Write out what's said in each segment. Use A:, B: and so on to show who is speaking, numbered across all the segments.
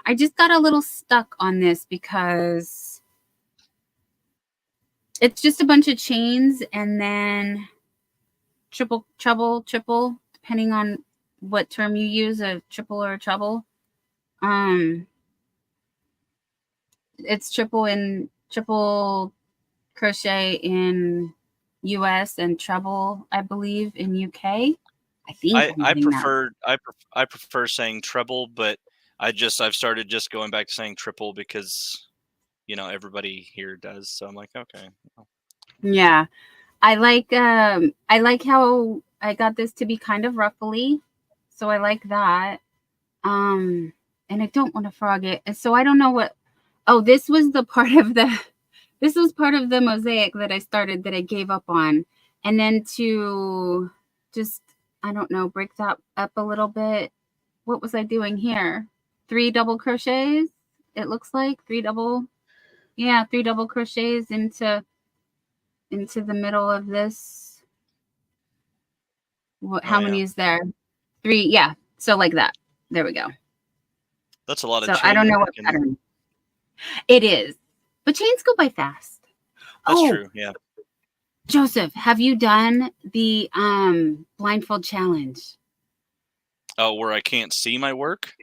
A: I just got a little stuck on this because it's just a bunch of chains and then triple, depending on what term you use, a triple or a treble. It's triple crochet in US and treble, I believe, in UK. I think
B: I prefer saying treble, but I've started just going back to saying triple because everybody here does. So I'm like, okay.
A: Yeah. I like how I got this to be kind of ruffly. So I like that. And I don't want to frog it. And so I don't know what. Oh, this was part of the mosaic that I started that I gave up on. And then to just, I don't know, break that up a little bit. What was I doing here? 3 double crochets. It looks like 3 double crochets into the middle of this. How many is there? 3. Yeah. So like that. There we go.
B: That's a lot of
A: chain. So I don't know what pattern. It is. But chains go by fast.
B: That's true. Yeah.
A: Joseph, have you done the blindfold challenge?
B: Oh, where I can't see my work?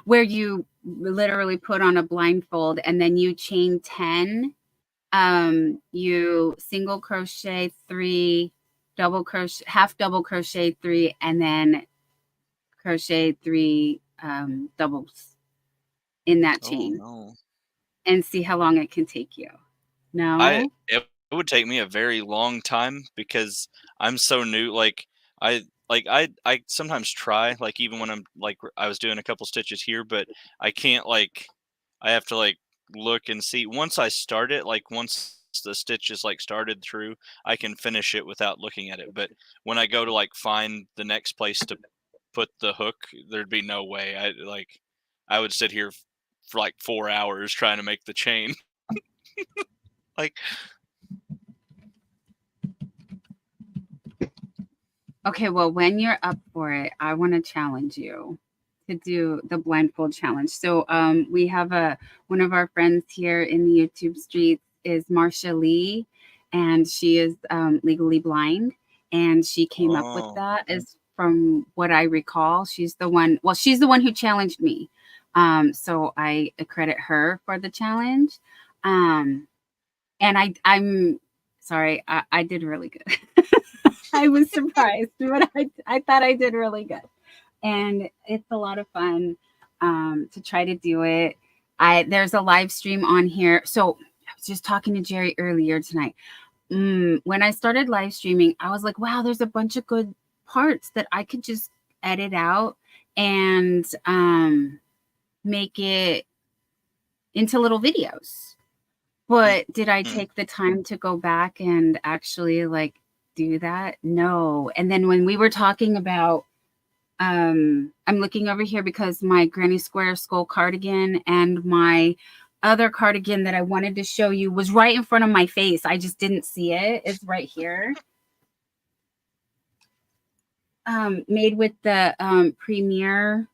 A: Where you literally put on a blindfold and then you chain 10. You single crochet 3, double crochet, half double crochet 3, and then crochet 3 doubles in that chain.
B: No.
A: And see how long it can take you. No?
B: It would take me a very long time because I'm so new. I sometimes try, even when I'm I was doing a couple stitches here, but I can't I have to look and see. Once I start it, once the stitch is started through, I can finish it without looking at it. But when I go to find the next place to put the hook, there'd be no way. I would sit here for 4 hours trying to make the chain.
A: Okay, well, when you're up for it, I want to challenge you to do the blindfold challenge. So we have one of our friends here in the YouTube streets is Marsha Lee, and she is legally blind, and she came up with that as from what I recall. She's the one who challenged me. So I credit her for the challenge. And I'm sorry, I did really good. I was surprised, but I thought I did really good. And it's a lot of fun to try to do it. There's a live stream on here. So I was just talking to Jerry earlier tonight. When I started live streaming, I was like, wow, there's a bunch of good parts that I could just edit out and make it into little videos. But did I take the time to go back and actually do that? No. And then when we were talking about, I'm looking over here because my granny square skull cardigan and my other cardigan that I wanted to show you was right in front of my face. I just didn't see it. It's right here. Made with the Premier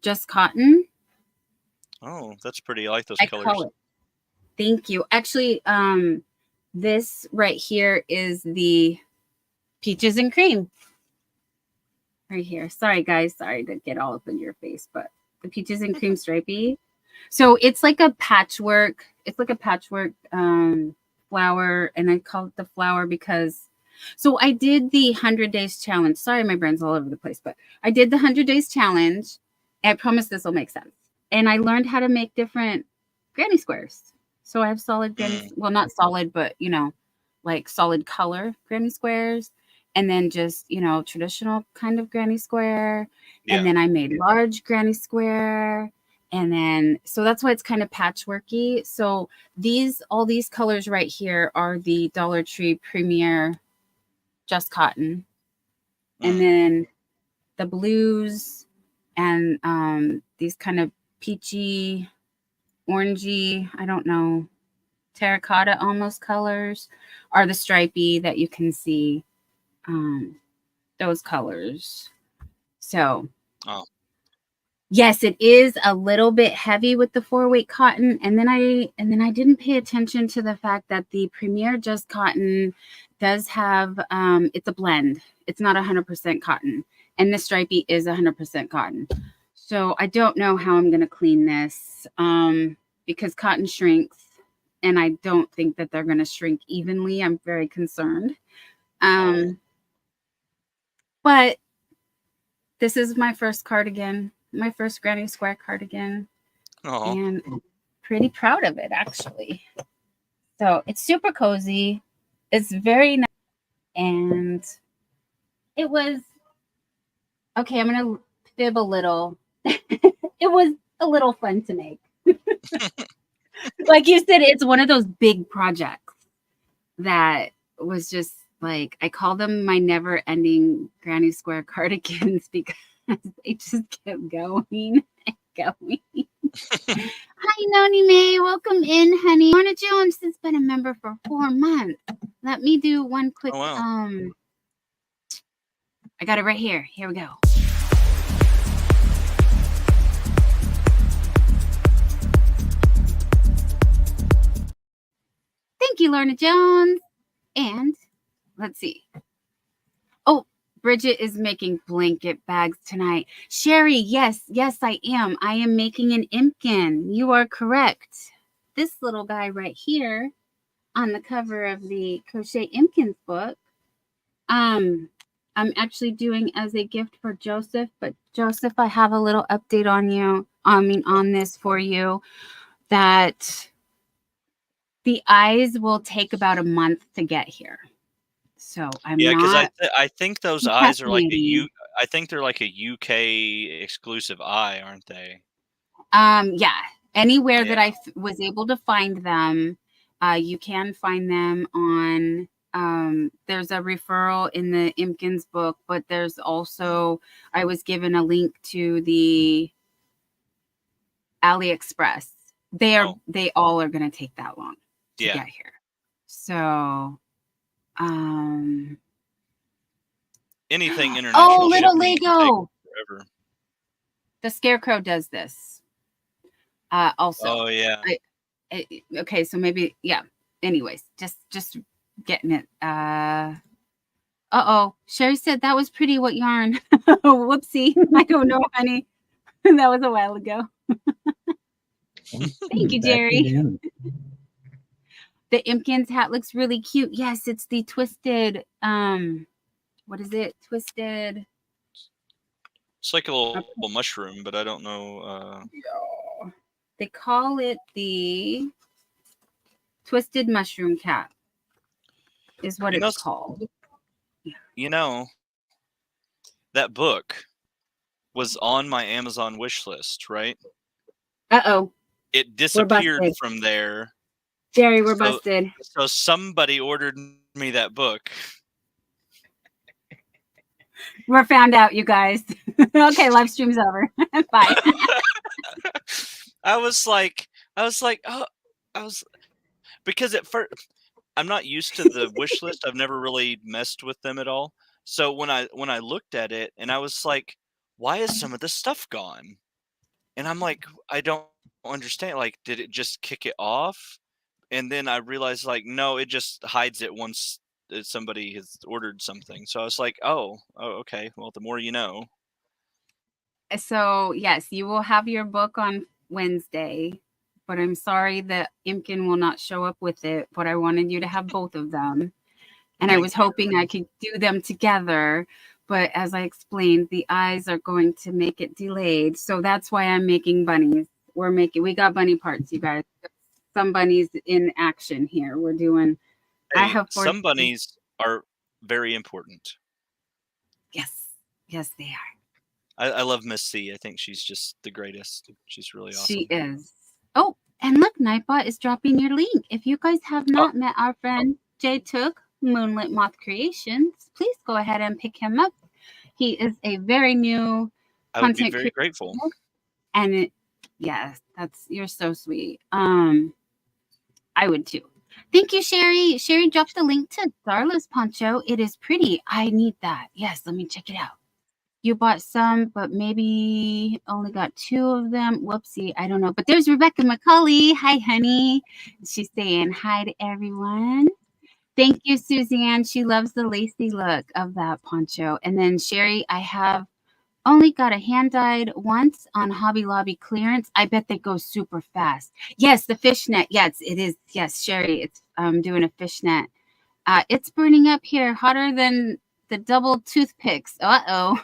A: Just Cotton.
B: Oh, that's pretty. I like those colors.
A: Call it. Thank you. Actually, this right here is the Peaches and Cream. Right here. Sorry, guys. Sorry to get all up in your face, but the Peaches and Cream stripey. So it's like a patchwork. It's like a patchwork flower, and I call it the flower because. So I did the 100 days challenge. Sorry, my brain's all over the place, but I did the 100 days challenge. I promise this will make sense. And I learned how to make different granny squares. So I have solid granny, well, not solid, but solid color granny squares. And then just, traditional kind of granny square. Yeah. And then I made large granny square. And then, so that's why it's kind of patchworky. So all these colors right here are the Dollar Tree Premier Just Cotton. And then the blues and these kind of peachy, orangey, I don't know, terracotta almost colors are the stripey that you can see. Those colors. So Yes, it is a little bit heavy with the 4-weight cotton, and then I didn't pay attention to the fact that the Premier Just Cotton does have it's a blend. It's not 100% cotton, and the stripey is 100% cotton. So I don't know how I'm going to clean this because cotton shrinks, and I don't think that they're going to shrink evenly. I'm very concerned. But this is my first cardigan, my first Granny Square cardigan. And I'm pretty proud of it, actually. So it's super cozy. It's very nice. And it was, okay, I'm going to fib a little. It was a little fun to make. Like you said, it's one of those big projects that was just like, I call them my never ending Granny Square cardigans because they just kept going and going. Hi, Noni May. Welcome in, honey. Lorna Jones has been a member for 4 months. Let me do one quick, I got it right here. Here we go. Thank you, Lorna Jones. And let's see. Oh, Bridget is making blanket bags tonight. Sherry, yes, I am. I am making an Impkin. You are correct. This little guy right here on the cover of the Crochet Impkins book, I'm actually doing as a gift for Joseph. But Joseph, I have a little update on this for you, that the eyes will take about a month to get here. So I'm
B: because I think those eyes are like I think they're like a UK exclusive eye, aren't they?
A: Yeah. Anywhere that I was able to find them, you can find them on. There's a referral in the Impkins book, but there's also, I was given a link to the AliExpress. They all are going to take that long to get here. So,
B: anything international.
A: Oh, little Lego. Forever. The Scarecrow does this. Also.
B: Oh yeah.
A: Okay, so maybe Anyways, just getting it. Sherry said that was pretty. What yarn? Whoopsie. I don't know, honey. That was a while ago. Thank you, Jerry. The Impkins hat looks really cute. Yes, it's the twisted. What is it? Twisted.
B: It's like a little mushroom, but I don't know.
A: They call it the Twisted Mushroom Cap. Is what it's called.
B: You know, that book was on my Amazon wish list, right?
A: Uh-oh.
B: It disappeared from there.
A: Jerry, we're busted.
B: So somebody ordered me that book.
A: We're found out, you guys. Okay, live stream's over. Bye.
B: I was like, because at first I'm not used to the wish list. I've never really messed with them at all. So when I looked at it, and I was like, why is some of the stuff gone? And I'm like, I don't understand. Like, did it just kick it off? And then I realized, like, no, it just hides it once somebody has ordered something. So I was like, oh, okay. Well, the more you know.
A: So yes, you will have your book on Wednesday, but I'm sorry that Impkin will not show up with it. But I wanted you to have both of them, and I was hoping I could do them together. But as I explained, the eyes are going to make it delayed, so that's why I'm making bunnies. We got bunny parts, you guys. Some bunnies in action here. We're doing.
B: Hey, some bunnies are very important.
A: Yes, they are.
B: I love Miss C. I think she's just the greatest. She's really awesome.
A: She is. Oh, and look, Nightbot is dropping your link. If you guys have not met our friend Jay Took, Moonlit Moth Creations, please go ahead and pick him up. He is a very new
B: I would be very grateful.
A: And you're so sweet. I would too. Thank you, Sherry. Sherry dropped the link to Darla's poncho. It is pretty. I need that. Yes, let me check it out. you bought some, but maybe only got 2 of them. Whoopsie, I don't know. But there's Rebecca McCulley. Hi, honey. She's saying hi to everyone. Thank you, Suzanne. She loves the lacy look of that poncho. And then Sherry, I have only got a hand-dyed once on Hobby Lobby clearance. I bet they go super fast. Yes, the fishnet. Yes, it is. Yes, Sherry, it's doing a fishnet. It's burning up here, hotter than the double toothpicks. Uh-oh.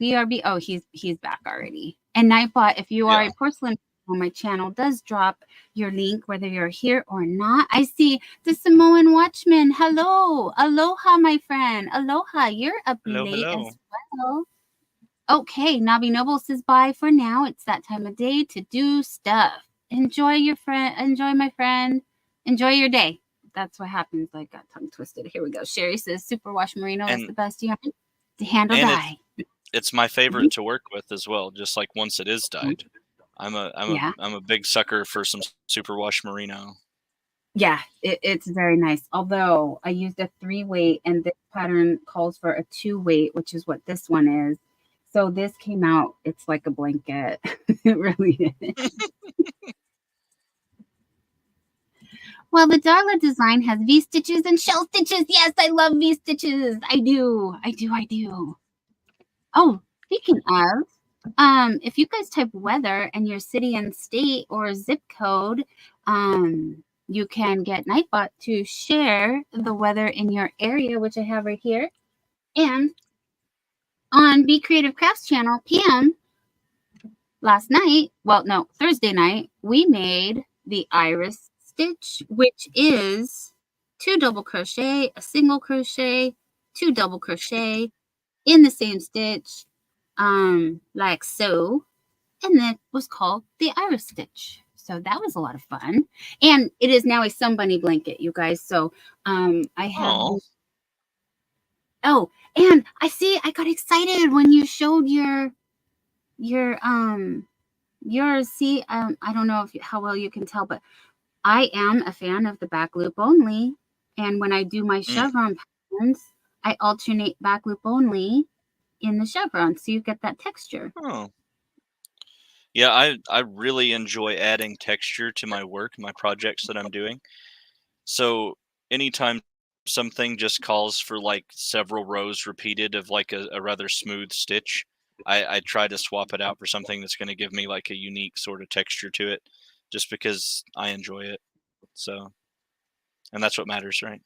A: BRB. Oh, he's back already. And Nightbot, if you are a porcelain on my channel, does drop your link whether you're here or not. I see the Samoan Watchman. Hello. Aloha, my friend. Aloha. You're up late as well. Okay, Nabi Noble says bye for now. It's that time of day to do stuff. Enjoy your friend. Enjoy, my friend. Enjoy your day. That's what happens. I got tongue twisted. Here we go. Sherry says superwash merino is the best yarn to handle dye.
B: It's my favorite to work with as well. Just like once it is dyed, I'm a big sucker for some superwash merino.
A: Yeah, it's very nice. Although I used a 3-weight, and this pattern calls for a 2-weight, which is what this one is. So this came out. It's like a blanket. It really is. Well, the Darla design has V-stitches and shell stitches. Yes, I love V-stitches. I do. Oh, speaking of, if you guys type weather and your city and state or zip code, you can get Nightbot to share the weather in your area, which I have right here. And on Be Creative Crafts channel, Pam, Thursday night, we made the iris stitch, which is 2 double crochet, a single crochet, 2 double crochet in the same stitch, like so, and that was called the iris stitch. So that was a lot of fun, and it is now a sun bunny blanket, you guys. So I have. Oh, and I got excited when you showed your I don't know how well you can tell, but I am a fan of the back loop only, and when I do my chevron patterns, I alternate back loop only in the chevron, so you get that texture.
B: Oh. Yeah, I really enjoy adding texture to my work, my projects that I'm doing. So anytime something just calls for like several rows repeated of like a rather smooth stitch, I try to swap it out for something that's going to give me like a unique sort of texture to it, just because I enjoy it. So, and that's what matters, right?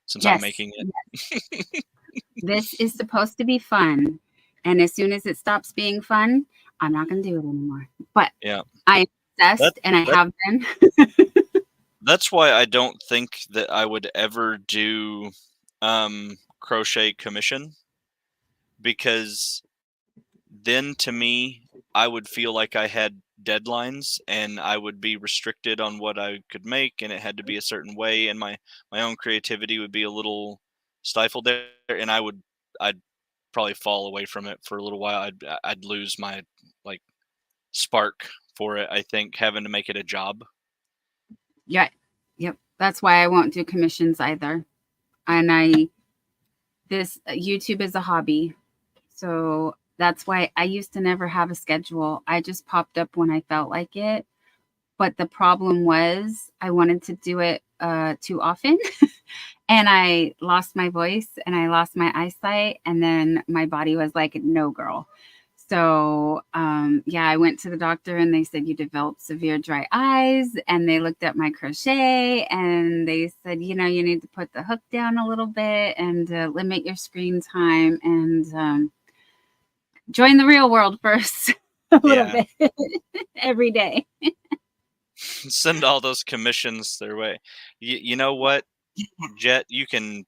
B: Since I'm making it.
A: Yes. This is supposed to be fun. And as soon as it stops being fun, I'm not going to do it anymore. But
B: yeah,
A: I'm obsessed, and I have been.
B: That's why I don't think that I would ever do crochet commission, because then to me, I would feel like I had deadlines and I would be restricted on what I could make, and it had to be a certain way, and my own creativity would be a little stifled there, and I'd probably fall away from it for a little while. I'd lose my like spark for it, I think, having to make it a job.
A: Yeah. Yep. That's why I won't do commissions either. And YouTube is a hobby. So that's why I used to never have a schedule. I just popped up when I felt like it. But the problem was I wanted to do it too often. And I lost my voice and I lost my eyesight. And then my body was like, no, girl. So, I went to the doctor and they said, you developed severe dry eyes. And they looked at my crochet and they said, you need to put the hook down a little bit and limit your screen time and join the real world first a little bit every day.
B: Send all those commissions their way. You know what, Jet, you can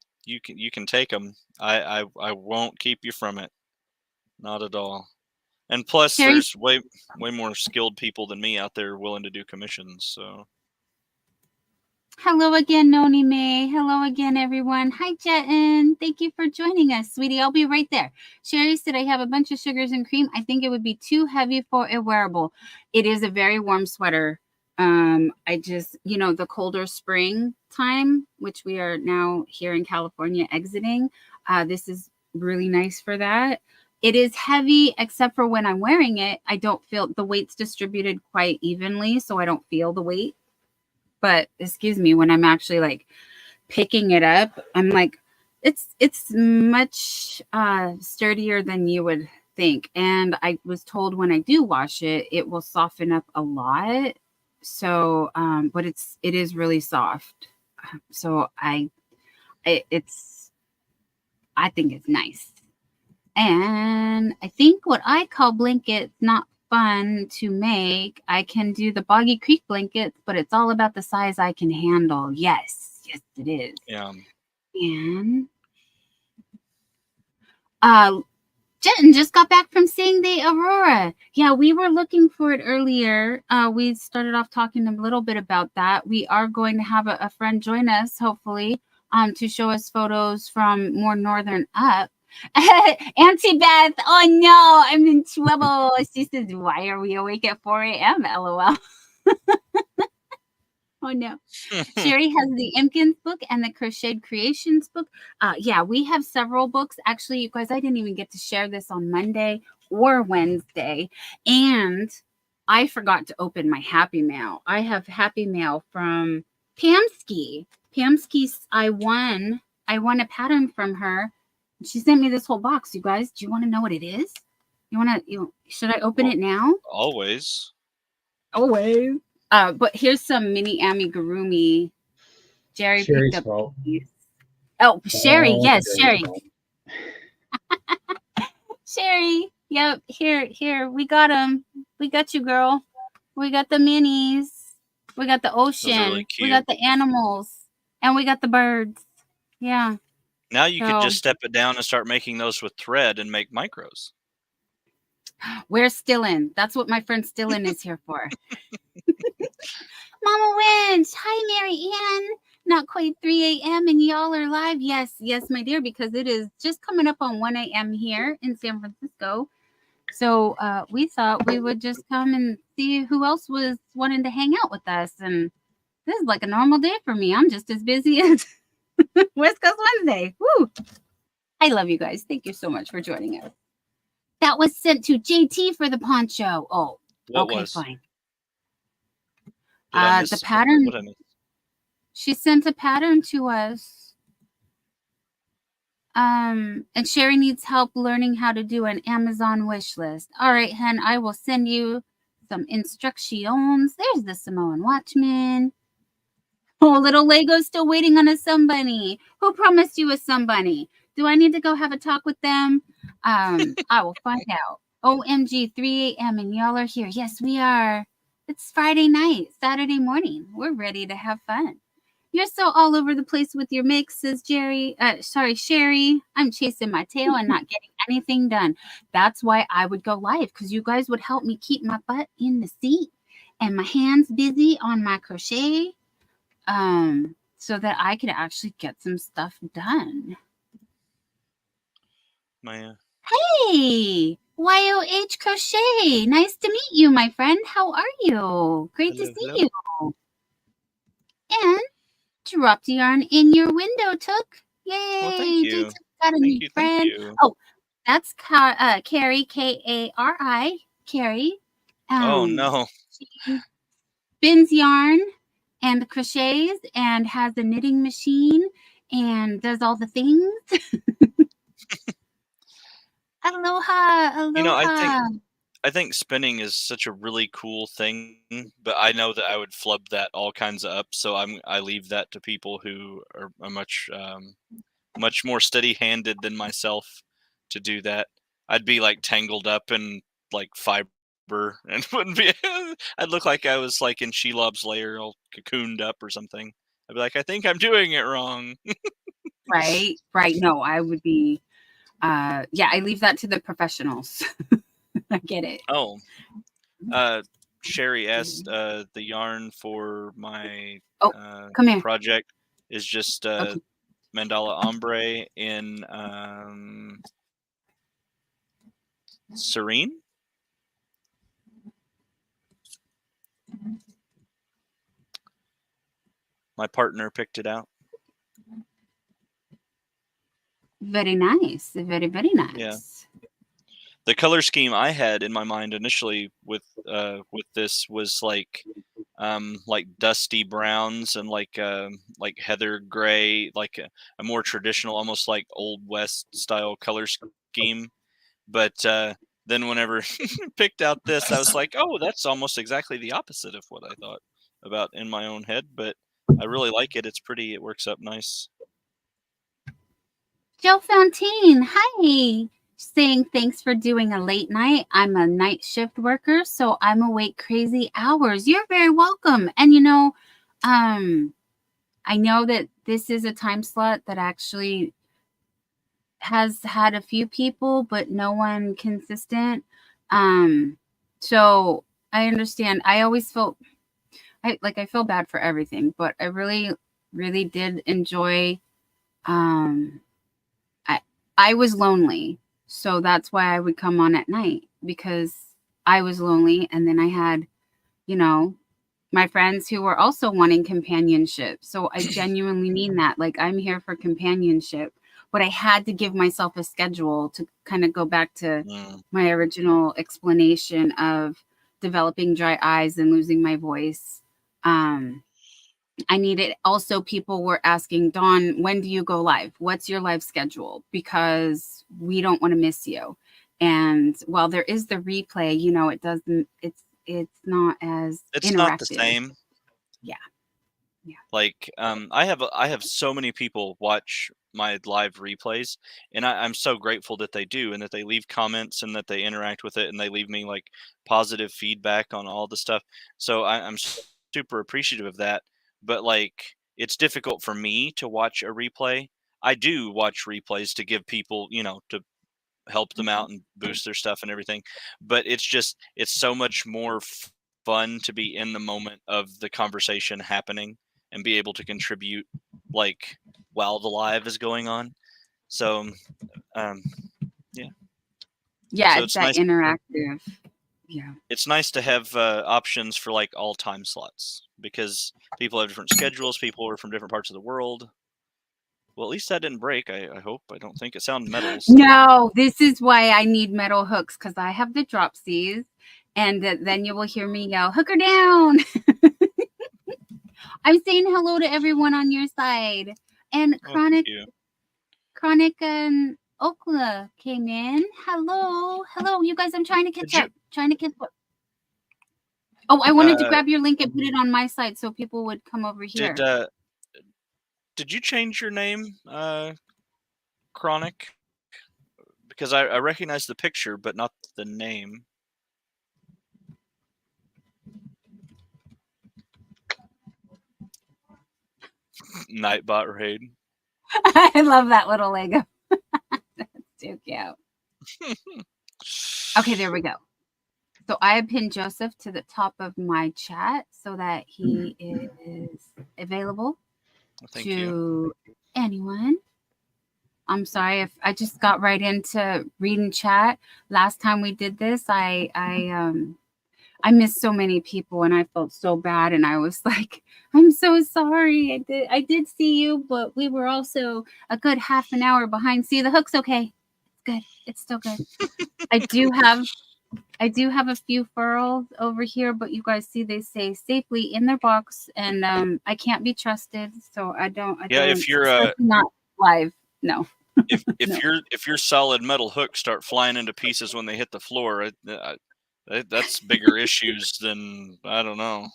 B: take them. I won't keep you from it. Not at all. And plus, there's way more skilled people than me out there willing to do commissions. So,
A: hello again, Noni May. Hello again, everyone. Hi, Jetin. Thank you for joining us, sweetie. I'll be right there. Sherry said I have a bunch of sugars and cream. I think it would be too heavy for a wearable. It is a very warm sweater. I just, the colder spring time, which we are now here in California exiting. This is really nice for that. It is heavy, except for when I'm wearing it, I don't feel the weight's distributed quite evenly, so I don't feel the weight. But excuse me, when I'm actually like picking it up, I'm like, it's much sturdier than you would think. And I was told when I do wash it, it will soften up a lot. So, but it is really soft. So it's I think it's nice. And I think what I call blankets not fun to make. I can do the Boggy Creek blankets, but it's all about the size I can handle. Yes, it is.
B: Yeah.
A: And Jen just got back from seeing the aurora. Yeah, we were looking for it earlier. We started off talking a little bit about that. We are going to have a friend join us, hopefully, to show us photos from more northern up. Auntie Beth, oh no, I'm in trouble. She says, why are we awake at 4 a.m.? LOL. Oh no. Sherry has the Impkins book and the Crocheted Creations book. Yeah, we have several books. Actually, you guys, I didn't even get to share this on Monday or Wednesday. And I forgot to open my Happy Mail. I have Happy Mail from Pamsky. Pamsky's I won a pattern from her. She sent me this whole box, you guys. Do you want to know what it is? Should I open it now?
B: Always.
A: Always. But here's some mini amigurumi. Jerry
C: Sherry's
A: picked up
C: fault.
A: these. Oh, Sherry. Yes, Sherry.
C: Fault.
A: Sherry. Yep. Here. We got them. We got you, girl. We got the minis. We got the ocean.
B: Really
A: we got the animals. And we got the birds. Yeah.
B: Now you could just step it down and start making those with thread and make micros.
A: Where's Stillin? That's what my friend Stillin is here for. Mama Winch. Hi, Mary Ann. Not quite 3 a.m. and y'all are live. Yes, my dear, because it is just coming up on 1 a.m. here in San Francisco. So we thought we would just come and see who else was wanting to hang out with us. And this is like a normal day for me. I'm just as busy as West Coast Wednesday. Woo! I love you guys. Thank you so much for joining us. That was sent to JT for the poncho. Oh, okay, fine. The pattern.
B: What I missed?
A: She sent a pattern to us. And Sherry needs help learning how to do an Amazon wish list. All right, hen, I will send you some instructions. There's the Samoan Watchman. Oh, little Lego's still waiting on a somebody. Who promised you a somebody? Do I need to go have a talk with them? I will find out. OMG, 3 a.m. and y'all are here. Yes, we are. It's Friday night, Saturday morning. We're ready to have fun. You're so all over the place with your mix, says Jerry. Sherry. I'm chasing my tail and not getting anything done. That's why I would go live, because you guys would help me keep my butt in the seat and my hands busy on my crochet, so that I could actually get some stuff done. Hey, YOH Crochet. Nice to meet you, my friend. How are you? Great to see you. And dropped yarn in your window, Took. Yay!
B: Well, thank you.
A: Got a new friend.
B: Thank you.
A: Oh, that's Carrie, Kari. Carrie.
B: Oh no.
A: She spins yarn and crochets and has a knitting machine and does all the things. Aloha.
B: You know, I think spinning is such a really cool thing, but I know that I would flub that all kinds of up. So I leave that to people who are much more steady-handed than myself to do that. I'd be like tangled up in like fiber and wouldn't be. I'd look like I was like in Shelob's lair, all cocooned up or something. I'd be like, I think I'm doing it wrong.
A: Right. No, I would be. I leave that to the professionals. I get it.
B: Oh, Sherry asked the yarn for my
A: come here.
B: project is just Mandala Ombre in Serene. My partner picked it out.
A: Very nice. Very, very
B: Yeah.
A: nice.
B: The color scheme I had in my mind initially with this was like dusty browns and like heather gray, like a more traditional, almost like Old West style color scheme. But then whenever picked out this, I was like, oh, that's almost exactly the opposite of what I thought about in my own head. But I really like it. It's pretty. It works up nice.
A: Joe Fontaine, hi. Saying thanks for doing a late night. I'm a night shift worker, so I'm awake crazy hours. You're very welcome. And I know that this is a time slot that actually has had a few people, but no one consistent. So I understand. I always felt I feel bad for everything, but I really, really did enjoy. I was lonely, so that's why I would come on at night, because I was lonely, and then I had, my friends who were also wanting companionship. So I genuinely mean that. Like, I'm here for companionship, but I had to give myself a schedule to kind of go back to my original explanation of developing dry eyes and losing my voice. I needed also, people were asking, Dawn, when do you go live? What's your live schedule? Because we don't want to miss you. And while there is the replay, it doesn't, it's not as
B: It's
A: interactive.
B: not the same.
A: Yeah.
B: Like I have so many people watch my live replays, and I'm so grateful that they do, and that they leave comments, and that they interact with it, and they leave me like positive feedback on all the stuff. So I'm super appreciative of that. But like, it's difficult for me to watch a replay. I do watch replays to give people, to help them out and boost their stuff and everything. But it's so much more fun to be in the moment of the conversation happening and be able to contribute like while the live is going on. So
A: yeah,
B: so
A: it's that
B: nice.
A: Interactive. Yeah,
B: it's nice to have options for like all time slots, because people have different schedules. People are from different parts of the world. Well, at least that didn't break. I hope. I don't think it sounded metal. So.
A: No, this is why I need metal hooks, because I have the dropsies, and then you will hear me yell, hook her down. I'm saying hello to everyone on your side. And Chronic and Okla came in. Hello. You guys, I'm trying to catch up. Oh, I wanted to grab your link and put it on my side so people would come over here.
B: Did you change your name, Chronic? Because I recognize the picture, but not the name. Nightbot raid.
A: I love that little Lego. That's too cute. Okay, there we go. So I pinned Joseph to the top of my chat so that he is available to anyone. I'm sorry if I just got right into reading chat. Last time we did this, I missed so many people, and I felt so bad, and I was like, I'm so sorry. I did see you, but we were also a good half an hour behind. See, the hook's okay. It's good. It's still good. I do have a few furls over here, but you guys see they say safely in their box, and I can't be trusted, so I don't.
B: If you're
A: not live, no.
B: if your solid metal hooks start flying into pieces when they hit the floor, that's bigger issues than, I don't know.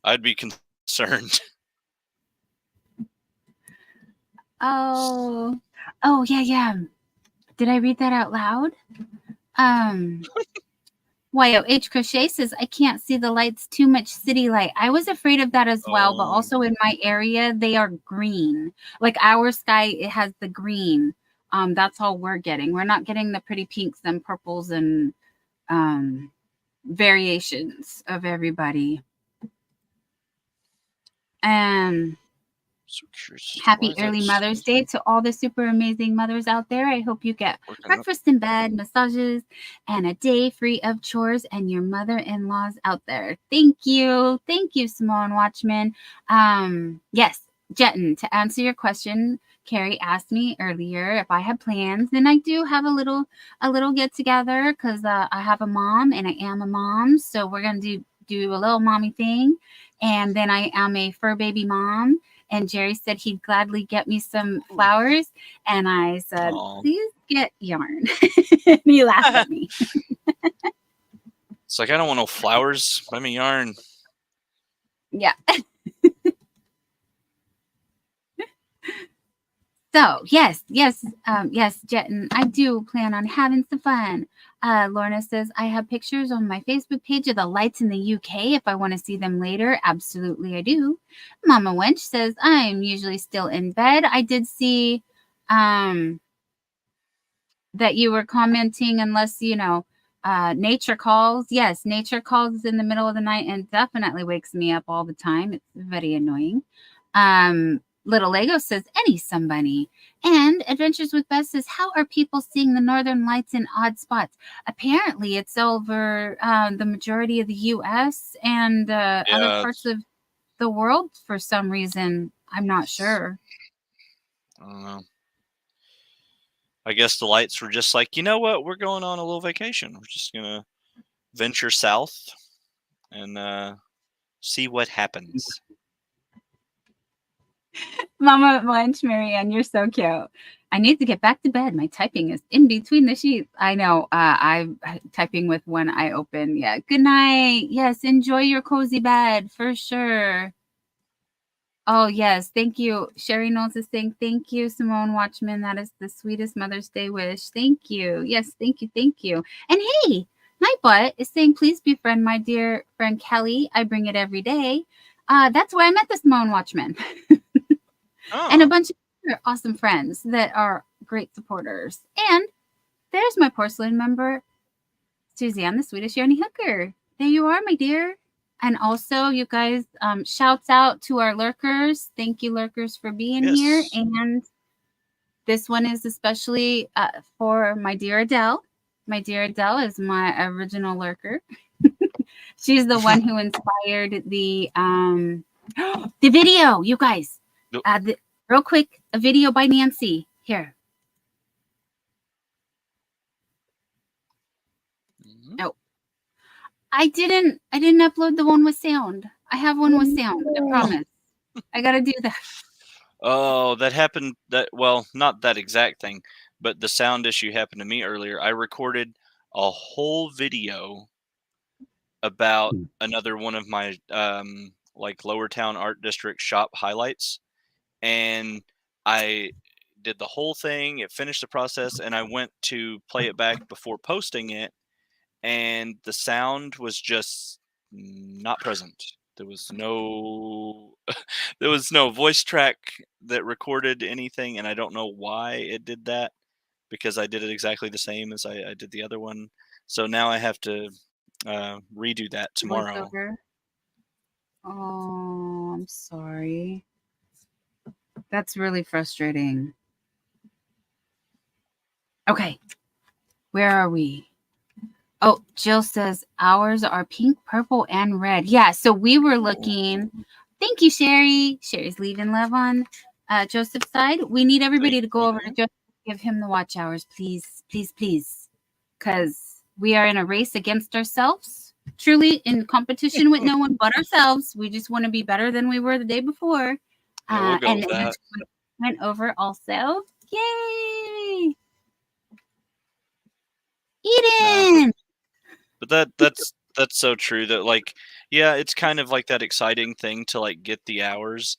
B: I'd be concerned.
A: Oh yeah. Did I read that out loud? YOH Crochet says, I can't see the lights, too much city light. I was afraid of that as well, but also in my area, they are green. Like our sky, it has the green. That's all we're getting. We're not getting the pretty pinks and purples and variations of everybody. Happy early Mother's Day to all the super amazing mothers out there. I hope you get breakfast in bed, massages, and a day free of chores, and your mother-in-laws out there. Thank you, Simone Watchman. Yes, Jetton, to answer your question, Carrie asked me earlier if I had plans, and I do have a little get together because I have a mom and I am a mom, so we're gonna do a little mommy thing, and then I am a fur baby mom. And Jerry said he'd gladly get me some flowers, and I said,
B: Aw.
A: "Please get yarn." And he laughed at me.
B: It's like, I don't want no flowers. Buy me yarn.
A: Yeah. So yes, Jetton, I do plan on having some fun. Lorna says I have pictures on my Facebook page of the lights in the UK. If I want to see them later, absolutely I do. Mama Wench says I'm usually still in bed. I did see that you were commenting, unless nature calls. Yes, nature calls in the middle of the night and definitely wakes me up all the time. It's very annoying. Little Lego says, any somebody. And Adventures with Beth says, how are people seeing the northern lights in odd spots? Apparently, it's over the majority of the U.S. and other parts of the world for some reason. I'm not sure.
B: I don't know. I guess the lights were just like, you know what? We're going on a little vacation. We're just going to venture south and see what happens.
A: Mama Lunch, Marianne, you're so cute. I need to get back to bed. My typing is in between the sheets. I know. I'm typing with one eye open. Yeah. Good night. Yes. Enjoy your cozy bed for sure. Oh, yes. Thank you. Sherry Knowles is saying, thank you, Simone Watchman. That is the sweetest Mother's Day wish. Thank you. Yes. Thank you. Thank you. And hey, Nightbutt is saying, please befriend my dear friend Kelly. I bring it every day. That's where I met the Simone Watchman. And a bunch of other awesome friends that are great supporters. And there's my porcelain member, Suzanne, the Swedish Yarny Hooker. There you are, my dear. And also, you guys, shouts out to our lurkers. Thank you, lurkers, for being here. And this one is especially for my dear Adele. My dear Adele is my original lurker. She's the one who inspired the video, you guys. Real quick, a video by Nancy. Here. No. I didn't upload the one with sound. I have one with sound. I promise. I gotta do that.
B: Oh, that happened. Well, not that exact thing, but the sound issue happened to me earlier. I recorded a whole video about another one of my like Lower Town Art District shop highlights, and I did the whole thing. It finished the process, and I went to play it back before posting it, and the sound was just not present. There was no there was no voice track that recorded anything, and I don't know why it did that, because I did it exactly the same as I did the other one. So now I have to redo that tomorrow.
A: Oh, I'm sorry. That's really frustrating. Okay. Where are we? Oh, Jill says ours are pink, purple, and red. Yeah, so we were looking. Thank you, Sherry. Sherry's leaving love on Joseph's side. We need everybody to go over to Joseph, give him the watch hours, please, please, please. Because we are in a race against ourselves. Truly in competition with no one but ourselves. We just want to be better than we were the day before.
B: Yeah, we'll go
A: and
B: with that.
A: Went over also. Yay! Eden!
B: But that's so true that, like, yeah, it's kind of like that exciting thing to like get the hours,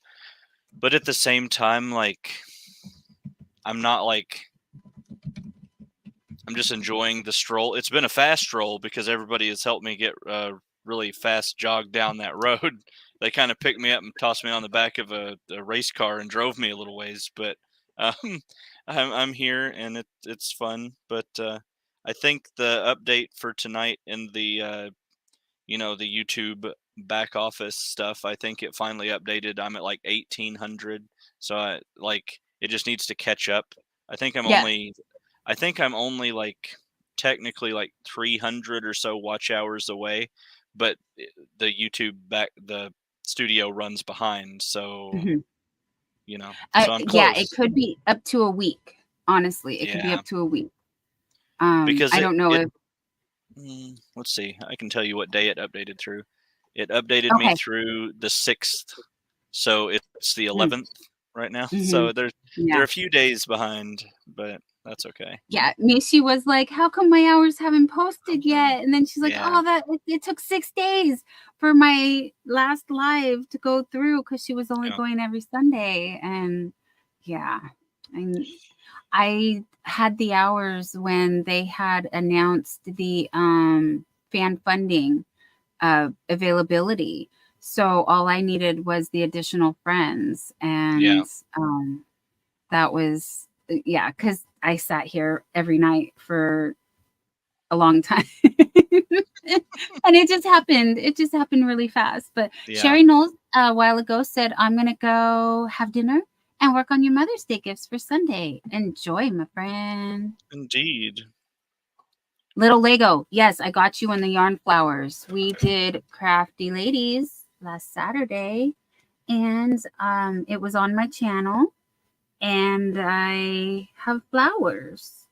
B: but at the same time, like, I'm not like, I'm just enjoying the stroll. It's been a fast stroll because everybody has helped me get really fast jog down that road. They kind of picked me up and tossed me on the back of a race car and drove me a little ways, but I'm here and it's fun. But I think the update for tonight in the the YouTube back office stuff, I think it finally updated. I'm at like 1800, so it just needs to catch up. I think I'm only like technically like 300 or so watch hours away, but the studio runs behind, so So I'm
A: Yeah, it
B: close.
A: could be up to a week. Honestly, it could be
B: Yeah,
A: up to a week.
B: because
A: I don't know
B: it
A: if.
B: let's see. I can tell you what day it updated through. It updated me
A: Okay.
B: through the 6th, so it's the 11th right now.
A: Mm-hmm.
B: So they're
A: Yeah.
B: a few days behind, but that's okay.
A: Yeah, Mishi was like, "How come my hours haven't posted yet?" And then she's like,
B: Yeah.
A: "Oh, it took 6 days for my last live to go through because she was only
B: Yeah.
A: going every Sunday." And yeah, and I had the hours when they had announced the fan funding availability. So all I needed was the additional friends,
B: Yeah.
A: and that was yeah, because I sat here every night for a long time. And it just happened. It just happened really fast. But
B: Yeah.
A: Sherry Knowles a while ago said, I'm going to go have dinner and work on your Mother's Day gifts for Sunday. Enjoy, my friend.
B: Indeed.
A: Little Lego. Yes, I got you in the yarn flowers. We did Crafty Ladies last Saturday, and it was on my channel, and I have flowers.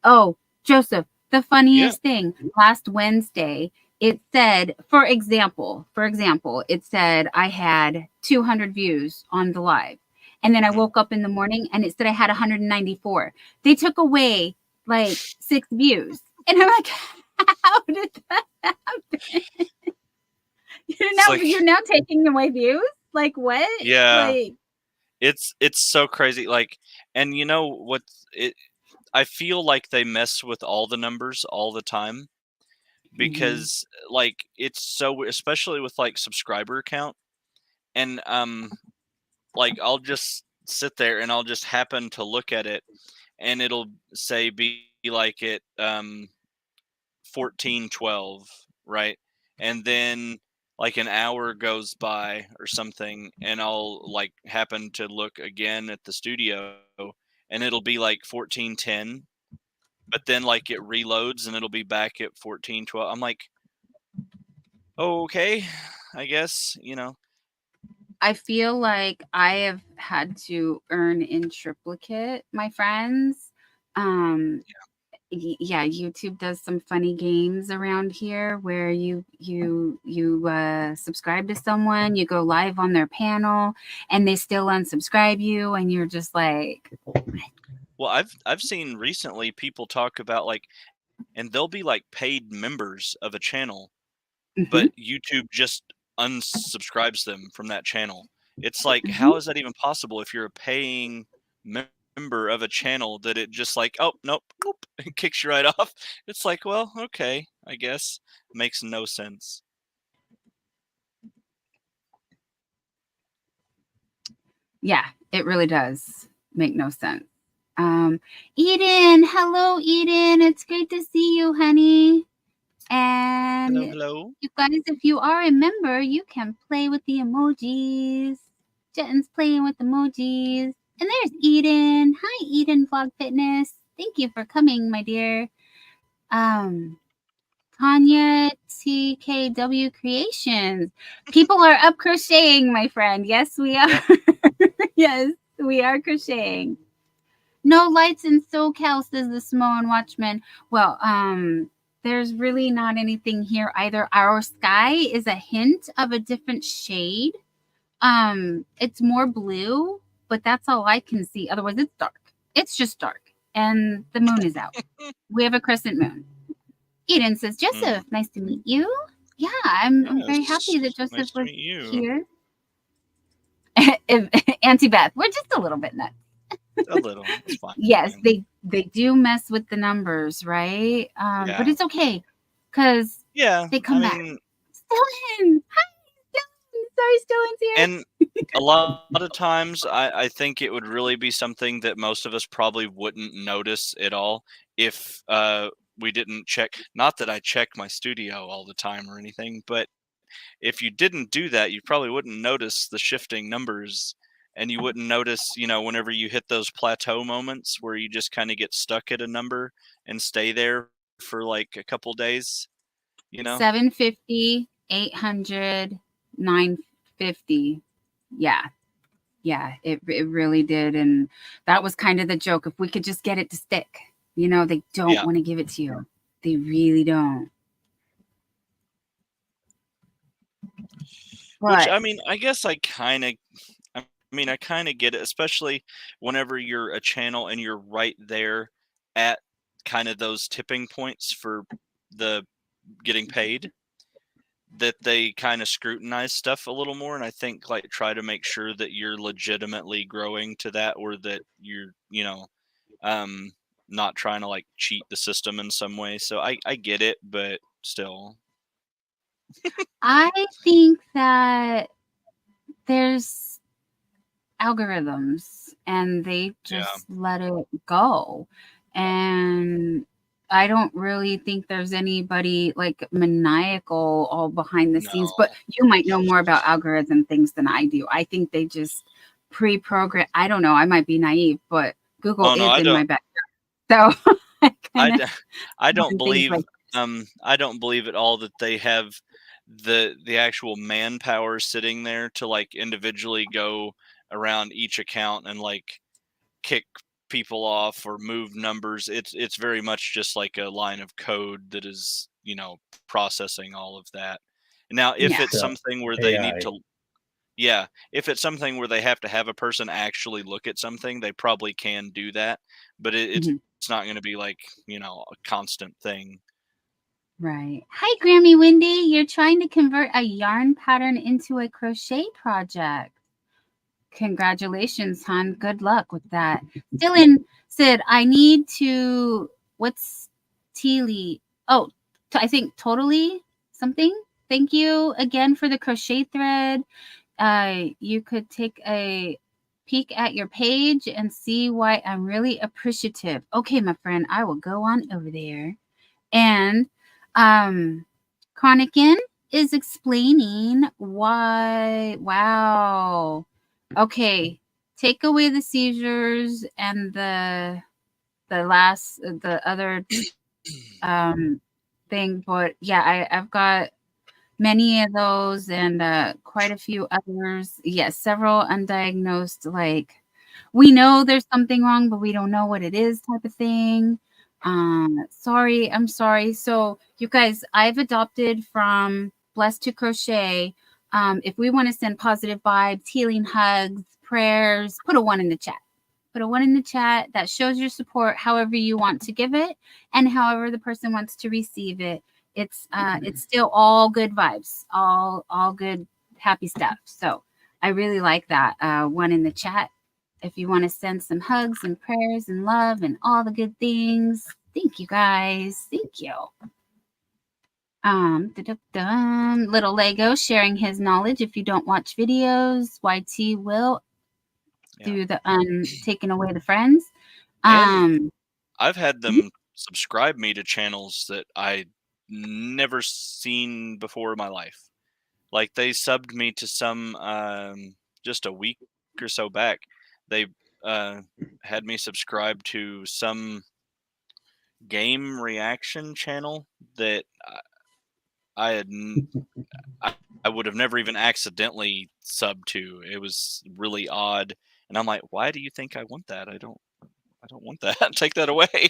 A: Oh, Joseph, the
B: Yeah.
A: funniest thing, last Wednesday, it said, for example, it said I had 200 views on the live. And then I
B: Mhm.
A: woke up in the morning and it said I had 194. They took away like 6 views. And I'm like, how did that happen?
B: It's like,
A: You're now taking away views? Like what?
B: yeah,
A: Like
B: it's so crazy. Like, and you know what? It I feel like they mess with all the numbers all the time
A: mhm,
B: because like it's so, especially with like subscriber count, and like I'll just sit there and I'll just happen to look at it, and it'll say be like it 1412, right? And then like an hour goes by or something, and I'll like happen to look again at the studio, and it'll be like 1410, but then like it reloads and it'll be back at 1412. I'm like, oh, okay, I guess.
A: I feel like I have had to earn in triplicate, my friends. Um, yeah, YouTube does some funny games around here where you subscribe to someone, you go live on their panel, and they still unsubscribe you, and you're just like,
B: Well, I've seen recently people talk about like, and they'll be like paid members of a channel,
A: mhm,
B: but YouTube just unsubscribes them from that channel. It's like,
A: mhm.
B: how is that even possible if you're a paying member of a channel that it just like, oh, nope, nope, it kicks you right off? It's like, well, okay, I guess. Makes no sense.
A: Yeah, it really does make no sense. Eden, hello, Eden. It's great to see you, honey. And
B: Hello, hello.
A: you guys, if you are a member, you can play with the emojis. Jetton's playing with emojis. And there's Eden. Hi, Eden Vlog Fitness. Thank you for coming, my dear. Um, Tanya TKW Creations. People are up crocheting, my friend. Yes, we are.
B: Yep.
A: Yes, we are crocheting. No lights in SoCal, says the Samoan Watchman. Well, there's really not anything here either. Our sky is a hint of a different shade. It's more blue, but that's all I can see. Otherwise, it's dark. It's just dark. And the moon is out. We have a crescent moon. Eden says,
B: Mm.
A: Joseph, nice to meet you. Yeah, I'm very happy that
B: Yes.
A: Joseph
B: Nice to
A: was
B: meet you.
A: here. Auntie Beth, we're just a little bit nuts.
B: A little. It's fine.
A: Yes, they do mess with the numbers, right? But
B: Yeah.
A: it's okay because
B: Yeah.
A: they
B: I
A: come back.
B: mean,
A: Stellan, hi, Stellan. Sorry, Stellan's here.
B: and a lot of times I think it would really be something that most of us probably wouldn't notice at all if we didn't check. Not that I check my studio all the time or anything, but if you didn't do that, you probably wouldn't notice the shifting numbers, and you wouldn't notice, whenever you hit those plateau moments where you just kind of get stuck at a number and stay there for like a couple days, you know?
A: 750, 800, 950. Yeah, Yeah, it really did, and that was kind of the joke. If we could just get it to stick, they don't
B: Yeah.
A: want to give it to you. They really don't.
B: Which,
A: But
B: I mean, I guess I kind of get it, especially whenever you're a channel and you're right there at kind of those tipping points for the getting paid, that they kind of scrutinize stuff a little more, and I think like try to make sure that you're legitimately growing to that, or that you're, um not trying to like cheat the system in some way. So I get it, but still.
A: I think that there's algorithms and they
B: Yeah.
A: just let it go. And I don't really think there's anybody like maniacal all behind the scenes, but
B: No.
A: you might know more about algorithm things than I do. I think they just pre-program. I don't know. I might be naive, but Google
B: Oh no,
A: is
B: I
A: in my
B: don't.
A: backyard. So I
B: I
A: kind of
B: d- I don't
A: learn things
B: believe
A: like
B: I don't believe at all that they have the actual manpower sitting there to like individually go around each account and like kick people off or move numbers. It's very much just like a line of code that is, processing all of that. Now, if
A: yeah.
B: it's
C: So
B: something where they need
C: AI.
B: to, yeah, if it's something where they have to have a person actually look at something, they probably can do that, but it's
A: Mhm.
B: not going to be like, a constant thing.
A: Right. Hi, Grammy Wendy. You're trying to convert a yarn pattern into a crochet project. Congratulations, hon. Good luck with that. Dylan said, I need to, what's Teely? Oh, I think totally something. Thank you again for the crochet thread. You could take a peek at your page and see why I'm really appreciative. Okay, my friend, I will go on over there. And Chronican is explaining why. Wow. Okay. Take away the seizures and the other thing, but yeah, I've got many of those and quite a few others. Yes, several undiagnosed, like we know there's something wrong, but we don't know what it is type of thing. Sorry, I'm sorry. So you guys, I've adopted from Blessed to Crochet. If we want to send positive vibes, healing hugs, prayers, put a 1 in the chat. Put a 1 in the chat that shows your support however you want to give it and however the person wants to receive it. It's still all good vibes, all good happy stuff. So I really like that 1 in the chat. If you want to send some hugs and prayers and love and all the good things, thank you guys. Thank you. Little Lego sharing his knowledge. If you don't watch videos, YT will
B: Yeah.
A: do the taking away the friends.
B: And I've had them subscribe me to channels that I never seen before in my life. Like they subbed me to some just a week or so back. They had me subscribe to some game reaction channel that I had I would have never even accidentally subbed to. It was really odd, and I'm like, why do you think I want that? I don't want that. Take that away.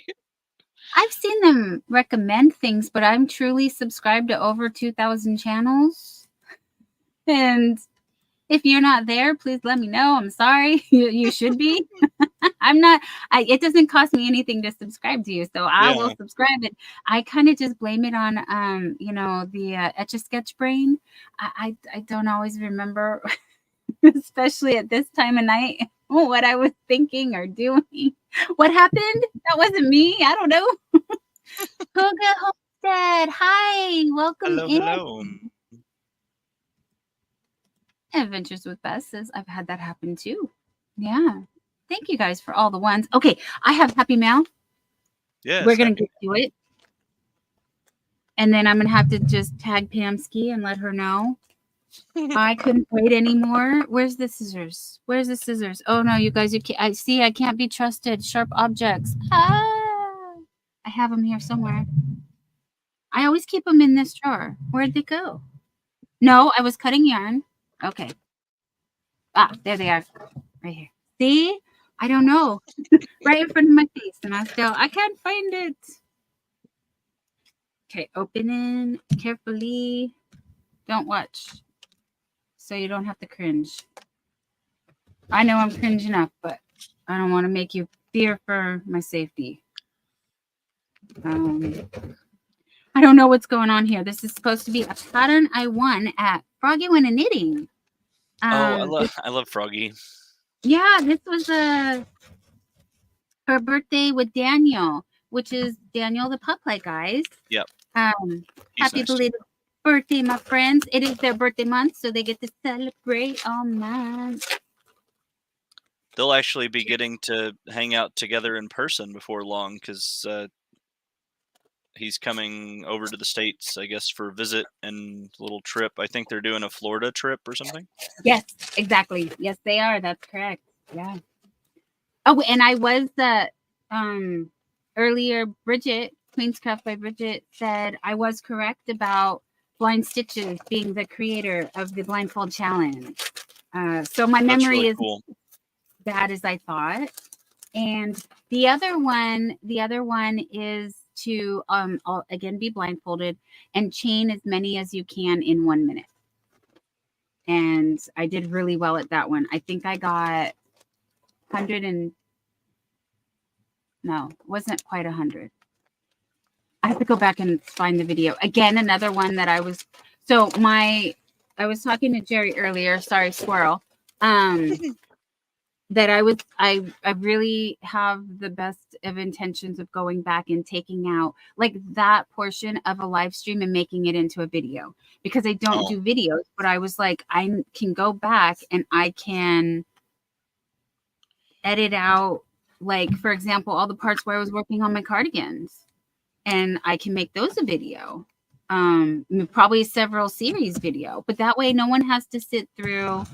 A: I've seen them recommend things, but I'm truly subscribed to over 2,000 channels. And if you're not there, please let me know. I'm sorry. You should be. I'm not. It doesn't cost me anything to subscribe to you, so I will
B: Yeah.
A: subscribe it. I kind of just blame it on, the Etch-a-Sketch brain. I don't always remember, especially at this time of night, what I was thinking or doing. What happened? That wasn't me. I don't know. Koga Homestead. Hi, welcome
B: Hello,
A: in.
B: hello.
A: Adventures with Bess says I've had that happen too. Yeah. Thank you guys for all the ones. Okay, I have Happy Mail.
B: Yes,
A: We're gonna
B: happy.
A: get to it. And then I'm gonna have to just tag Pamski and let her know. I couldn't wait anymore. Where's the scissors? Where's the scissors? Oh no, you guys, I see I can't be trusted. Sharp objects. I have them here somewhere. I always keep them in this drawer. Where'd they go? No, I was cutting yarn. Okay. There they are. Right here. See? I don't know. Right in front of my face. And I can't find it. Okay, open it carefully. Don't watch. So you don't have to cringe. I know I'm cringe enough, but I don't want to make you fear for my safety. I don't know what's going on here. This is supposed to be a pattern I won at Froggy Went a Knitting.
B: I love Froggy.
A: Yeah, this was her birthday with Daniel, which is Daniel the Pup Light, guys.
B: Yep.
A: Happy belated birthday, my friends. It is their birthday month, so they get to celebrate all month.
B: They'll actually be getting to hang out together in person before long because he's coming over to the States, I guess, for a visit and a little trip. I think they're doing a Florida trip or something.
A: Yes, exactly. Yes, they are. That's correct. Yeah. Oh, and I was earlier, Bridget, Queenscraft by Bridget, said I was correct about Blind Stitches being the creator of the Blindfold Challenge. So my memory
B: really
A: is
B: cool.
A: bad as I thought. And the other one is to again be blindfolded and chain as many as you can in 1 minute. And I did really well at that one. I think I got 100 and no, wasn't quite 100. I have to go back and find the video. Again, another one that I was was talking to Jerry earlier, sorry, squirrel. That I really have the best of intentions of going back and taking out like that portion of a live stream and making it into a video, because I don't do videos, but I was like, I can go back and I can edit out, like, for example, all the parts where I was working on my cardigans, and I can make those a video, probably several series video, but that way no one has to sit through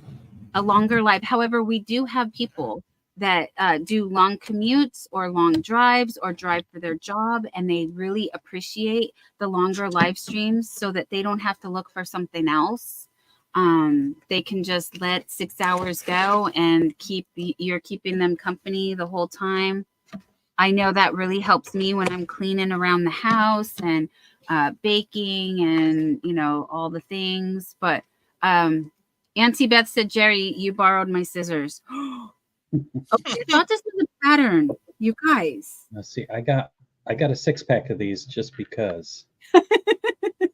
A: a longer live. However, we do have people that do long commutes or long drives or drive for their job, and they really appreciate the longer live streams so that they don't have to look for something else. They can just let 6 hours go and you're keeping them company the whole time. I know that really helps me when I'm cleaning around the house and baking and, you know, all the things. But Auntie Beth said, Jerry, you borrowed my scissors. Okay, I thought this was a pattern, you guys.
C: Let's see. I got a 6-pack of these just because.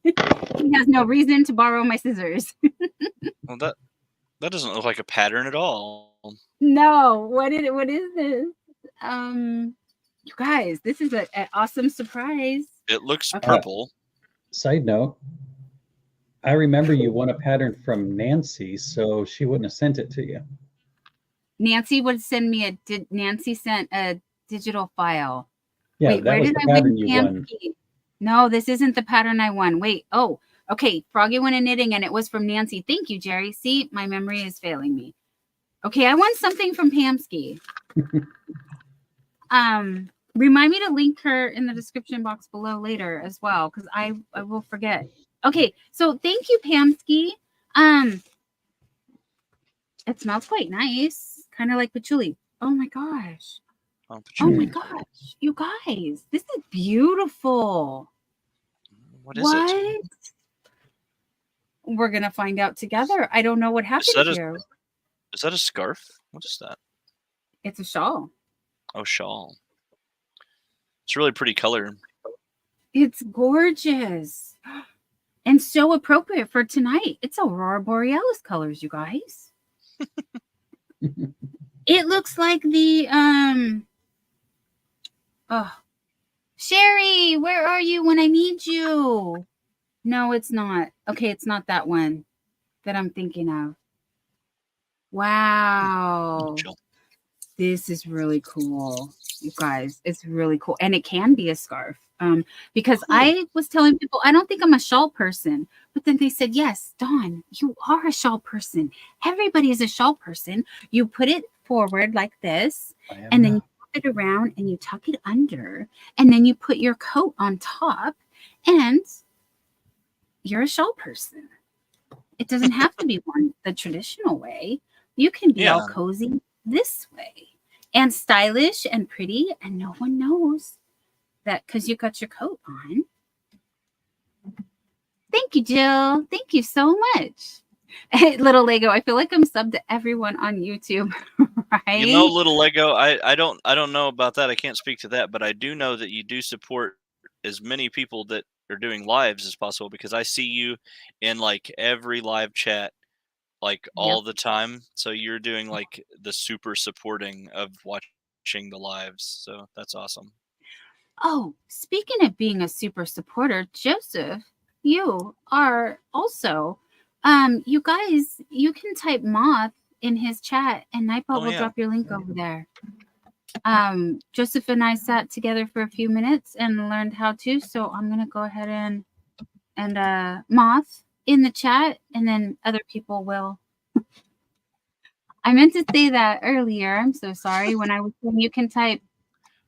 A: He has no reason to borrow my scissors.
B: Well, that doesn't look like a pattern at all.
A: No, what is this? You guys, this is an awesome surprise.
B: It looks purple.
C: Side note, I remember you won a pattern from Nancy, so she wouldn't have sent it to you.
A: Nancy would send me Nancy sent a digital file.
C: Yeah,
A: wait,
C: that was the pattern you won.
A: No, this isn't the pattern I won. Wait, oh, okay. Froggy Went a Knitting, and it was from Nancy. Thank you, Jerry. See, my memory is failing me. Okay, I won something from Pamsky. Remind me to link her in the description box below later as well, because I will forget. Okay, so thank you, Pamsky. It smells quite nice, kind of like patchouli. Oh my gosh. Oh my gosh, you guys, this is beautiful.
B: What is it?
A: We're gonna find out together. I don't know what happened here.
B: Is that a scarf? What is that?
A: It's a shawl.
B: Oh, shawl. It's a really pretty color.
A: It's gorgeous. And so appropriate for tonight. It's Aurora Borealis colors, you guys. It looks like the Sherry, where are you when I need you? No, it's not. Okay, it's not that one that I'm thinking of. Wow. This is really cool, you guys. It's really cool. And it can be a scarf. Because I was telling people, I don't think I'm a shawl person. But then they said, yes, Dawn, you are a shawl person. Everybody is a shawl person. You put it forward like this, and then you flip it around and you tuck it under, and then you put your coat on top, and you're a shawl person. It doesn't have to be worn the traditional way. You can be all cozy, this way. And stylish and pretty, and no one knows that because you got your coat on. Thank you, Jill. Thank you so much. Little Lego, I feel like I'm subbed to everyone on YouTube, right?
B: You know, Little Lego, I don't know about that. I can't speak to that, but I do know that you do support as many people that are doing lives as possible, because I see you in like every live chat, like all the time. So you're doing like the super supporting of watching the lives. So that's awesome.
A: Oh, speaking of being a super supporter, Joseph, you are also, you guys, you can type Moth in his chat and Nightbot will drop your link over there. Joseph and I sat together for a few minutes and learned how to, so I'm going to go ahead and Moth in the chat, and then other people will. I meant to say that earlier. I'm so sorry. When I was saying you can type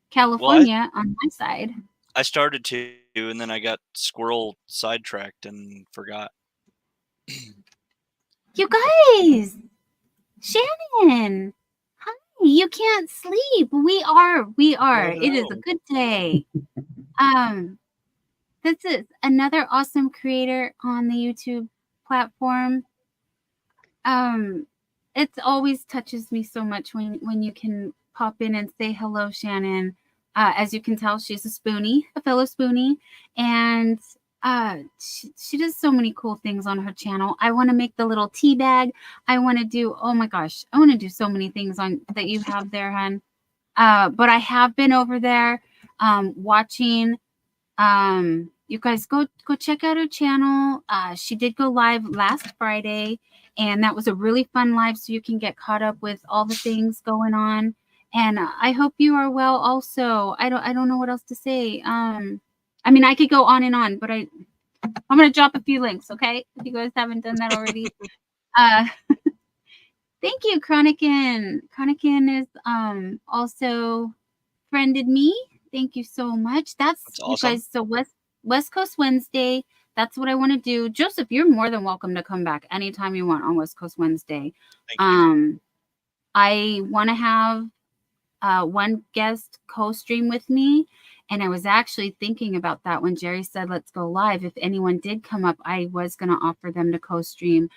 A: California on my side.
B: I started to, and then I got squirrel sidetracked and forgot.
A: You guys, Shannon, hi. You can't sleep. We are. It is a good day. This is another awesome creator on the YouTube platform. It always touches me so much when you can pop in and say hello, Shannon. As you can tell, she's a spoonie, a fellow spoonie, and she does so many cool things on her channel. I want to make the little tea bag. I want to do, oh my gosh, I want to do so many things on that you have there, hon. But I have been over there watching. You guys go check out her channel. She did go live last Friday, and that was a really fun live, so you can get caught up with all the things going on. And I hope you are well also. I don't know what else to say. I mean, I could go on and on, but I'm gonna drop a few links, okay? If you guys haven't done that already. Thank you, Chronican. Chronican is also friended me. Thank you so much. That's awesome. You guys. So West Coast Wednesday. That's what I want to do. Joseph, you're more than welcome to come back anytime you want on West Coast Wednesday.
B: Thank you.
A: I want to have one guest co-stream with me, and I was actually thinking about that when Jerry said let's go live. If anyone did come up, I was going to offer them to co-stream.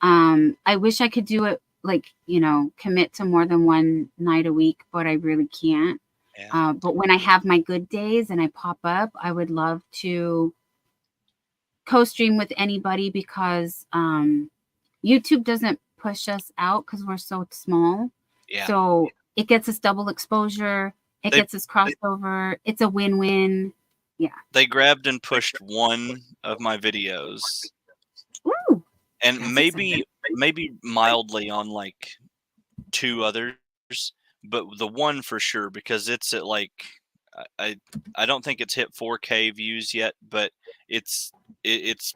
A: I wish I could do it, like, you know, commit to more than one night a week, but I really can't. Yeah. But when I have my good days and I pop up, I would love to co-stream with anybody, because YouTube doesn't push us out because we're so small. Yeah. So it gets us double exposure. It gets us crossover. It's a win-win. Yeah.
B: They grabbed and pushed one of my videos.
A: Ooh,
B: and maybe mildly on like two others, but the one for sure, because it's at like, I don't think it's hit 4K views yet, but it's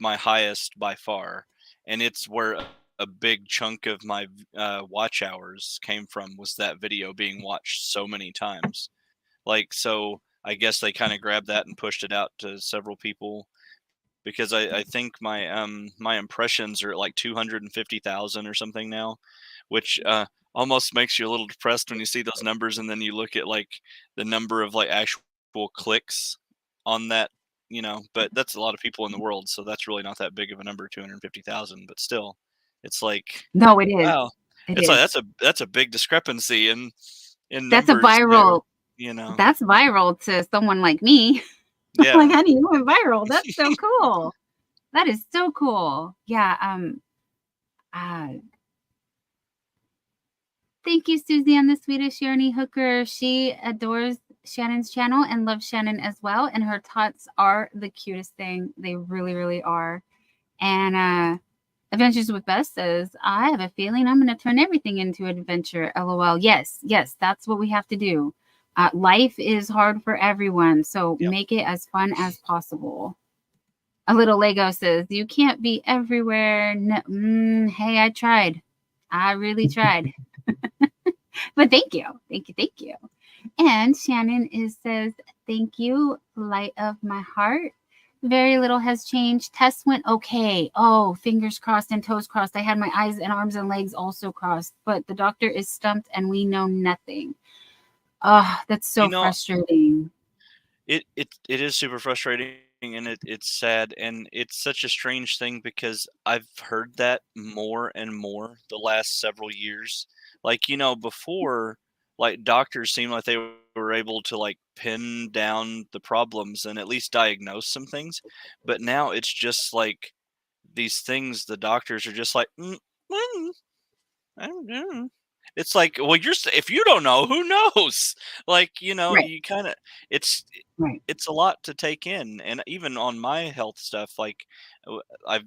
B: my highest by far, and it's where a big chunk of my watch hours came from, was that video being watched so many times. Like, so I guess they kind of grabbed that and pushed it out to several people, because I think my my impressions are at like 250,000 or something now, which almost makes you a little depressed when you see those numbers, and then you look at like the number of like actual clicks on that, you know. But that's a lot of people in the world, so that's really not that big of a number, 250,000. But still, it's like,
A: no, it is.
B: Wow, it's like that's a big discrepancy in numbers.
A: That's a viral.
B: You know,
A: that's viral to someone like me. Yeah. Like, honey, you went viral. That's so cool. That is so cool. Yeah. Thank you, Susie, on the Swedish Yarny Hooker. She adores Shannon's channel and loves Shannon as well. And her tots are the cutest thing. They really, really are. And Adventures with Beth says, I have a feeling I'm going to turn everything into an adventure. LOL. Yes, that's what we have to do. Life is hard for everyone, so make it as fun as possible. A little Lego says, you can't be everywhere. No, hey, I tried. I really tried. But thank you. And Shannon says, thank you, light of my heart. Very little has changed. Tests went okay. Oh, fingers crossed and toes crossed. I had my eyes and arms and legs also crossed, but the doctor is stumped and we know nothing. Oh, that's so
B: You know,
A: frustrating.
B: it is super frustrating, and it's sad, and it's such a strange thing because I've heard that more and more the last several years. Like, before, like, doctors seemed like they were able to like pin down the problems and at least diagnose some things, but now it's just like these things the doctors are just like, mm, I don't know. It's like, well, if you don't know, who knows? Like,
A: Right,
B: you kind of, it's
A: right.
B: it's a lot to take in, and even on my health stuff, like, I've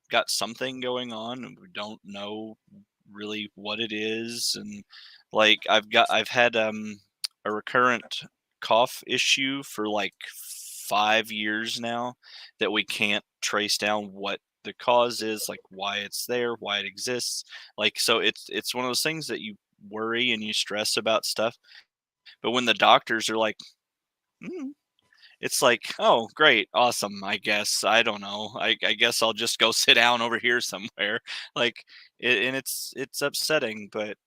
B: got something going on, and we don't know really what it is, and like, I've had a recurrent cough issue for like 5 years now that we can't trace down what the cause is, like why it's there, why it exists. Like, so it's one of those things that you worry and you stress about stuff, but when the doctors are like, "Mm," it's like, oh, great, awesome. I guess I don't know. I guess I'll just go sit down over here somewhere. Like, and it's upsetting, but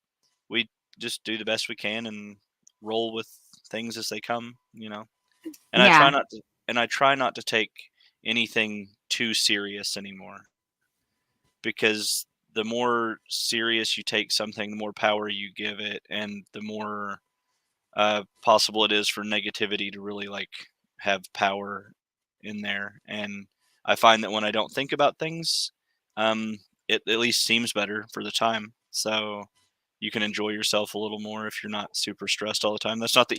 B: we just do the best we can and roll with things as they come. And I try
A: Yeah.
B: not to, and I try not to take anything too serious anymore, because the more serious you take something, the more power you give it, and the more possible it is for negativity to really like have power in there. And I find that when I don't think about things, um, it at least seems better for the time. So you can enjoy yourself a little more if you're not super stressed all the time. That's not the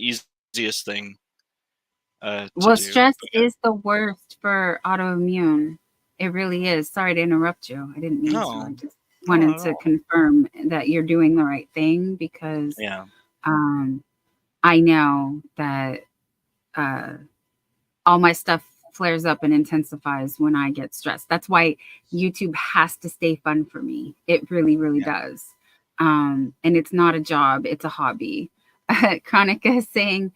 B: easiest thing to
A: Well,
B: do.
A: stress
B: But
A: is the worst for autoimmune. It really is. Sorry to interrupt you. I didn't mean to.
B: no,
A: I just
B: no, not
A: wanted
B: at
A: to
B: all.
A: confirm that you're doing the right thing because
B: Yeah,
A: um, I know that uh, all my stuff flares up and intensifies when I get stressed. That's why YouTube has to stay fun for me. It really, really
B: yeah.
A: does. And it's not a job, it's a hobby. Chronica is saying,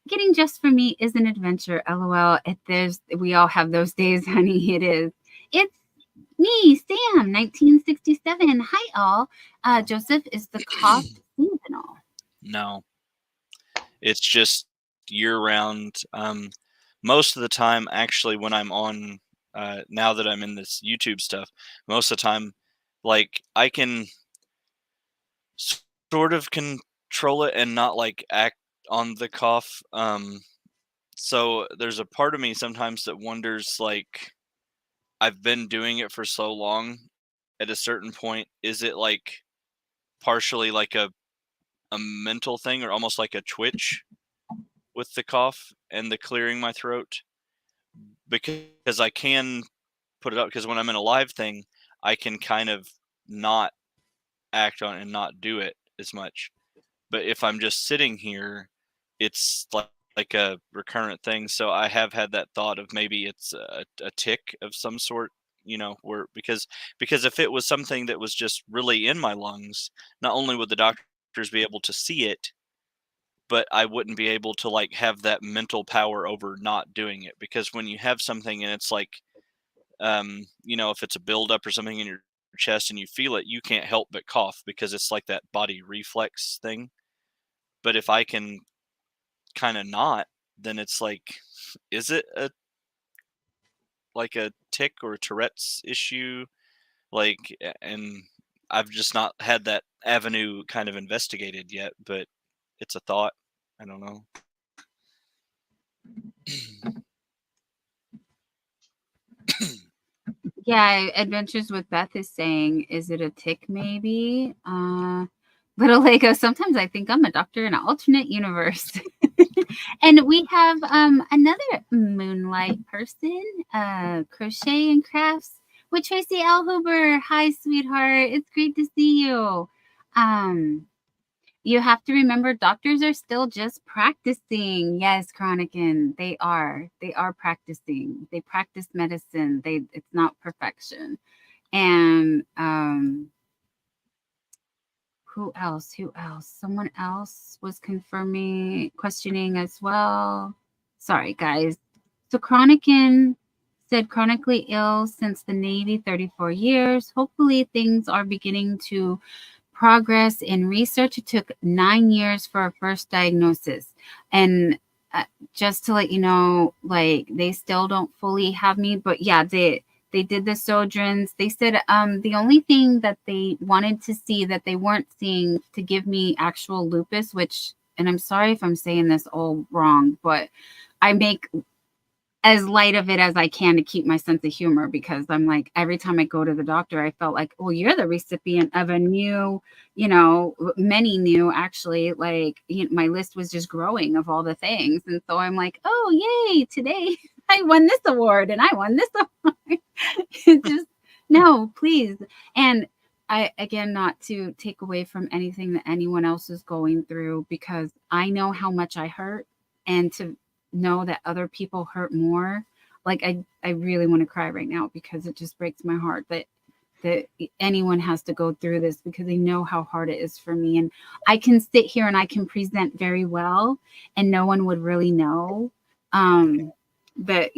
A: getting just for me is an adventure. LOL. We all have those days, honey. It is. It's me, Sam, 1967. Hi, all. Joseph, is the cough seasonal?
B: No, it's just year round. Most of the time, actually, when I'm on, now that I'm in this YouTube stuff, most of the time, like, I can sort of control it and not like act on the cough. So there's a part of me sometimes that wonders, like, I've been doing it for so long. At a certain point, is it like partially like a mental thing, or almost like a twitch with the cough and the clearing my throat? Because I can put it up, because when I'm in a live thing, I can kind of not act on it and not do it as much. But if I'm just sitting here, it's like a recurrent thing. So I have had that thought of maybe it's a tick of some sort, where, because if it was something that was just really in my lungs, not only would the doctors be able to see it, but I wouldn't be able to like have that mental power over not doing it. Because when you have something and it's like, if it's a buildup or something in your chest and you feel it, you can't help but cough because it's like that body reflex thing. But if I can kind of not, then it's like, is it like a tick or a Tourette's issue? Like, and I've just not had that avenue kind of investigated yet, but it's a thought. I don't know.
A: Yeah, Adventures with Beth is saying, is it a tick maybe? Little Lego, sometimes I think I'm a doctor in an alternate universe. And we have another Moonlight person, Crochet and Crafts with Tracy L. Huber. Hi, sweetheart. It's great to see you. You have to remember doctors are still just practicing. Yes, Chronican, they are. They are practicing. They practice medicine. It's not perfection. And who else? Who else? Someone else was questioning as well. Sorry, guys. So Chronican said chronically ill since the Navy, 34 years. Hopefully things are beginning to progress in research. It took 9 years for a first diagnosis. And just to let you know, like, they still don't fully have me, but yeah, they did the Sojins. They said the only thing that they wanted to see that they weren't seeing to give me actual lupus, which, and I'm sorry if I'm saying this all wrong, but I make as light of it as I can to keep my sense of humor, because I'm like, every time I go to the doctor, I felt like, well, you're the recipient of a new, many new, actually, like, my list was just growing of all the things. And so I'm like, oh, yay, today I won this award and I won this award. It's just, no, please. And again, not to take away from anything that anyone else is going through, because I know how much I hurt, and to know that other people hurt more. Like, I really want to cry right now, because it just breaks my heart that anyone has to go through this, because I know how hard it is for me. And I can sit here and I can present very well and no one would really know that,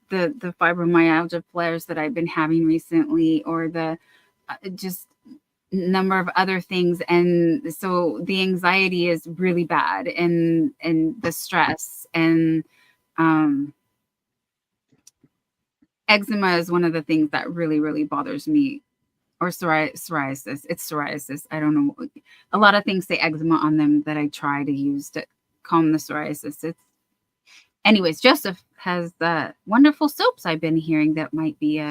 A: the fibromyalgia flares that I've been having recently, or the just number of other things. And so the anxiety is really bad, and the stress, and eczema is one of the things that really, really bothers me. Or psoriasis. It's psoriasis. I don't know. A lot of things say eczema on them that I try to use to calm the psoriasis. Anyways, Joseph has wonderful soaps I've been hearing that might be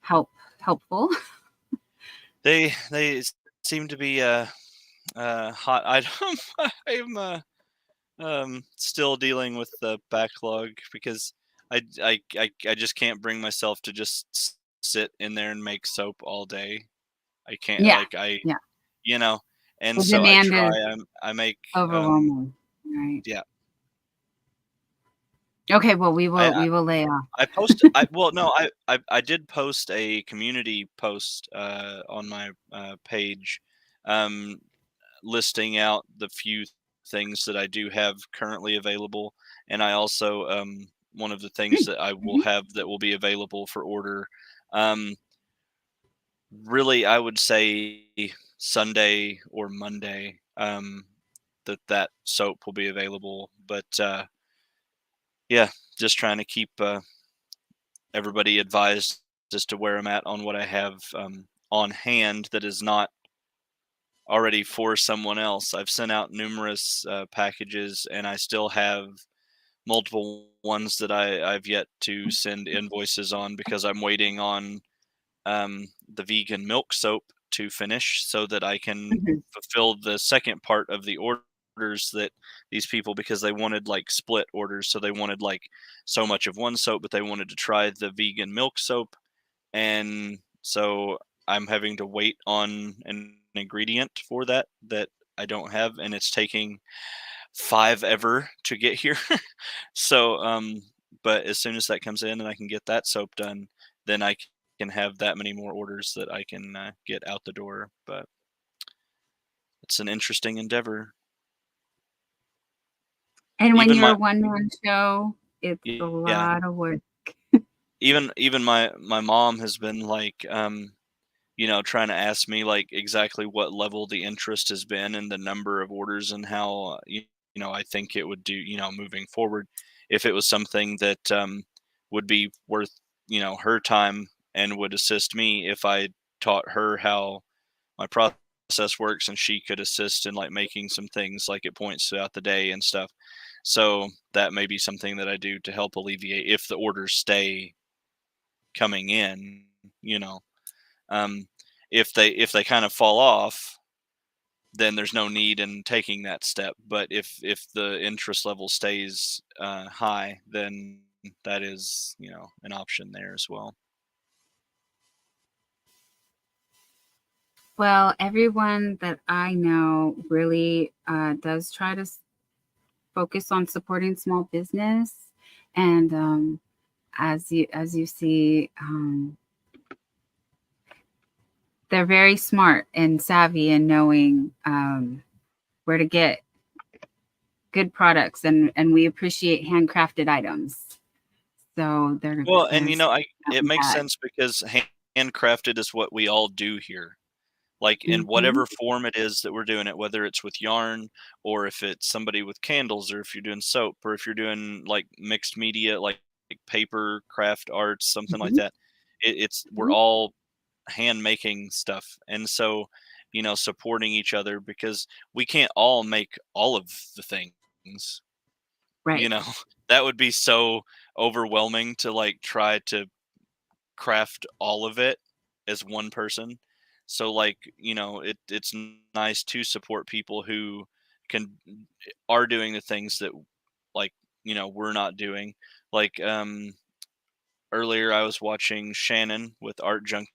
A: helpful.
B: They seem to be a hot item. I'm still dealing with the backlog, because I just can't bring myself to just sit in there and make soap all day. I can't,
A: Yeah.
B: And
A: The
B: so I
A: demand
B: try.
A: is
B: I make
A: overwhelming, right?
B: yeah.
A: Okay, well, we will lay off.
B: I posted. I did post a community post on my page, listing out the few things that I do have currently available, and I also one of the things that I will have that will be available for order. Really, I would say Sunday or Monday that soap will be available, but yeah, just trying to keep everybody advised as to where I'm at on what I have on hand that is not already for someone else. I've sent out numerous packages, and I still have multiple ones that I've yet to send invoices on, because I'm waiting on the vegan milk soap to finish, so that I can fulfill the second part of the orders that these people, because they wanted like split orders. So they wanted like so much of one soap, but they wanted to try the vegan milk soap. And so I'm having to wait on an ingredient for that I don't have, and it's taking 5 ever to get here. So but as soon as that comes in and I can get that soap done, then I can have that many more orders that I can get out the door. But it's an interesting endeavor.
A: And when
B: Even
A: you're
B: my
A: a one-man show, it's a
B: yeah,
A: lot of work.
B: even my mom has been like trying to ask me like exactly what level the interest has been and the number of orders, and how I think it would do moving forward, if it was something that would be worth her time and would assist me if I taught her how my process works, and she could assist in like making some things like at points throughout the day and stuff. So that may be something that I do to help alleviate if the orders stay coming in. Um, if they kind of fall off, then there's no need in taking that step. But if the interest level stays high, then that is an option there as well.
A: Well, everyone that I know really does try to focus on supporting small business, and as you see, they're very smart and savvy in knowing where to get good products, and we appreciate handcrafted items. So they're
B: Well, and it
A: selling
B: makes
A: that.
B: sense because handcrafted is what we all do here. Like in
A: Mhm.
B: whatever form it is that we're doing it, whether it's with yarn or if it's somebody with candles or if you're doing soap or if you're doing like mixed media, like paper, craft arts, something like
A: Mhm.
B: that. We're
A: Mhm.
B: all hand making stuff. And so, supporting each other because we can't all make all of the things, you
A: Right.
B: know, that would be so overwhelming to like try to craft all of it as one person. So like, it's nice to support people who can are doing the things that like, we're not doing. Like earlier I was watching Shannon with Art Junkie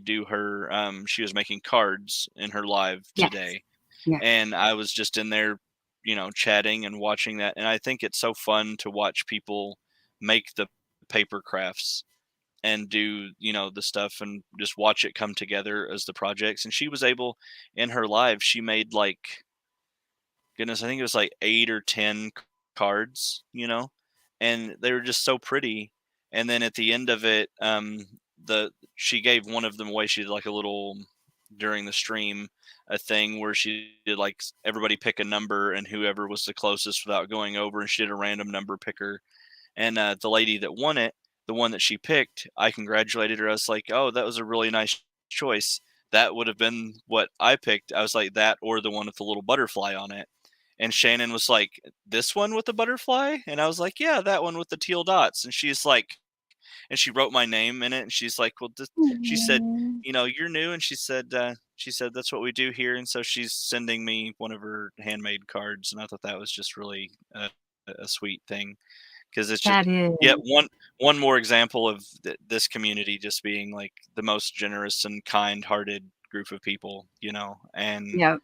B: do her she was making cards in her live
A: Yes.
B: today.
A: Yes.
B: And I was just in there, chatting and watching that. And I think it's so fun to watch people make the paper crafts and do the stuff and just watch it come together as the projects. And she was able in her live, she made like, goodness, I think it was like 8 or 10 cards, and they were just so pretty. And then at the end of it, the she gave one of them away. She did like a little during the stream, a thing where she did like everybody pick a number and whoever was the closest without going over, and she did a random number picker. And the lady that won it, the one that she picked, I congratulated her. I was like, "Oh, that was a really nice choice. That would have been what I picked." I was like, "That or the one with the little butterfly on it." And Shannon was like, "This one with the butterfly?" And I was like, "Yeah, that one with the teal dots." And she's like, and she wrote my name in it. And she's like, "Well," she said,
A: Mhm.
B: "You're new." And she said, "That's what we do here." And so she's sending me one of her handmade cards. And I thought that was just really a sweet thing because it's just
A: That is.
B: yet one more example of this community just being like the most generous and kind-hearted group of people, and
A: Yep.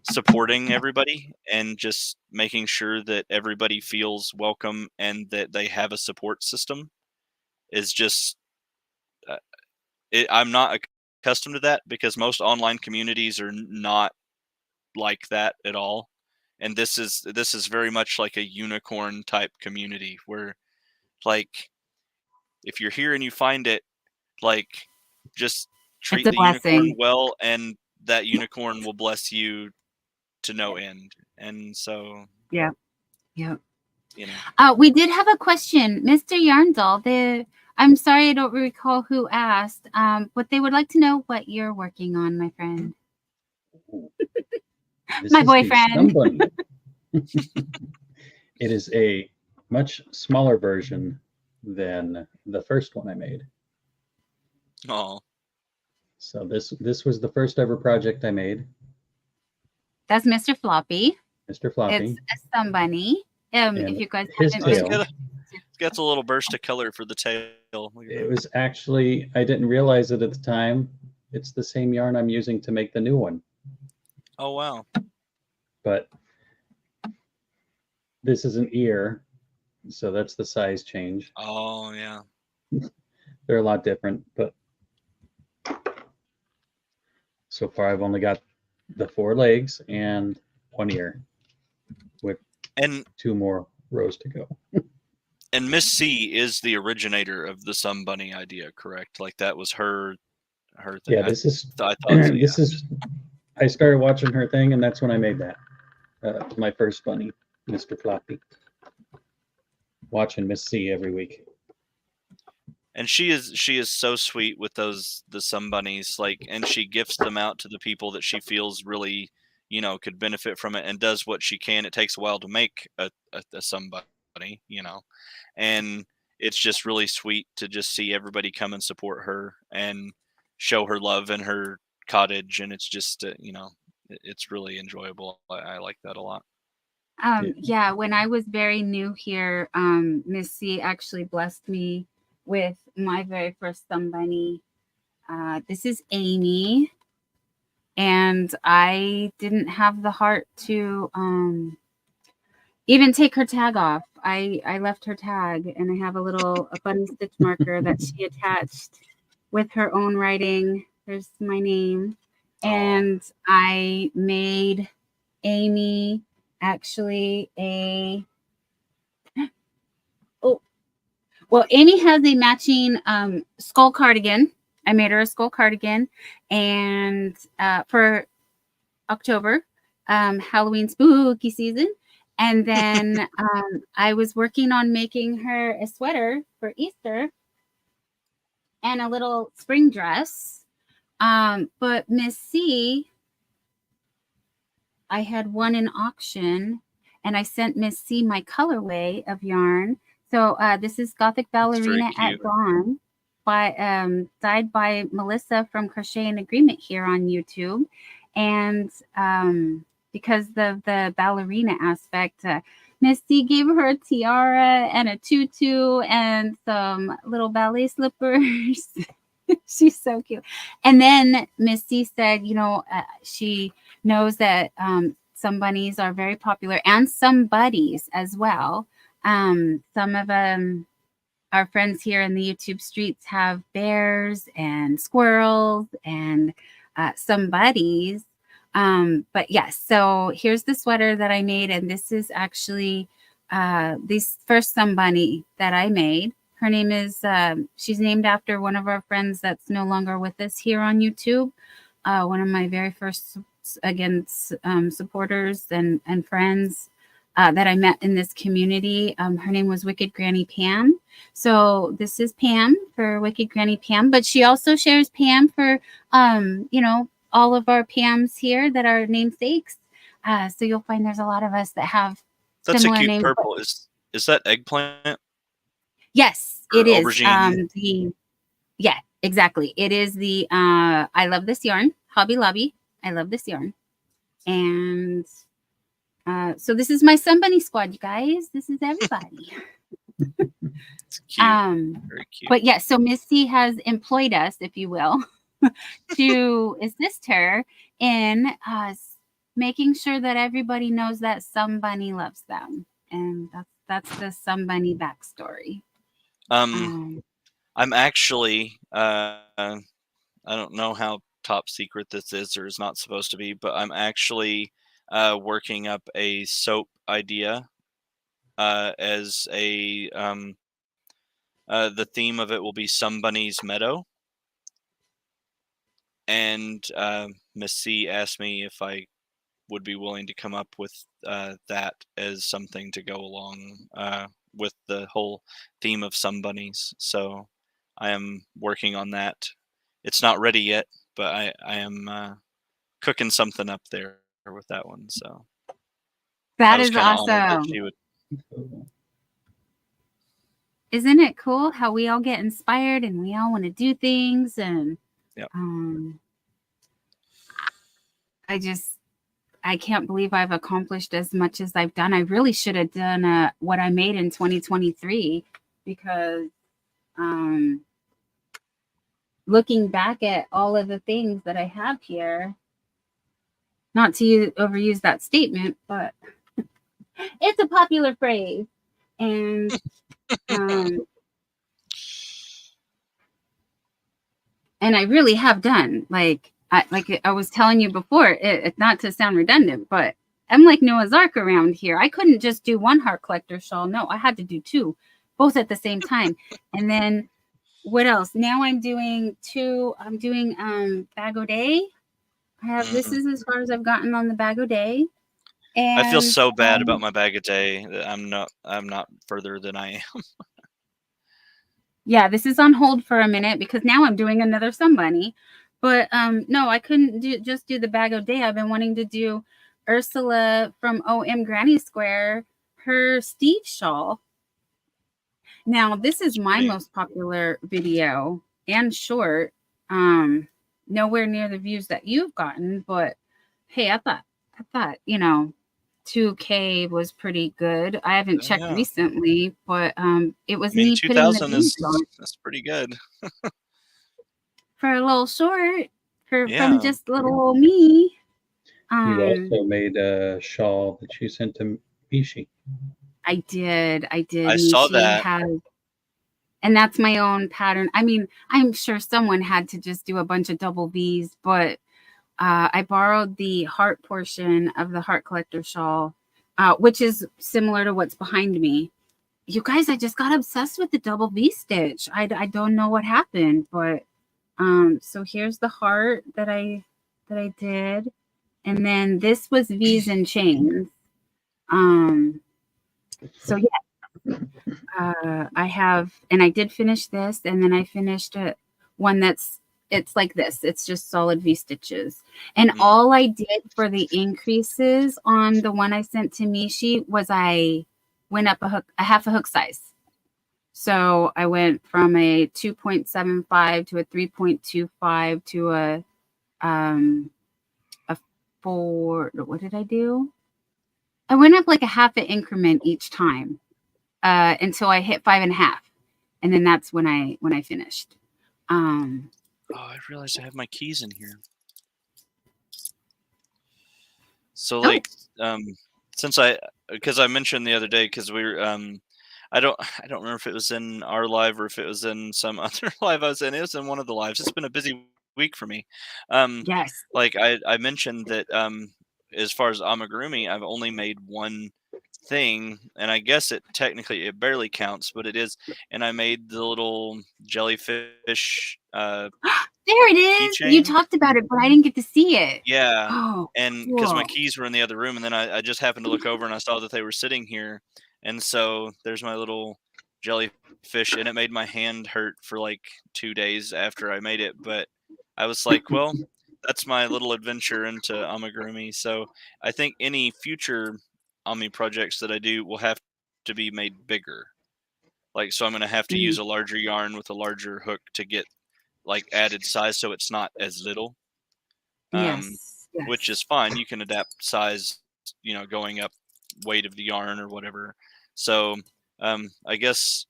B: supporting everybody and just making sure that everybody feels welcome and that they have a support system is just uh, I'm not accustomed to that because most online communities are not like that at all. And this is very much like a unicorn type community where like if you're here and you find it, like just
A: It's
B: treat
A: a
B: the unicorn
A: blessing.
B: well and that unicorn will bless you to no end. And so,
A: Yep. Yep.
B: you know.
A: We did have a question, Mr. Yarndoll. I'm sorry I don't recall who asked, but they would like to know what you're working on, my friend.
C: This
A: My
C: is the
A: boyfriend.
C: Stun Bunny. It is a much smaller version than the first one I made.
B: Oh,
C: So this was the first ever project I made,
A: That's Mr. Floppy.
C: Mr.
A: It's
C: Floppy,
A: a somebody. If
C: and
A: you guys
C: his
A: haven't
B: it's
A: been,
C: tail.
B: got a little burst of color for the tail. Look at
C: It
B: that.
C: was actually, I didn't realize it at the time. It's the same yarn I'm using to make the new one,
B: Oh wow.
C: but this is an ear, so that's the size change.
B: Oh yeah.
C: They're a lot different, but so far I've only got the 4 legs and 1 ear with
B: And
C: 2 more rows to go.
B: and Miss C is the originator of the Sun Bunny idea, correct? Like that was her thing.
C: Yeah, this is
B: I thought so, yeah.
C: this is. I started watching her thing, and that's when I made that. My first bunny, Mr. Floppy. Watching Miss C every week.
B: And she is so sweet with the Sun Bunnies, like, and she gifts them out to the people that she feels really, could benefit from it, and does what she can. It takes a while to make a Sun Bunny, and it's just really sweet to just see everybody come and support her and show her love in her cottage, and it's just it's really enjoyable. I like that a lot.
A: yeah, when I was very new here, Miss C actually blessed me with my very first somebody. This is Amy, and I didn't have the heart to even take her tag off. I left her tag, and I have a bunny stitch marker that she attached with her own writing. There's my name, and I made Amy actually a Well, Amy has a matching skull cardigan. I made her a skull cardigan, and for October, Halloween spooky season. And then I was working on making her a sweater for Easter and a little spring dress. But Miss C, I had one in auction, and I sent Miss C my colorway of yarn. So this is Gothic Ballerina at Dawn, dyed by Melissa from Crochet in Agreement here on YouTube. And because of the ballerina aspect, Miss C gave her a tiara and a tutu and some little ballet slippers. She's so cute. And then Miss C said, she knows that some bunnies are very popular, and some buddies as well. Some of our friends here in the YouTube streets have bears and squirrels and some buddies. But yes, so here's the sweater that I made, and this is actually this first some bunny that I made. Her name is, she's named after one of our friends that's no longer with us here on YouTube. One of my very first, supporters and friends that I met in this community. Her name was Wicked Granny Pam. So this is Pam for Wicked Granny Pam, but she also shares Pam for, all of our Pams here that are namesakes. So you'll find there's a lot of us that have similar names.
B: That's a cute purple. Is that eggplant?
A: Yes, it is.
B: Aubergine.
A: Yeah, exactly. It is the I love this yarn, Hobby Lobby. I love this yarn. And so this is my Sun Bunny squad, you guys. This is everybody.
B: It's cute. Very cute.
A: But yeah, so Missy has employed us, if you will, to assist her in making sure that everybody knows that Sun Bunny loves them. And that's the Sun Bunny backstory.
B: I'm actually I don't know how top secret this is or is not supposed to be, but I'm actually working up a soap idea as a the theme of it will be Sun Bunny's Meadow. And Miss C asked me if I would be willing to come up with that as something to go along with the whole theme of Sun Bunnies. So I am working on that. It's not ready yet, but I am cooking something up there with that one. So
A: that is awesome. Isn't it cool how we all get inspired and we all want to do things? And
B: yep.
A: I can't believe I've accomplished as much as I've done. I really should have done what I made in 2023, because looking back at all of the things that I have here, not to overuse that statement, but it's a popular phrase. And and I really have done, like I was telling you before, it not to sound redundant, but I'm like Noah's Ark around here. I couldn't just do one heart collector shawl. No, I had to do two, both at the same time. And then what else? Now I'm doing two. I'm doing Bag O' Day. I have this is as far as I've gotten on the Bag O' Day. And
B: I feel so bad about my Bag O' Day that I'm not further than I am.
A: Yeah, this is on hold for a minute because now I'm doing another Sun Bunny. But no, I couldn't just do the Bag O' Day. I've been wanting to do Ursula from OM Granny Square, her Steve shawl. Now, this is my most popular video and short. Nowhere near the views that you've gotten, but hey, I thought, 2K was pretty good. I haven't checked recently, but it was me putting the views on.
B: That's pretty good.
A: For a little short, from just little old me.
C: You also made a shawl that you sent to Mishi.
A: I did.
B: I saw that.
A: And that's my own pattern. I mean, I'm sure someone had to just do a bunch of double V's, but I borrowed the heart portion of the heart collector shawl, which is similar to what's behind me. you guys, I just got obsessed with the double V stitch. I don't know what happened, but so here's the heart that I did, and then this was V's and chains. So yeah, I have, and I did finish this, and then I finished one it's like this. It's just solid V stitches. And all I did for the increases on the one I sent to Mishi was I went up a half a hook size. So I went from a 2.75 to a 3.25 to a 4. What did I do? I went up like a half an increment each time until I hit 5.5, and then that's when I finished.
B: I realized I have my keys in here. So like, since because I mentioned the other day, because we were, I don't remember if it was in our live or if it was in some other live I was in. It was in one of the lives. It's been a busy week for me.
A: Yes.
B: Like I mentioned that as far as amigurumi, I've only made one thing, and I guess it barely counts, but it is. And I made the little jellyfish.
A: There it is.
B: Keychain.
A: You talked about it, but I didn't get to see it.
B: Yeah.
A: Oh,
B: and because my keys were in the other room, and then I just happened to look over and I saw that they were sitting here, and so there's my little jellyfish, and it made my hand hurt for like 2 days after I made it, but I was like, well, that's my little adventure into amigurumi. So I think any future ami projects that I do will have to be made bigger. Like, so I'm going to have to use a larger yarn with a larger hook to get like added size, so it's not as little.
A: Yes.
B: Which is fine. You can adapt size, going up weight of the yarn or whatever. So I guess,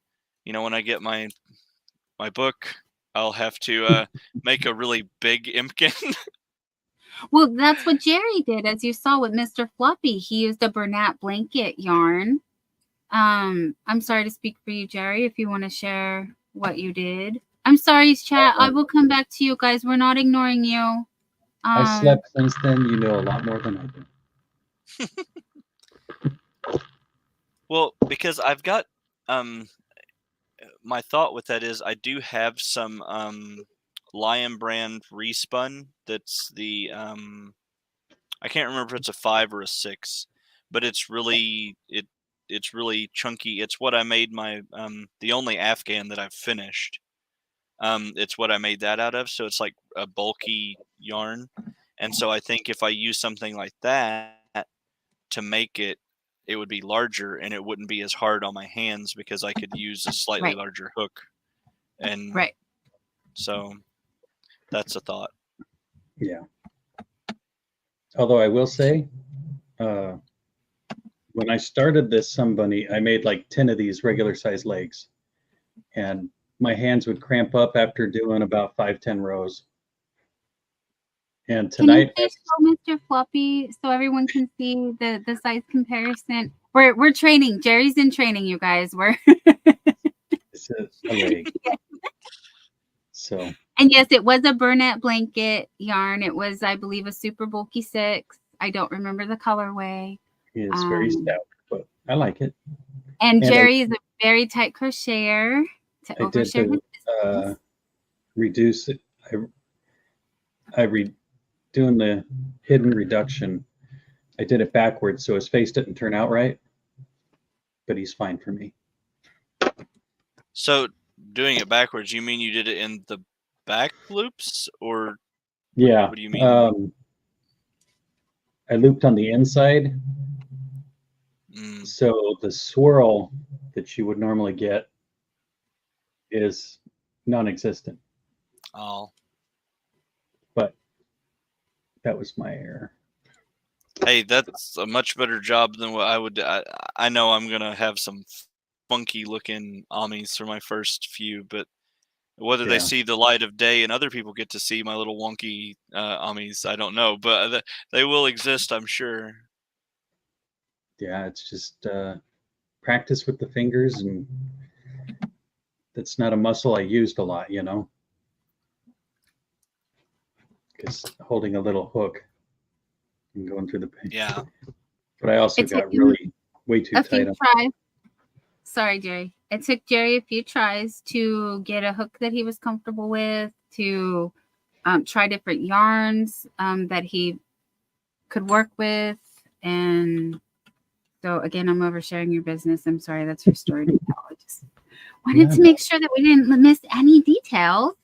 B: when I get my book, I'll have to make a really big Impkin.
A: Well, that's what Jerry did, as you saw with Mr. Floppy. He used a Bernat blanket yarn. I'm sorry to speak for you, Jerry, if you want to share what you did. I'm sorry, chat. I will come back to you guys. We're not ignoring you.
C: I slept since then. You know a lot more than I do.
B: Well, because I've got my thought with that is I do have some Lion brand respun. That's the I can't remember if it's a 5 or a 6, but it's really it's really chunky. It's what I made my the only Afghan that I've finished. It's what I made that out of, so it's like a bulky yarn. And so I think if I use something like that to make it, it would be larger and it wouldn't be as hard on my hands because I could use a slightly larger hook. And so that's a thought.
C: Yeah. Although I will say, when I started this Sunbunny, I made like 10 of these regular size legs, and my hands would cramp up after doing about 5-10 rows. And tonight,
A: can you please show Mr. Floppy so everyone can see the size comparison? We're training. Jerry's in training, you guys.
C: This is a leg. So.
A: And yes, it was a Bernat blanket yarn. It was, I believe, a super bulky 6. I don't remember the colorway.
C: It's very stout, but I like it.
A: And Jerry is a very tight crocheter.
C: I did to reduce it. Doing the hidden reduction. I did it backwards, so his face didn't turn out right, but he's fine for me.
B: So doing it backwards, you mean you did it in the back loops, or
C: yeah?
B: What do you mean?
C: I looped on the inside, so the swirl that you would normally get is non-existent.
B: Oh,
C: but that was my error.
B: Hey, that's a much better job than what I would. I know I'm gonna have some funky looking amis for my first few, but whether they see the light of day and other people get to see my little wonky amis, I don't know, but they will exist, I'm sure.
C: Yeah, it's just practice with the fingers, and that's not a muscle I used a lot, because holding a little hook and going through the paint.
B: Yeah.
C: But I also got really way too tight.
A: Sorry, Jerry. It took Jerry a few tries to get a hook that he was comfortable with, to try different yarns that he could work with. And so, again, I'm oversharing your business. I'm sorry. That's your story to tell. I just wanted to make sure that we didn't miss any details.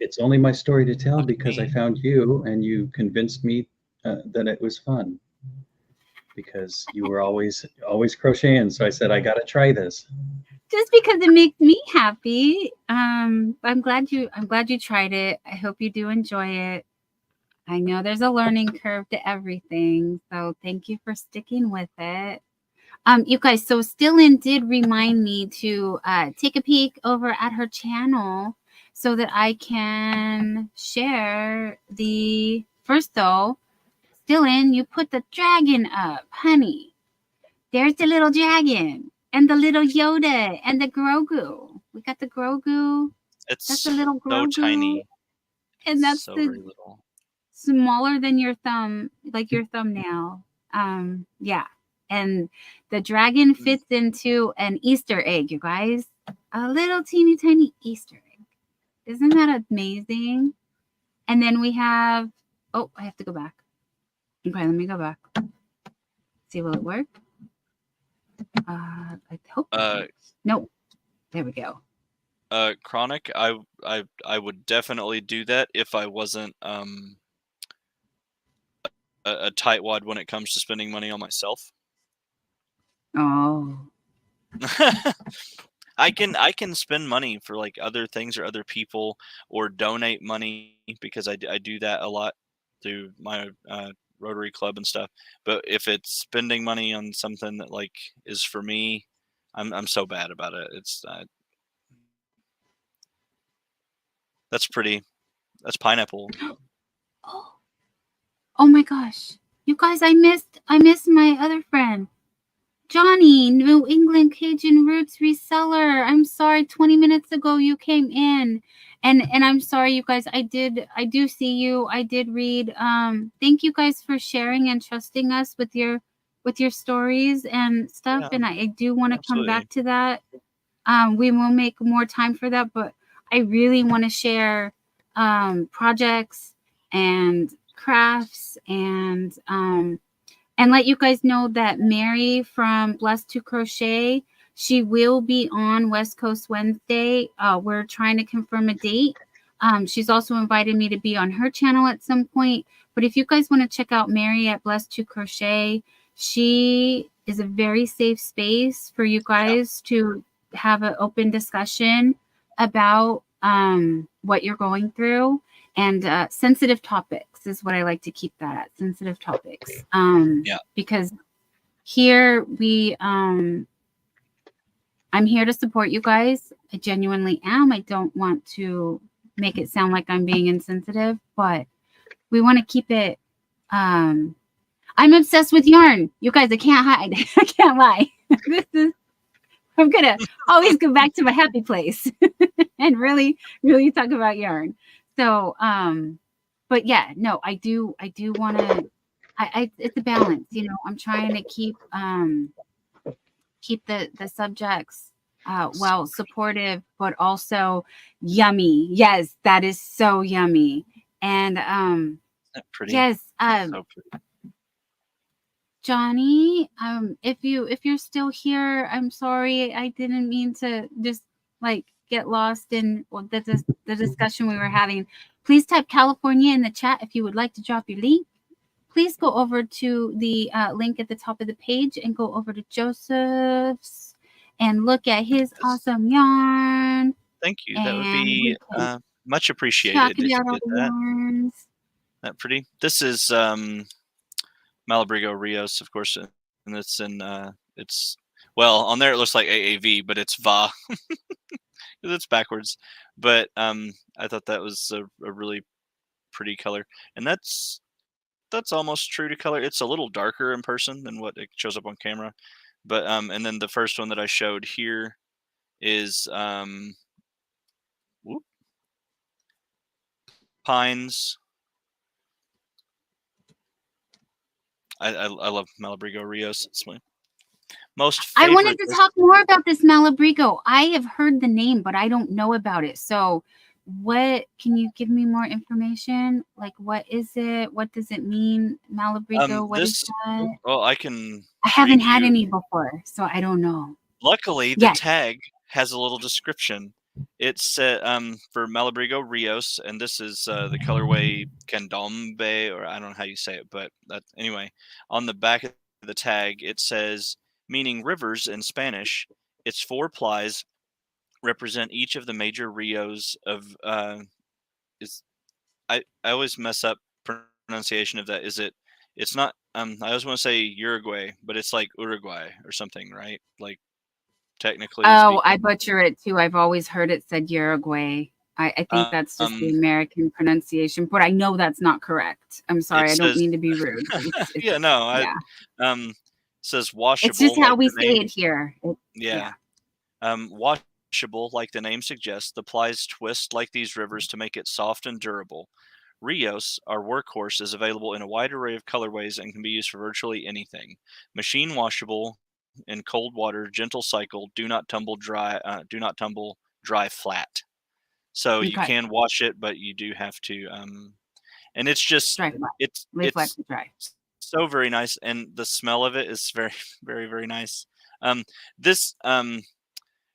C: It's only my story to tell because I found you and you convinced me that it was fun. Because you were always crocheting, so I said I got to try this.
A: Just because it makes me happy. I'm glad you tried it. I hope you do enjoy it. I know there's a learning curve to everything, so thank you for sticking with it. You guys, so Stillin did remind me to take a peek over at her channel so that I can share the first though. Stillin, you put the dragon up, honey. There's the little dragon and the little Yoda and the Grogu. We got the Grogu.
B: That's
A: the little Grogu.
B: so tiny.
A: And that's
B: so
A: the
B: very little.
A: Smaller than your thumb, like your thumbnail. Yeah. And the dragon fits into an Easter egg, you guys. A little teeny tiny Easter egg. Isn't that amazing? And then we have, oh, I have to go back. Okay, let me go back. See, will it work? I hope. Nope. There we go.
B: Chronic, I would definitely do that if I wasn't a tightwad when it comes to spending money on myself.
A: Oh.
B: I can spend money for like other things or other people, or donate money, because I do that a lot through my Rotary Club and stuff. But if it's spending money on something that like is for me, I'm so bad about it. It's that's pineapple.
A: Oh my gosh. You guys, I missed my other friend. Johnny, New England Cajun Roots reseller. I'm sorry, 20 minutes ago you came in. And I'm sorry, you guys. I do see you. I did read. Thank you guys for sharing and trusting us with your stories and stuff.
B: Yeah,
A: and I do want to come back to that. We will make more time for that, but I really want to share projects and crafts and let you guys know that Mary from Blessed to Crochet, she will be on West Coast Wednesday. We're trying to confirm a date. She's also invited me to be on her channel at some point. But if you guys want to check out Mary at Blessed to Crochet, she is a very safe space for you guys to have an open discussion about what you're going through. And sensitive topics is what I like to keep that at, sensitive topics. Because here we, I'm here to support you guys. I genuinely am. I don't want to make it sound like I'm being insensitive, but we want to keep it. I'm obsessed with yarn. You guys, I can't hide. I can't lie. I'm going to always go back to my happy place and really, really talk about yarn. So, but yeah, no, I do want to, it's a balance, you know. I'm trying to keep the subjects well supportive, but also yummy. Yes, that is so yummy. And
B: pretty.
A: yes,
B: So pretty.
A: Johnny, if you're still here, I'm sorry, I didn't mean to just like get lost in the discussion we were having. Please type California in the chat if you would like to drop your link. Please go over to the link at the top of the page and go over to Joseph's and look at his awesome yarn.
B: Thank you. That would be much appreciated.
A: Talk about all the yarns.
B: That pretty. This is Malabrigo Rios, of course, and it's in it's, well, on there it looks like AAV, but it's Va. It's backwards. But I thought that was a really pretty color, and that's almost true to color. It's a little darker in person than what it shows up on camera. But and then the first one that I showed here is Pines. I love Malabrigo Rios. It's most
A: I
B: favorite.
A: wanted to talk more about this Malabrigo. I have heard the name, but I don't know about it. So what can you give me more information? Like, what is it? What does it mean? Malabrigo, what is that?
B: Well, I can
A: I haven't
B: read
A: had
B: you.
A: any before, so I don't know.
B: Luckily, the
A: Yes.
B: tag has a little description. It's for Malabrigo Rios, and this is the colorway Candombe, or I don't know how you say it, but anyway, on the back of the tag it says, meaning rivers in Spanish. Its 4 plies represent each of the major rios of is I always mess up pronunciation of that. It's not I always want to say Uruguay, but it's like Uruguay or something, right? Like technically
A: Oh,
B: speaking.
A: I butcher it too. I've always heard it said Uruguay. I think that's just the American pronunciation, but I know that's not correct. I'm sorry, I don't mean to be rude. It's,
B: yeah, no,
A: yeah.
B: Says washable.
A: It's just how
B: like
A: we
B: the
A: say
B: name,
A: it here.
B: yeah. Washable, like the name suggests, the plies twist like these rivers to make it soft and durable. Rios, our workhorse, is available in a wide array of colorways and can be used for virtually anything. Machine washable in cold water, gentle cycle, do not tumble dry flat. So you
A: Okay.
B: can wash it, but you do have to and it's just
A: Dry flat.
B: it's
A: Reflect dry.
B: so very nice, and the smell of it is very very very nice. This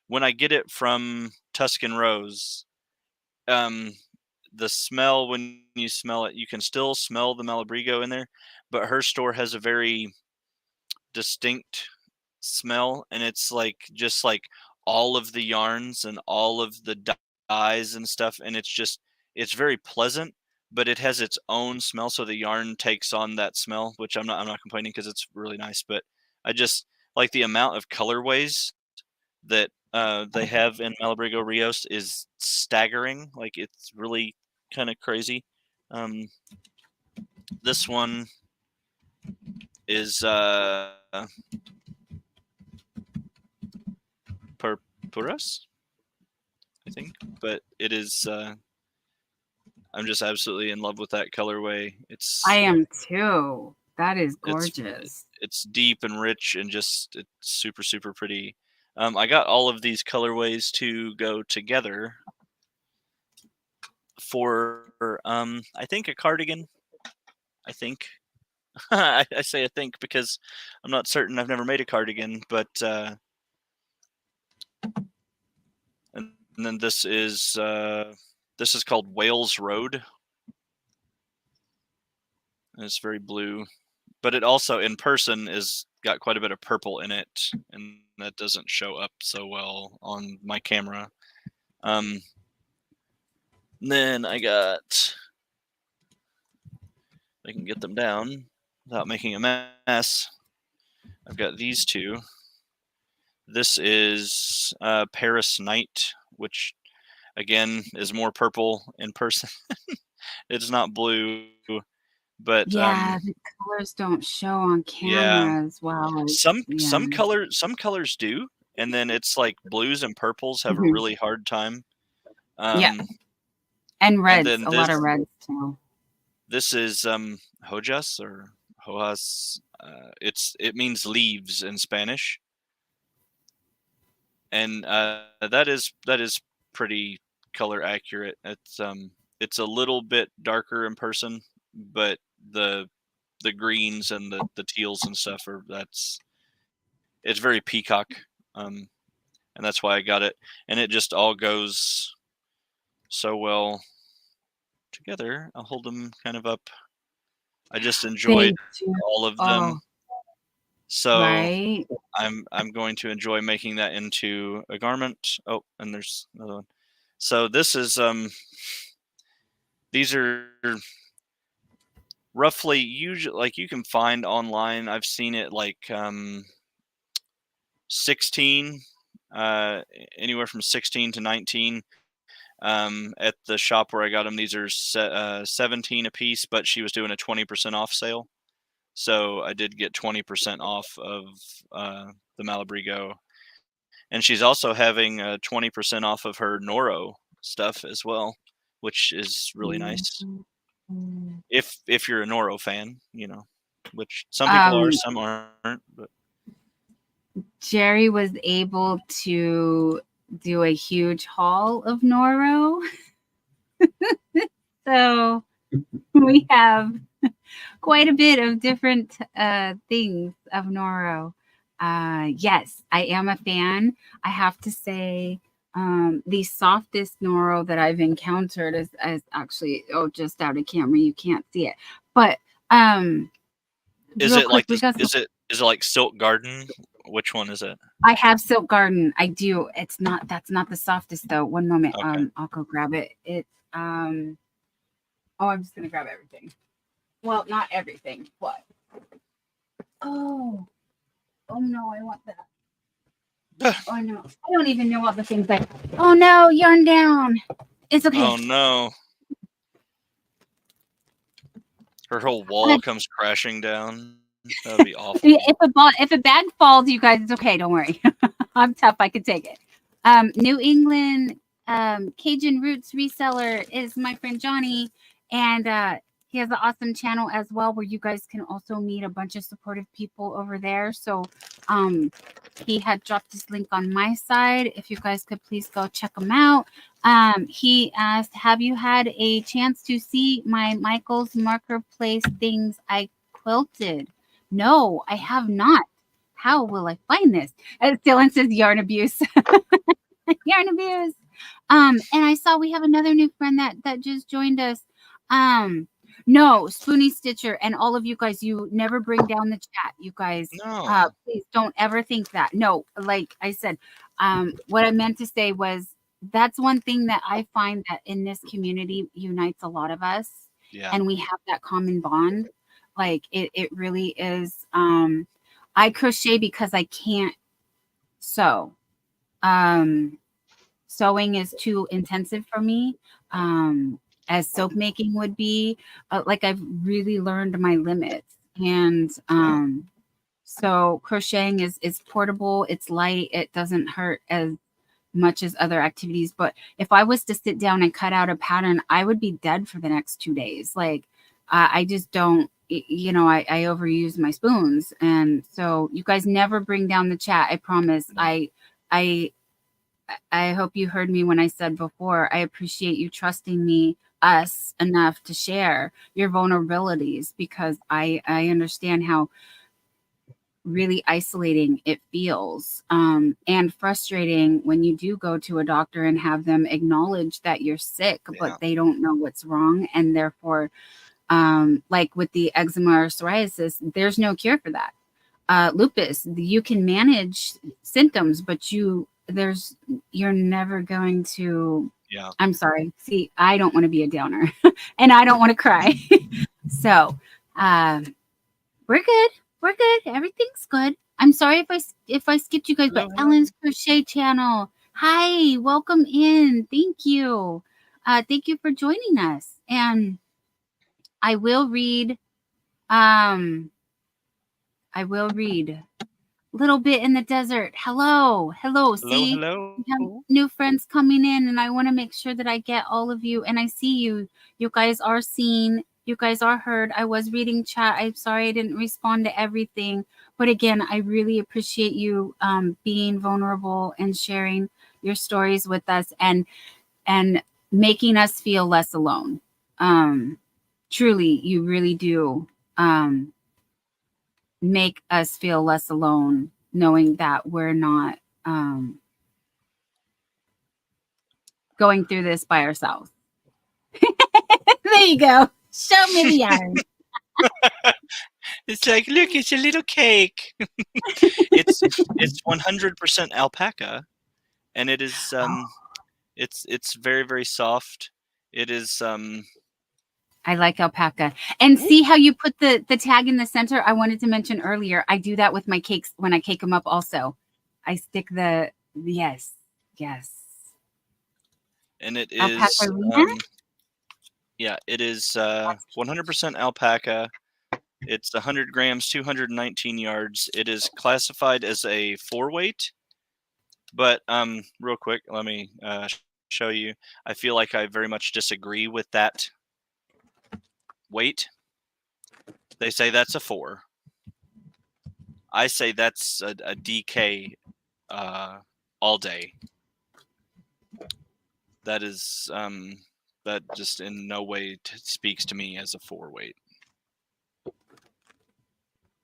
B: when I get it from Tuscan Rose, the smell, when you smell it, you can still smell the Malabrigo in there, but her store has a very distinct smell, and it's like just like all of the yarns and all of the dyes and stuff, and it's very pleasant, but it has its own smell, so the yarn takes on that smell, which I'm not complaining because it's really nice, but I just like the amount of colorways that they have in Malabrigo Rios is staggering. Like, it's really kind of crazy. This one is Purpuras, I think, but it is. I'm just absolutely in love with that colorway.
A: I am too. That is gorgeous.
B: It's deep and rich and just it's super super pretty. I got all of these colorways to go together for I think a cardigan. I think I say I think because I'm not certain. I've never made a cardigan, but and then this is called Wales Road. And it's very blue, but it also in person is got quite a bit of purple in it, and that doesn't show up so well on my camera. Then I can get them down without making a mess. I've got these two. This is Paris Night, which again is more purple in person. It's not blue, but
A: yeah, the colors don't show on camera as well.
B: Some colors do, and then it's like blues and purples have a really hard time.
A: Yeah, and reds, a lot of reds too.
B: This is hojas or hojas. It means leaves in Spanish, and that is pretty color accurate. It's a little bit darker in person, but the greens and the teals and stuff it's very peacock, and that's why I got it, and it just all goes so well together. I'll hold them kind of up. I just enjoyed all of them. So
A: right.
B: I'm going to enjoy making that into a garment. Oh, and there's another one. So this is these are roughly usually like you can find online. I've seen it like 16, anywhere from 16 to 19. At the shop where I got them, these are 17 a piece, but she was doing a 20% off sale. So I did get 20% off of the Malabrigo. And she's also having 20% off of her Noro stuff as well, which is really nice. If you're a Noro fan, which some people are, some aren't. But
A: Jerry was able to do a huge haul of noro. So we have quite a bit of different things of noro. Yes, I am a fan. I have to say, the softest noro that I've encountered is actually, just out of camera. You can't see it, but
B: Is
A: real
B: it
A: quick,
B: like is it like Silk Garden? Which one is it?
A: I have Silk Garden. I do. It's not. That's not the softest though. One moment.
B: Okay.
A: I'll go grab it. It's Oh, I'm just gonna grab everything. Well, not everything, but oh no, I want that. Oh no, I don't even know all the things I. Oh no, yarn down. It's okay.
B: Oh no. Her whole wall comes crashing down. That would be awful.
A: If a bag falls, you guys, it's okay. Don't worry. I'm tough. I can take it. New England Cajun Roots reseller is my friend Johnny, and he has an awesome channel as well where you guys can also meet a bunch of supportive people over there. So he had dropped this link on my side. If you guys could please go check him out. He asked, have you had a chance to see my Michael's marker place things I quilted? No, I have not. How will I find this? Dylan says yarn abuse. Yarn abuse. And I saw we have another new friend that just joined us. No, Spoonie Stitcher and all of you guys, you never bring down the chat. You guys,
B: No.
A: please don't ever think that. No, like I said, what I meant to say was that's one thing that I find that in this community unites a lot of us.
B: Yeah.
A: And we have that common bond. Like it really is. I crochet because I can't sew. Sewing is too intensive for me. As soap making would be, like I've really learned my limits. And so crocheting is portable, it's light, it doesn't hurt as much as other activities. But if I was to sit down and cut out a pattern, I would be dead for the next 2 days. Like I just don't, I overuse my spoons. And so you guys never bring down the chat. I promise. I hope you heard me when I said before, I appreciate you trusting us enough to share your vulnerabilities, because I understand how really isolating it feels, and frustrating when you do go to a doctor and have them acknowledge that you're sick, but they don't know what's wrong. And therefore, like with the eczema or psoriasis, there's no cure for that. Lupus, you can manage symptoms, but you're never going to.
B: Yeah.
A: I'm sorry. See, I don't want to be a downer and I don't want to cry. So we're good. We're good. Everything's good. I'm sorry if I skipped you guys, but Ellen's Crochet Channel. Hi, welcome in. Thank you. Thank you for joining us. And I will read Little Bit in the Desert. Hello. See,
B: hello.
A: we have new friends coming in, and I want to make sure that I get all of you. And I see you. You guys are seen. You guys are heard. I was reading chat. I'm sorry I didn't respond to everything. But again, I really appreciate you being vulnerable and sharing your stories with us and making us feel less alone. Truly, you really do. Make us feel less alone, knowing that we're not going through this by ourselves. There you go. Show me the yarn.
B: It's like, look, it's a little cake. It's 100% alpaca, and it is it's very, very soft. It is
A: I like alpaca. And see how you put the tag in the center? I wanted to mention earlier, I do that with my cakes when I cake them up also. I stick the, yes.
B: And it is, it is 100% alpaca. It's 100 grams, 219 yards. It is classified as a 4-weight. But real quick, let me show you. I feel like I very much disagree with that weight. They say that's a 4. I say that's a DK all day. That is that just in no way speaks to me as a 4 weight.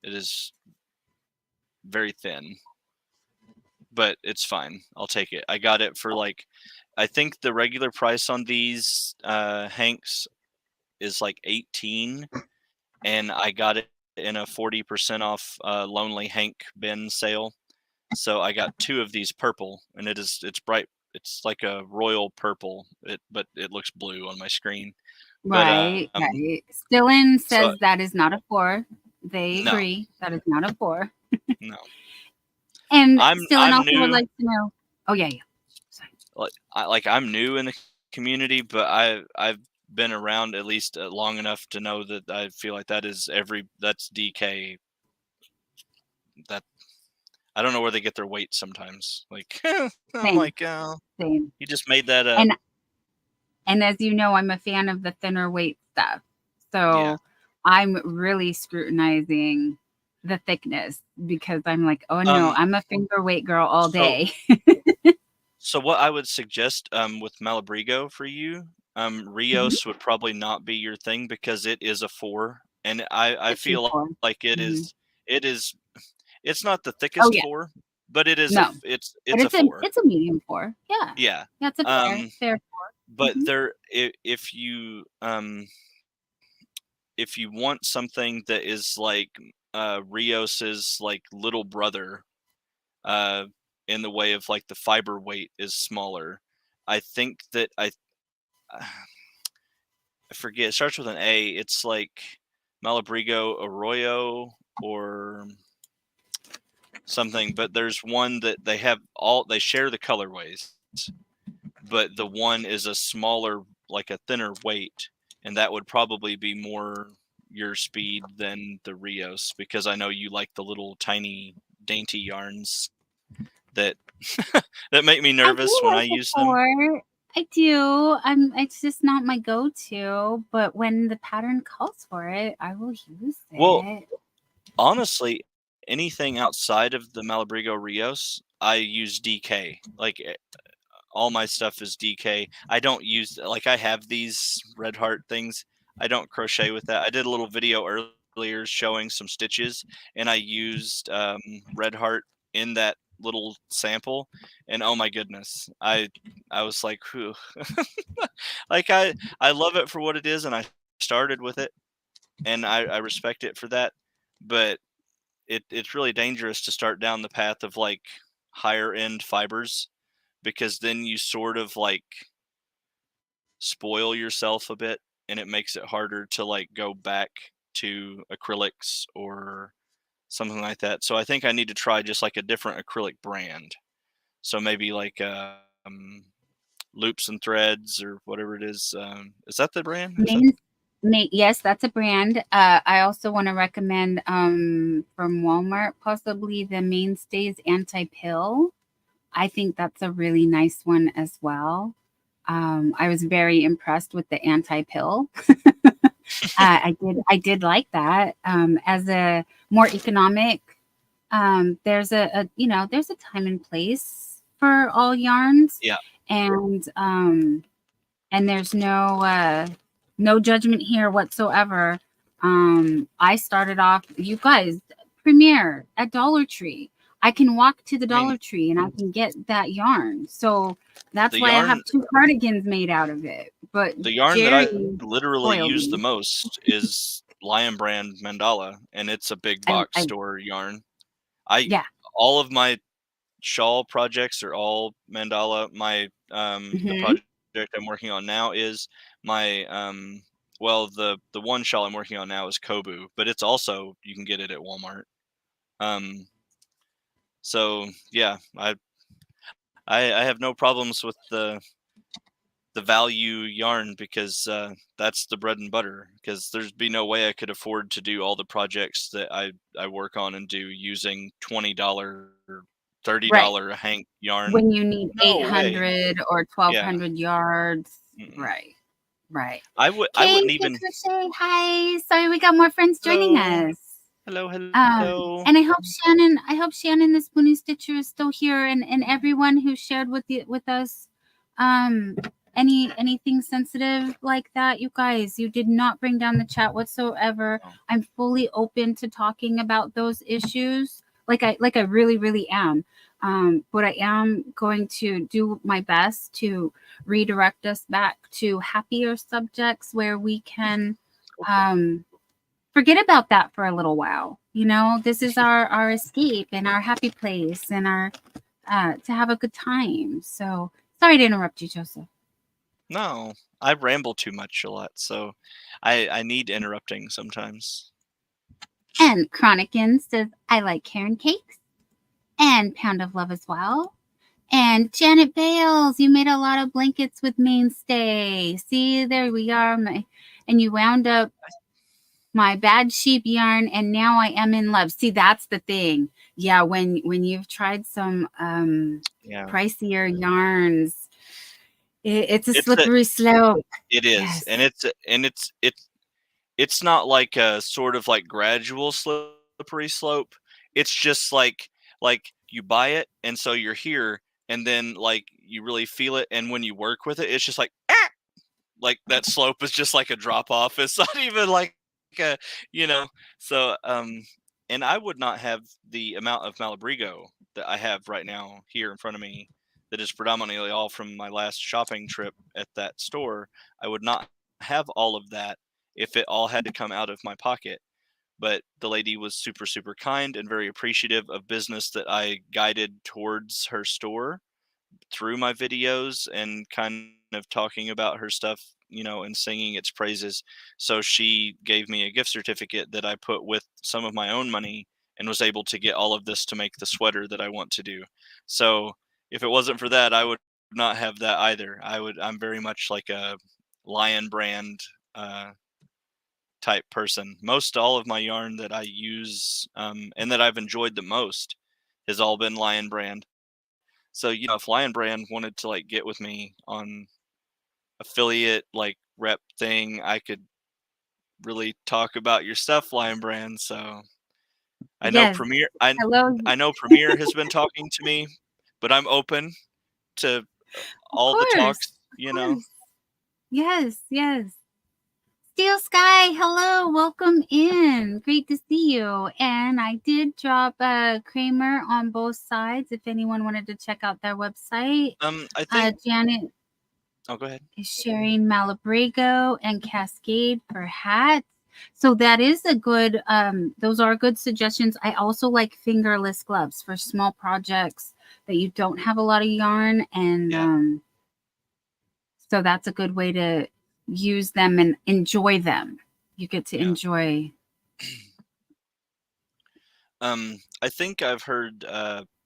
B: It is very thin, but it's fine. I'll take it. I got it for like, I think the regular price on these hanks is like 18, and I got it in a 40% off Lonely Hank bin sale. So I got 2 of these purple, and it's bright. It's like a royal purple, but it looks blue on my screen.
A: Right, right. Stillin says
B: so,
A: that is not a 4. They
B: no.
A: agree that is not a 4.
B: No.
A: And
B: I'm
A: Stillin also
B: new.
A: would like to know. Oh yeah. Sorry.
B: I'm new in the community, but I've been around at least long enough to know that I feel like that's DK. That I don't know where they get their weight sometimes. Like I'm like, oh,
A: Same.
B: you just made that up.
A: And as you know, I'm a fan of the thinner weight stuff. So
B: Yeah.
A: I'm really scrutinizing the thickness because I'm like, oh no, I'm a finger weight girl all day.
B: So what I would suggest with Malabrigo for you, Rios would probably not be your thing because it is a 4, and I feel like it is. It's not the thickest 4, but it is it's a 4.
A: It's a medium 4. Yeah.
B: Yeah.
A: That's a fair 4.
B: But if you want something that is like Rios's like little brother, in the way of like the fiber weight is smaller, I think that I forget. It starts with an A. It's like Malabrigo Arroyo or something, but there's one that they share the colorways, but the one is a smaller, like a thinner weight, and that would probably be more your speed than the Rios, because I know you like the little tiny dainty yarns that that make me nervous when I use them.
A: I do. It's just not my go-to, but when the pattern calls for it, I will use it.
B: Well, honestly, anything outside of the Malabrigo Rios, I use DK. Like all my stuff is DK. I don't use, like, I have these Red Heart things. I don't crochet with that. I did a little video earlier showing some stitches, and I used Red Heart in that little sample, and oh my goodness, I was like, whew. Like I love it for what it is, and I started with it, and I respect it for that, but it's really dangerous to start down the path of like higher end fibers, because then you sort of like spoil yourself a bit, and it makes it harder to like go back to acrylics or something like that. So I think I need to try just like a different acrylic brand. So maybe like Loops and Threads or whatever it is. Is that the brand?
A: Yes, that's a brand. I also want to recommend from Walmart possibly the Mainstays Anti-Pill. I think that's a really nice one as well. I was very impressed with the Anti-Pill. I did like that. As a more economic, there's a time and place for all yarns.
B: Yeah.
A: And there's no judgment here whatsoever. I started off, you guys, Premiere at Dollar Tree. I can walk to the Dollar Tree and I can get that yarn. So that's why I have 2 cardigans made out of it. But
B: the yarn that I literally use the most is Lion Brand Mandala, and it's a big box store yarn. All of my shawl projects are all Mandala. My the project I'm working on now is my the one shawl I'm working on now is Kobu, but it's also, you can get it at Walmart. So yeah, I have no problems with the value yarn, because that's the bread and butter, because there's be no way I could afford to do all the projects that I work on and do using $20 or $30 hank yarn
A: when you need 800 or 1200 yards. Right.
B: I wouldn't even
A: Crochet, hi, sorry, we got more friends joining us.
B: Hello, hello.
A: And I hope Shannon, the Spoonie Stitcher, is still here, and everyone who shared with us, anything sensitive like that. You guys, you did not bring down the chat whatsoever.
B: Oh.
A: I'm fully open to talking about those issues, like I really, really am. But I am going to do my best to redirect us back to happier subjects where we can forget about that for a little while. You know, this is our escape and our happy place and our to have a good time. So sorry to interrupt you, Joseph.
B: No, I ramble too much a lot, so I need interrupting sometimes.
A: And Chronicin says, I like Karen Cakes and Pound of Love as well. And Janet Bales, you made a lot of blankets with Mainstay. See, there we are. And you wound up my bad sheep yarn, and now I am in love. See, that's the thing. Yeah, when you've tried some pricier yarns, it's a slippery slope.
B: It is, yes. and it's not like a sort of like gradual slippery slope. It's just like you buy it, and so you're here, and then like you really feel it, and when you work with it, it's just like that slope is just like a drop off. It's not even like a, so and I would not have the amount of Malabrigo that I have right now here in front of me, that is predominantly all from my last shopping trip at that store. I would not have all of that if it all had to come out of my pocket. But the lady was super, super kind and very appreciative of business that I guided towards her store through my videos and kind of talking about her stuff, and singing its praises. So she gave me a gift certificate that I put with some of my own money and was able to get all of this to make the sweater that I want to do. So if it wasn't for that, I would not have that either. I'm very much like a Lion brand type person. Most all of my yarn that I use and that I've enjoyed the most has all been Lion brand. So, if Lion brand wanted to like get with me on affiliate like rep thing, I could really talk about your stuff, Lion brand. So I know Premier I know Premier has been talking to me, but I'm open to all the talks,
A: Yes. Steel Sky, hello, welcome in. Great to see you. And I did drop a Kramer on both sides if anyone wanted to check out their website.
B: I think
A: Janet
B: go ahead.
A: Is sharing Malabrigo and Cascade for hats. So that is a good, those are good suggestions. I also like fingerless gloves for small projects that you don't have a lot of yarn. And so that's a good way to use them and enjoy them. You get to enjoy.
B: I think I've heard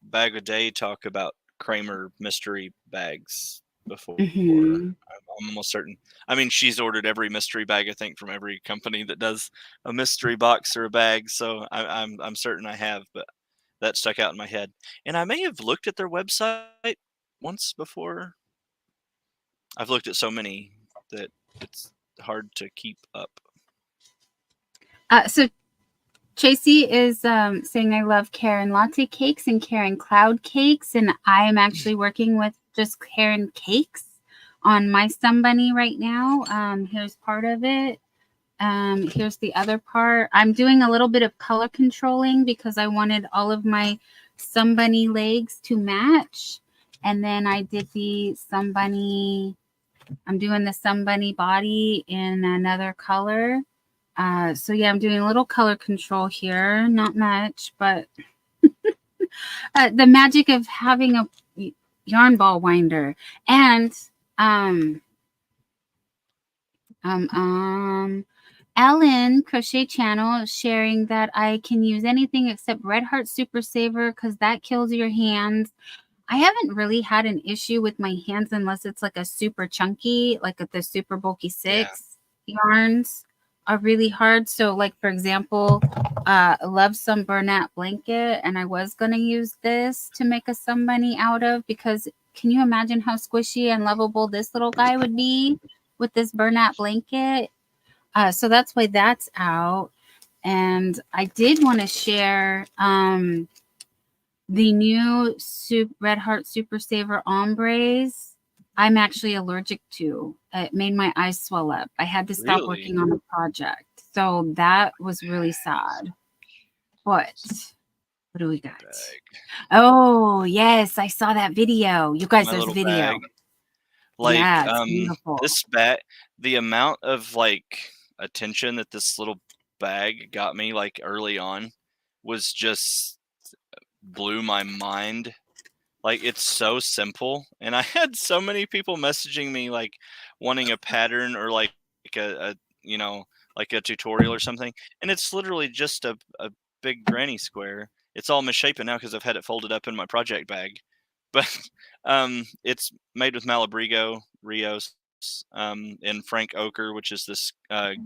B: Bag a Day talk about Kramer mystery bags before. I'm almost certain. I mean, she's ordered every mystery bag, I think, from every company that does a mystery box or a bag. So I'm certain I have, but that stuck out in my head. And I may have looked at their website once before. I've looked at so many that it's hard to keep up.
A: So Tracy is saying, I love Karen latte cakes and Karen cloud cakes. And I'm actually working with just Karen cakes on my Sunbunny right now. Here's part of it. Here's the other part. I'm doing a little bit of color controlling because I wanted all of my Sunbunny legs to match. And then I did the Sunbunny. I'm doing the Sunbunny body in another color. So yeah, I'm doing a little color control here, not much, but the magic of having a yarn ball winder. And Ellen Crochet Channel is sharing that I can use anything except Red Heart Super Saver because that kills your hands. I haven't really had an issue with my hands unless it's like a super chunky, like the Super Bulky 6 yarns are really hard. So like, for example, I love some Bernat blanket, and I was going to use this to make a Sunbunny out of, because can you imagine how squishy and lovable this little guy would be with this Bernat blanket? So that's why that's out. And I did want to share the new Red Heart Super Saver Ombres. I'm actually allergic to. It made my eyes swell up. I had to stop working on the project. So that was really sad. But what do we got?
B: Bag.
A: Oh, yes. I saw that video. You guys, there's a video.
B: Bag. Like,
A: yeah, it's beautiful.
B: This bag, the amount of like attention that this little bag got me like early on was just blew my mind. Like, it's so simple, and I had so many people messaging me like wanting a pattern or like a you know, like a tutorial or something, and it's literally just a big granny square. It's all misshapen now because I've had it folded up in my project bag, but it's made with Malabrigo Rios and Frank Ochre, which is this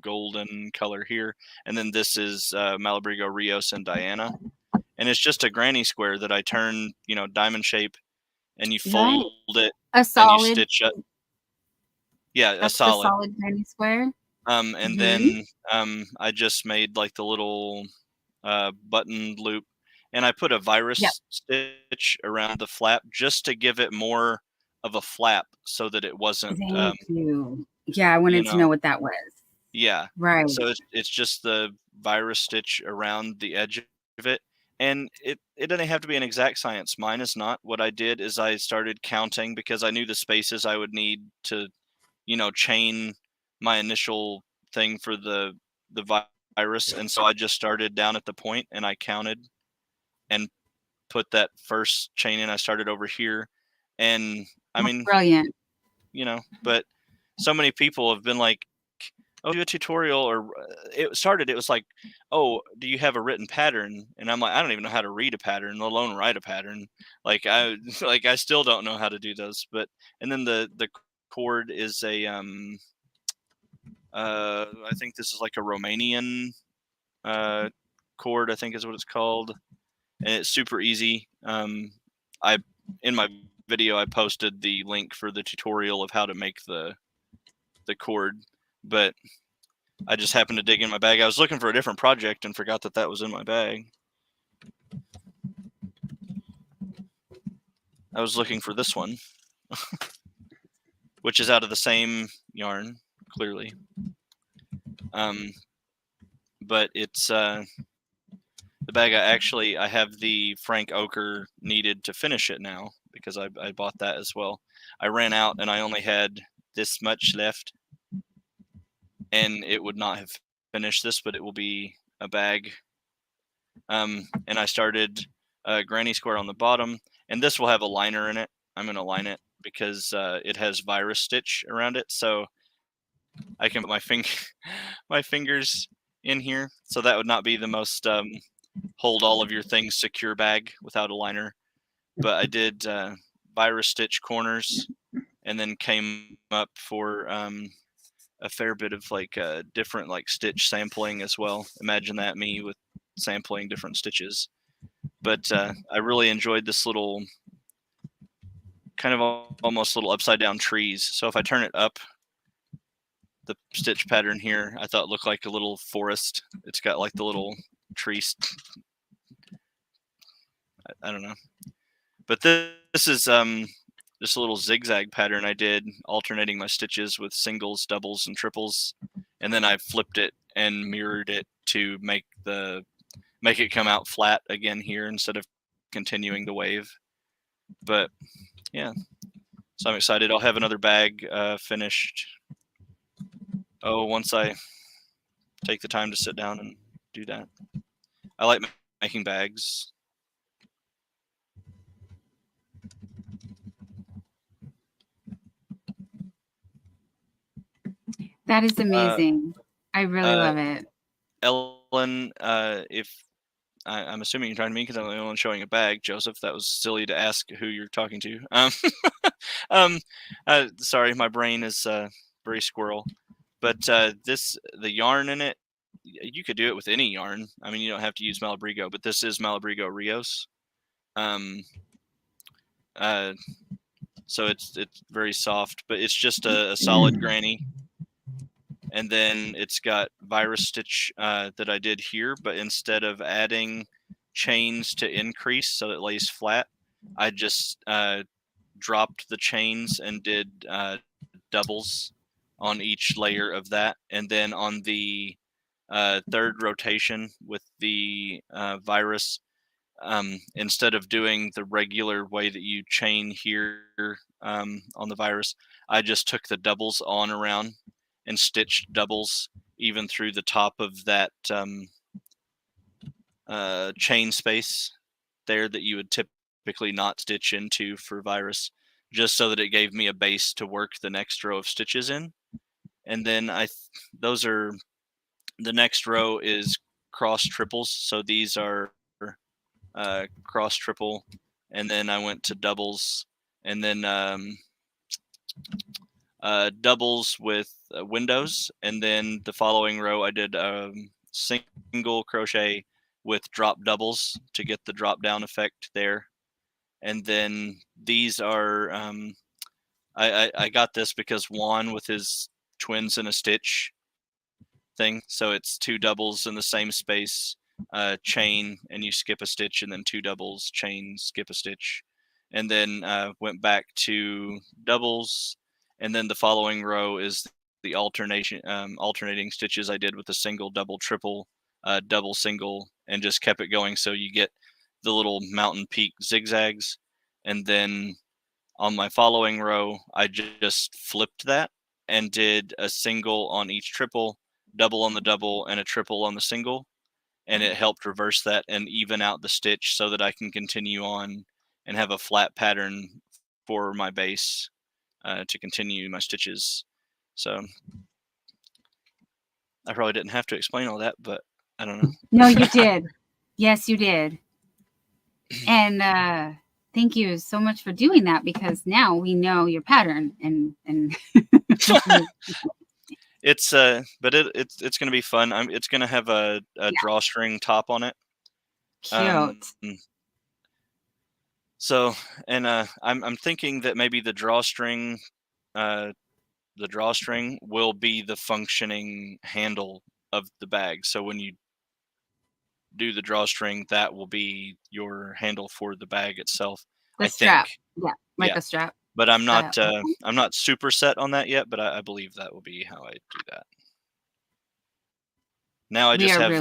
B: golden color here, and then this is Malabrigo Rios and Diana. And it's just a granny square that I turn, diamond shape, and you fold it,
A: a solid,
B: and you stitch it. Yeah,
A: that's
B: a solid.
A: The solid granny square.
B: And then I just made like the little button loop, and I put a virus stitch around the flap just to give it more of a flap, so that it wasn't.
A: Thank you. Yeah, I wanted to know what that was.
B: Yeah,
A: right.
B: So it's just the virus stitch around the edge of it. And it doesn't have to be an exact science. Mine is not. What I did is I started counting because I knew the spaces I would need to, chain my initial thing for the virus. And so I just started down at the point and I counted and put that first chain in. I started over here. And I mean,
A: brilliant.
B: But so many people have been like, oh, do a tutorial, or it was like, oh, do you have a written pattern? And I'm like, I don't even know how to read a pattern, let alone write a pattern. Like I still don't know how to do those. But and then the cord is a I think this is like a Romanian cord, I think is what it's called, and it's super easy. I in my video I posted the link for the tutorial of how to make the cord, but I just happened to dig in my bag. I was looking for a different project and forgot that was in my bag. I was looking for this one, which is out of the same yarn, clearly. But it's the bag I have the Frank Ochre needed to finish it now, because I bought that as well. I ran out and I only had this much left, and it would not have finished this, but it will be a bag. And I started a granny square on the bottom, and this will have a liner in it. I'm going to line it because it has virus stitch around it, so I can put my fingers in here. So that would not be the most hold all of your things secure bag without a liner. But I did virus stitch corners, and then came up for a fair bit of like different like stitch sampling as well. Imagine that, me with sampling different stitches. But I really enjoyed this little kind of almost little upside down trees. So if I turn it up, the stitch pattern here, I thought looked like a little forest. It's got like the little trees. I don't know. But this is just a little zigzag pattern I did, alternating my stitches with singles, doubles, and triples, and then I flipped it and mirrored it to make it come out flat again here instead of continuing the wave. But yeah, so I'm excited. I'll have another bag finished. Once I take the time to sit down and do that. I like making bags.
A: That is amazing. I really love it.
B: Ellen, if I'm assuming you're talking to me because I'm the only one showing a bag, Joseph. That was silly to ask who you're talking to. Sorry, my brain is very squirrel. But the yarn in it, you could do it with any yarn. I mean, you don't have to use Malabrigo, but this is Malabrigo Rios. So it's very soft, but it's just a solid granny. and then it's got virus stitch that I did here, but instead of adding chains to increase so it lays flat, I just dropped the chains and did doubles on each layer of that, and then on the third rotation with the virus, instead of doing the regular way that you chain here on the virus, I just took the doubles on around and stitched doubles even through the top of that chain space there that you would typically not stitch into for virus, just so that it gave me a base to work the next row of stitches in. And then those are, the next row is cross triples, so these are cross triple, and then I went to doubles, and then doubles with windows, and then the following row I did single crochet with drop doubles to get the drop down effect there. And then these are I got this because Juan with his twins in a stitch thing, so it's 2 doubles in the same space, chain, and you skip a stitch, and then 2 doubles, chain, skip a stitch, and then went back to doubles, and then the following row is the alternating stitches I did with a single, double, triple, double, single, and just kept it going, so you get the little mountain peak zigzags. And then on my following row I just flipped that and did a single on each triple, double on the double, and a triple on the single, and it helped reverse that and even out the stitch so that I can continue on and have a flat pattern for my base to continue my stitches. So I probably didn't have to explain all that, but I don't know.
A: No, you did. Yes, you did. And thank you so much for doing that, because now we know your pattern, and
B: it's but it's going to be fun. It's going to have a drawstring top on it.
A: Cute.
B: So, and I'm thinking that maybe the drawstring will be the functioning handle of the bag. So when you do the drawstring, that will be your handle for the bag itself.
A: The
B: I
A: strap.
B: think.
A: Yeah, a strap.
B: But I'm not super set on that yet, but I believe that will be how I do that. Now I just have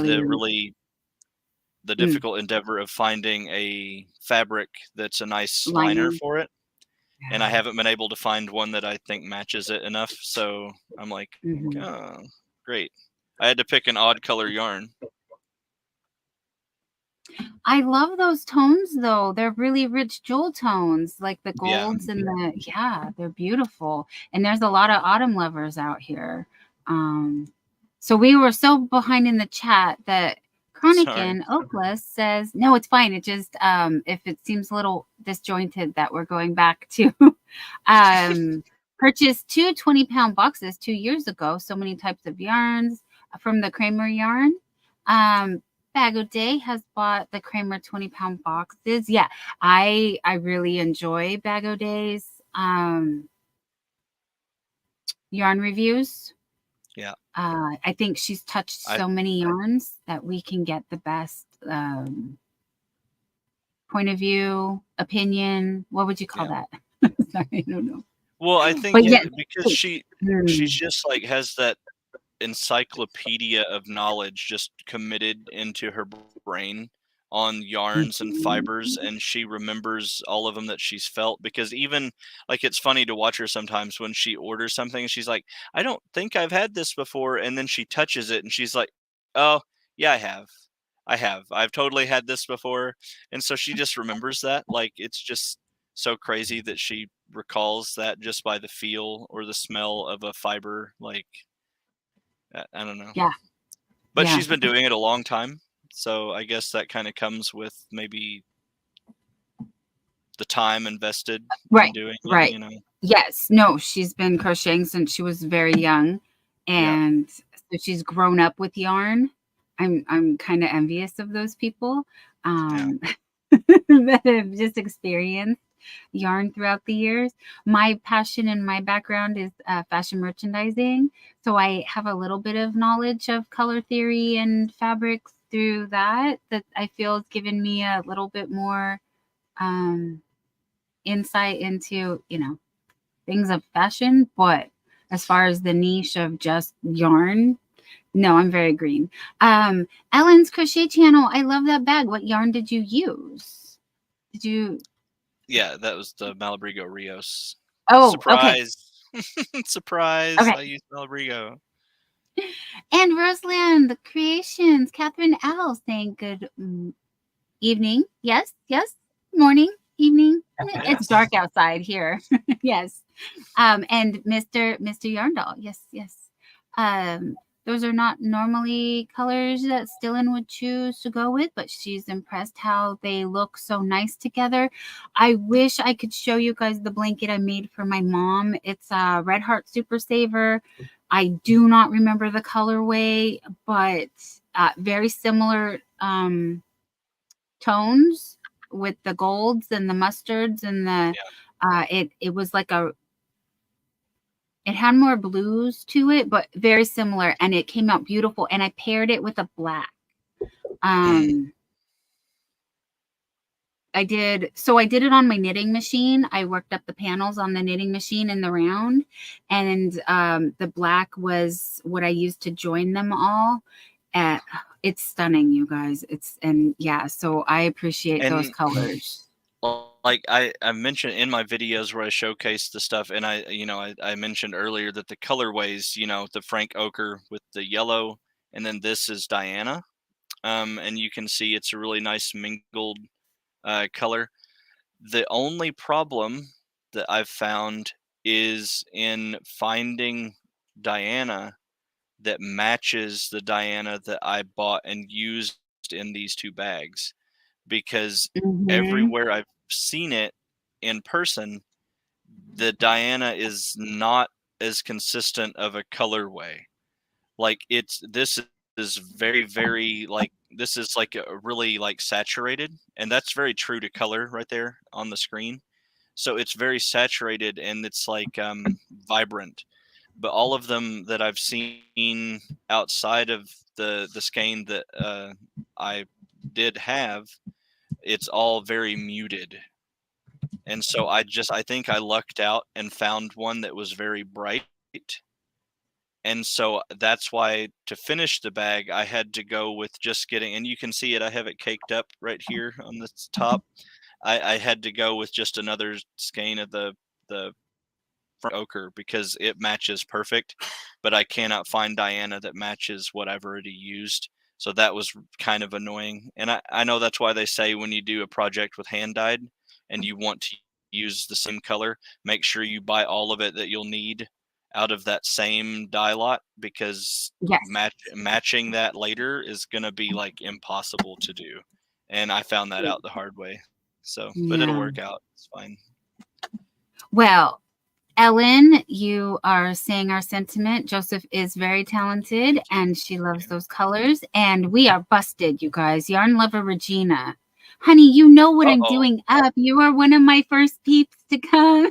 B: the difficult endeavor of finding a fabric that's a nice liner for it. Yeah. And I haven't been able to find one that I think matches it enough. So I'm like, oh, great. I had to pick an odd color yarn.
A: I love those tones, though. They're really rich jewel tones, like the golds and they're beautiful. And there's a lot of autumn lovers out here. So we were so behind in the chat that Chronican Oakless says, no, it's fine. It just, if it seems a little disjointed, that we're going back to purchased 2 20-pound boxes 2 years ago. So many types of yarns from the Kramer yarn. Bag O' Day has bought the Kramer 20-pound boxes. Yeah, I really enjoy Bag O' Day's yarn reviews.
B: Yeah.
A: I think she's touched so many yarns that we can get the best point of view, opinion. What would you call that? Sorry, I don't know.
B: Well, I think because she's just like has that encyclopedia of knowledge just committed into her brain on yarns and fibers, and she remembers all of them that she's felt. Because even like, it's funny to watch her sometimes when she orders something, she's like, I don't think I've had this before, and then she touches it and she's like, oh yeah, I've totally had this before. And so she just remembers that. Like, it's just so crazy that she recalls that just by the feel or the smell of a fiber. Like, I don't know.
A: Yeah.
B: But she's been doing it a long time. So I guess that kind of comes with maybe the time invested in doing it,
A: right.
B: You know?
A: Yes. No, she's been crocheting since she was very young. And so she's grown up with yarn. I'm kind of envious of those people that have just experienced yarn throughout the years. My passion and my background is fashion merchandising. So I have a little bit of knowledge of color theory and fabrics through that I feel has given me a little bit more insight into, things of fashion. But as far as the niche of just yarn, no, I'm very green. Ellen's crochet channel. I love that bag. What yarn did you use? Did you?
B: Yeah, that was the Malabrigo Rios.
A: Oh,
B: surprise! Surprise!
A: Okay.
B: I used Malabrigo.
A: And Roseland Creations, Catherine L saying good evening. Yes, morning, evening.
B: Yes.
A: It's dark outside here. Yes. And Mr. Yarndoll. Yes. Those are not normally colors that Stillin would choose to go with, but she's impressed how they look so nice together. I wish I could show you guys the blanket I made for my mom. It's a Red Heart Super Saver. I do not remember the colorway, but very similar tones with the golds and the mustards and the it was like it had more blues to it, but very similar, and it came out beautiful. And I paired it with a black. I did it on my knitting machine. I worked up the panels on the knitting machine in the round, and the black was what I used to join them all. It's stunning, you guys. So I appreciate those colors.
B: Like I mentioned in my videos where I showcase the stuff, and I mentioned earlier that the colorways, the Frank Ochre with the yellow, and then this is Diana, and you can see it's a really nice mingled color. The only problem that I've found is in finding Diana that matches the Diana that I bought and used in these two bags, because everywhere I've seen it in person, the Diana is not as consistent of a colorway. Like this is very, very this is like a really saturated, and that's very true to color right there on the screen. So it's very saturated and it's vibrant. But all of them that I've seen outside of the skein that I did have, it's all very muted. And so I think I lucked out and found one that was very bright. And so that's why to finish the bag, I had to go with just getting, and you can see it, I have it caked up right here on the top. I had to go with just another skein of the Frank Ochre because it matches perfect, but I cannot find Diana that matches what I've already used. So that was kind of annoying. And I know that's why they say when you do a project with hand dyed and you want to use the same color, make sure you buy all of it that you'll need out of that same dye lot, because matching that later is going to be impossible to do. And I found that out the hard way. So, but it'll work out. It's fine.
A: Well, Ellen, you are saying our sentiment. Joseph is very talented and she loves those colors. And we are busted, you guys. Yarn lover Regina. Honey, you know what I'm doing up. You are one of my first peeps to come.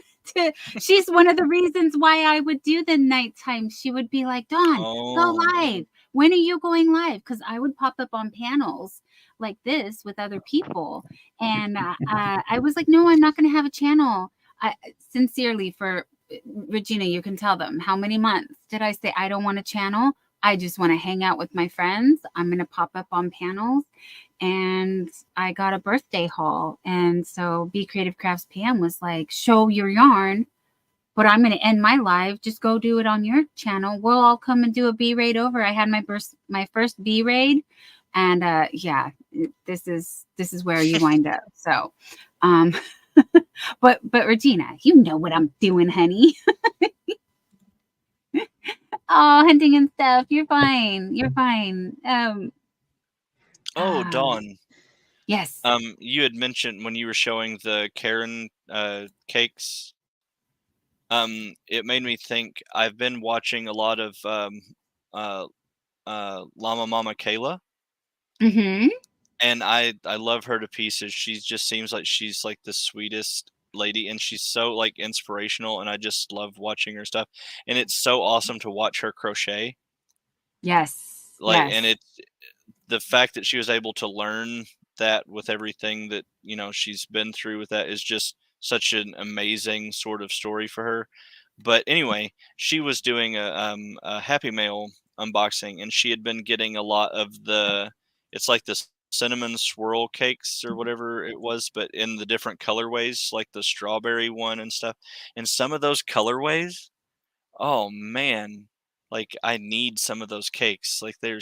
A: She's one of the reasons why I would do the nighttime. She would be like, Dawn, go live. When are you going live? Because I would pop up on panels like this with other people. And I was like, no, I'm not going to have a channel. Sincerely, for Regina, you can tell them how many months did I say I don't want a channel? I just want to hang out with my friends. I'm going to pop up on panels. And I got a birthday haul. And so Be Creative Crafts PM was like, show your yarn, but I'm going to end my live. Just go do it on your channel. We'll all come and do a B raid over. I had my first B raid. And this is where you wind up. So, but Regina, you know what I'm doing, honey. Oh, hunting and stuff. You're fine.
B: Dawn.
A: Yes.
B: You had mentioned when you were showing the Karen cakes. It made me think. I've been watching a lot of Llama Mama Kayla.
A: Mm-hmm.
B: And I love her to pieces. She just seems like she's like the sweetest lady, and she's so like inspirational, and I just love watching her stuff. And it's so awesome to watch her crochet.
A: Yes.
B: Like,
A: Yes.
B: and it's the fact that she was able to learn that with everything that, you know, she's been through with that is just such an amazing sort of story for her. But anyway, she was doing a Happy Mail unboxing, and she had been getting a lot of it's like the cinnamon swirl cakes or whatever it was, but in the different colorways, like the strawberry one and stuff. And some of those colorways, oh man, like I need some of those cakes. Like they're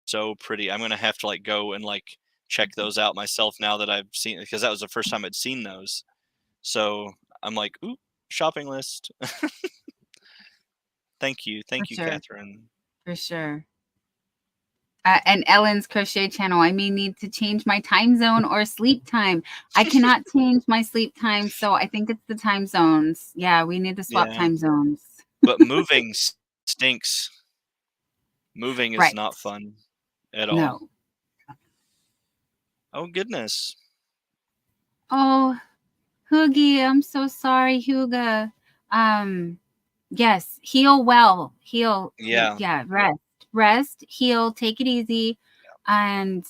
B: so pretty. I'm gonna have to like go and like check those out myself now that I've seen, because that was the first time I'd seen those. So I'm like, ooh, shopping list. Thank you,
A: For sure.
B: Catherine.
A: For sure. And Ellen's crochet channel. I may need to change my time zone or sleep time. I cannot change my sleep time, so I think it's the time zones. Yeah, we need to swap time zones.
B: But moving stinks. Moving is not fun at all.
A: No.
B: Oh goodness.
A: Oh, Hoogie, I'm so sorry, Huga. Yes, heal well. Heal.
B: Yeah.
A: Rest, heal, take it easy. And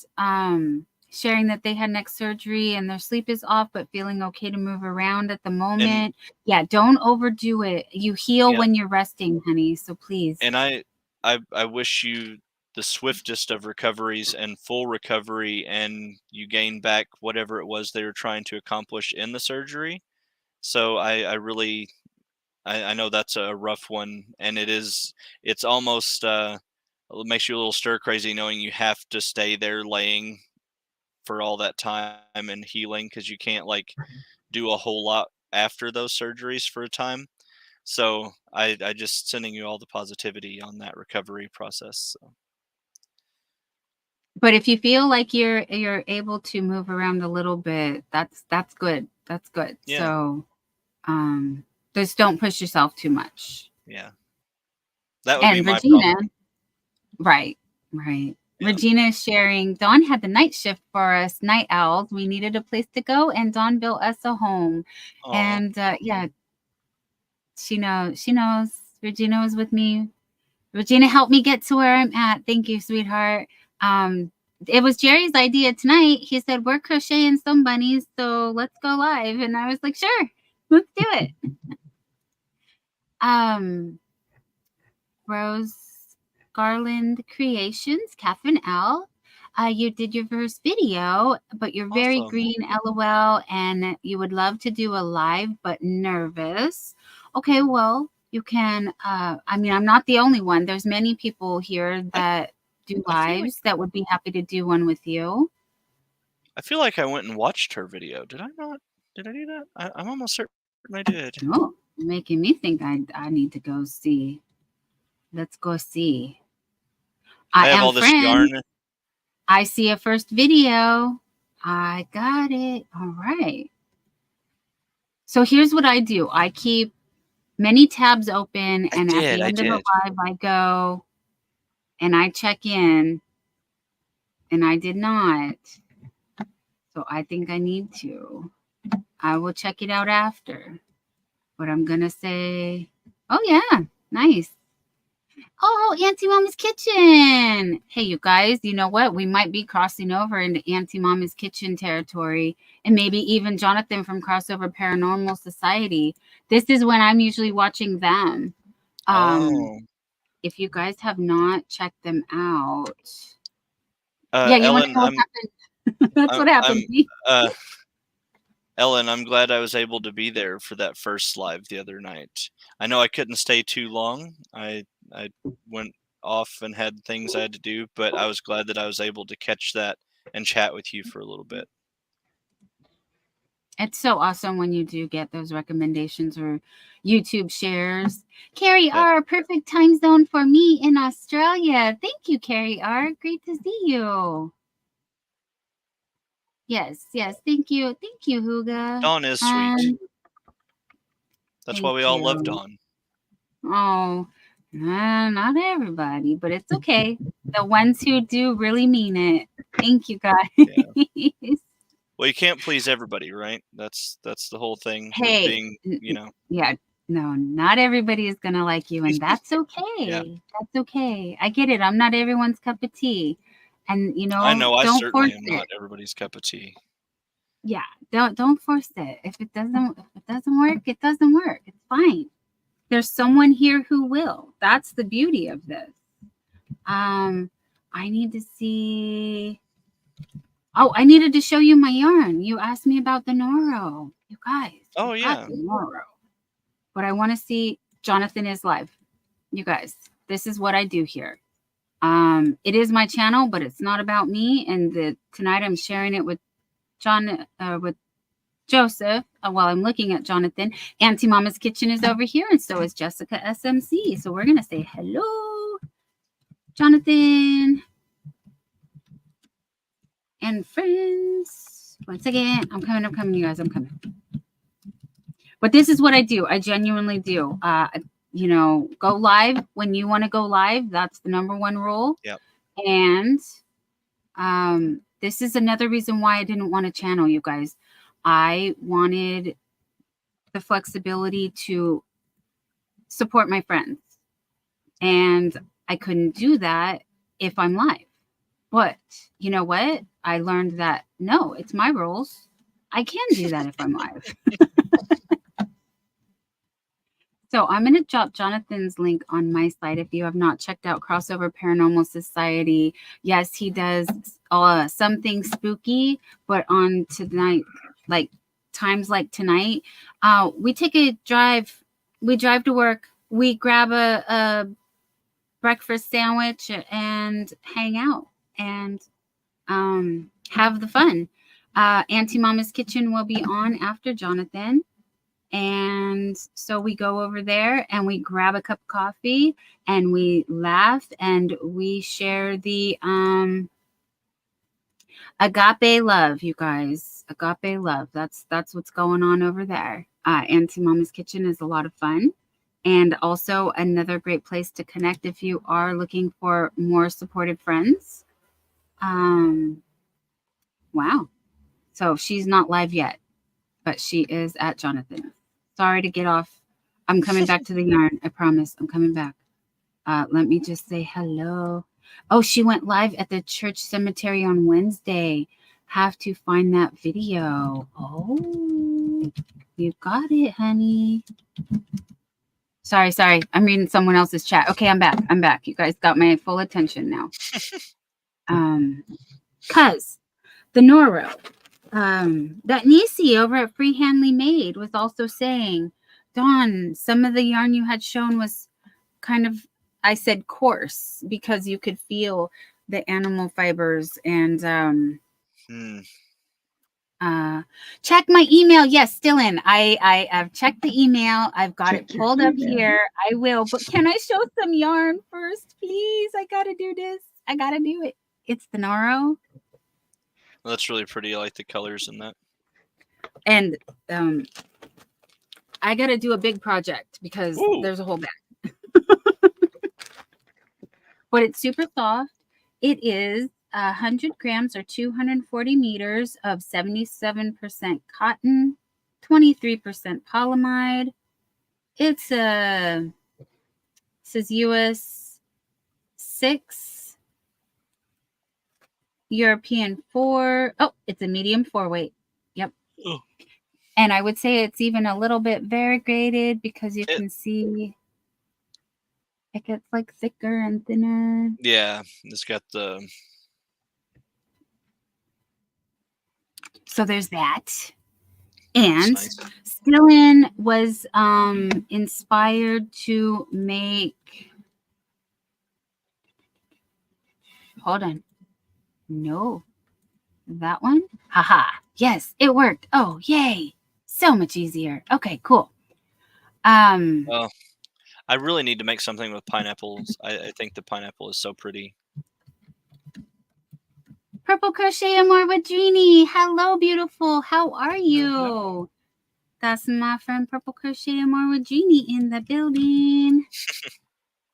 A: sharing that they had neck surgery and their sleep is off, but feeling okay to move around at the moment. Don't overdo it. You heal when you're resting, honey. So please.
B: And I wish you the swiftest of recoveries and full recovery, and you gain back whatever it was they were trying to accomplish in the surgery. So I really I know that's a rough one, and it's almost it makes you a little stir crazy knowing you have to stay there laying for all that time and healing, because you can't like do a whole lot after those surgeries for a time. So I just sending you all the positivity on that recovery process. So.
A: But if you feel like you're able to move around a little bit, that's good. That's good.
B: Yeah.
A: So just don't push yourself too much.
B: Yeah. That would be my
A: Regina,
B: problem.
A: Right. Yeah. Regina is sharing, Dawn had the night shift for us, night owls. We needed a place to go, and Dawn built us a home. Aww. And she knows. Regina was with me. Regina helped me get to where I'm at. Thank you, sweetheart. It was Jerry's idea tonight. He said, we're crocheting some bunnies, so let's go live. And I was like, sure, let's do it. Rose Garland Creations, Catherine L. You did your first video, but you're very green, LOL, and you would love to do a live, but nervous. Okay, well, you can, I mean, I'm not the only one. There's many people here that do lives that would be happy to do one with you.
B: I feel like I went and watched her video. Did I not? Did I do that? I'm almost certain I did.
A: Oh, making me think I need to go see. Let's go see.
B: I have all this yarn.
A: I see a first video. I got it. All right. So here's what I do. I keep many tabs open, and at the end of the live, I go and I check in, and I did not. So I think I need to. I will check it out after. But I'm going to say, oh, yeah, nice. Oh, Auntie Mama's Kitchen. Hey, you guys, you know what? We might be crossing over into Auntie Mama's Kitchen territory, and maybe even Jonathan from Crossover Paranormal Society. This is when I'm usually watching them. If you guys have not checked them out. Yeah, you want to know what happened? That's what happened.
B: Ellen, I'm glad I was able to be there for that first live the other night. I know I couldn't stay too long. I went off and had things I had to do, but I was glad that I was able to catch that and chat with you for a little bit.
A: It's so awesome when you do get those recommendations or YouTube shares. Carrie R, perfect time zone for me in Australia. Thank you, Carrie R. Great to see you. Yes. Thank you, Huga.
B: Dawn is sweet. That's why we all love Dawn.
A: Oh, not everybody, but it's okay. The ones who do really mean it. Thank you, guys.
B: Yeah. Well, you can't please everybody, right? That's the whole thing with
A: Hey,
B: being, you know.
A: yeah, no, not everybody is gonna like you, and that's okay.
B: Yeah.
A: That's okay. I get it. I'm not everyone's cup of tea, and
B: I know I
A: don't
B: certainly
A: force
B: am
A: it.
B: not everybody's cup of tea.
A: Yeah, don't force it. If it doesn't work, it doesn't work. It's fine. There's someone here who will. That's the beauty of this. I need to see. Oh, I needed to show you my yarn. You asked me about the noro. You guys.
B: Oh,
A: we got
B: yeah.
A: the noro. But I want to see Jonathan is live. You guys, this is what I do here. It is my channel, but it's not about me. And tonight I'm sharing it with with Joseph while I'm looking at Jonathan. Auntie Mama's Kitchen is over here, and so is Jessica SMC. So we're gonna say hello, Jonathan and friends. Once again, I'm coming, you guys. I'm coming. But this is what I do. I genuinely do. Go live when you want to go live. That's the number one rule.
B: Yep.
A: And this is another reason why I didn't want to channel, you guys. I wanted the flexibility to support my friends. And I couldn't do that if I'm live. But you know what? I learned that, no, it's my rules. I can do that if I'm live. So I'm going to drop Jonathan's link on my site if you have not checked out Crossover Paranormal Society. Yes, he does something spooky, but on tonight, like times like tonight, we take a drive. We drive to work. We grab a breakfast sandwich and hang out and have the fun. Auntie Mama's Kitchen will be on after Jonathan. And so we go over there and we grab a cup of coffee and we laugh and we share the agape love, you guys. Agape love. That's what's going on over there. Auntie Mama's Kitchen is a lot of fun. And also another great place to connect if you are looking for more supportive friends. Wow. So she's not live yet, but she is at Jonathan. Sorry to get off. I'm coming back to the yarn. I promise. I'm coming back. Let me just say hello. Oh, she went live at the church cemetery on Wednesday. Have to find that video. Oh, you got it, honey. Sorry. I'm reading someone else's chat. Okay, I'm back. You guys got my full attention now. Cause the noro. That Nisi over at Freehandly Made was also saying, Dawn, some of the yarn you had shown was kind of, I said coarse because you could feel the animal fibers and check my email. Yes, still in. I've checked the email. I've got it pulled up here. I will, but can I show some yarn first, please? I gotta do this. I gotta do it. It's the noro.
B: That's really pretty. I like the colors in that.
A: And I got to do a big project because there's a whole bag. But it's super soft. It is 100 grams or 240 meters of 77% cotton, 23% polyamide. It says US 6, European 4. Oh, it's a medium 4 weight. Yep. Oh. And I would say it's even a little bit variegated because you can see it gets like thicker and thinner.
B: Yeah, it's got the...
A: So there's that. And nice. Skillin was inspired to make... Hold on. No. That one? Haha. Yes, it worked. Oh, yay. So much easier. Okay, cool.
B: Well, I really need to make something with pineapples. I think the pineapple is so pretty.
A: Purple Crochet Amor Wadrini. Hello, beautiful. How are you? That's my friend Purple Crochet Amor Wadrini in the building.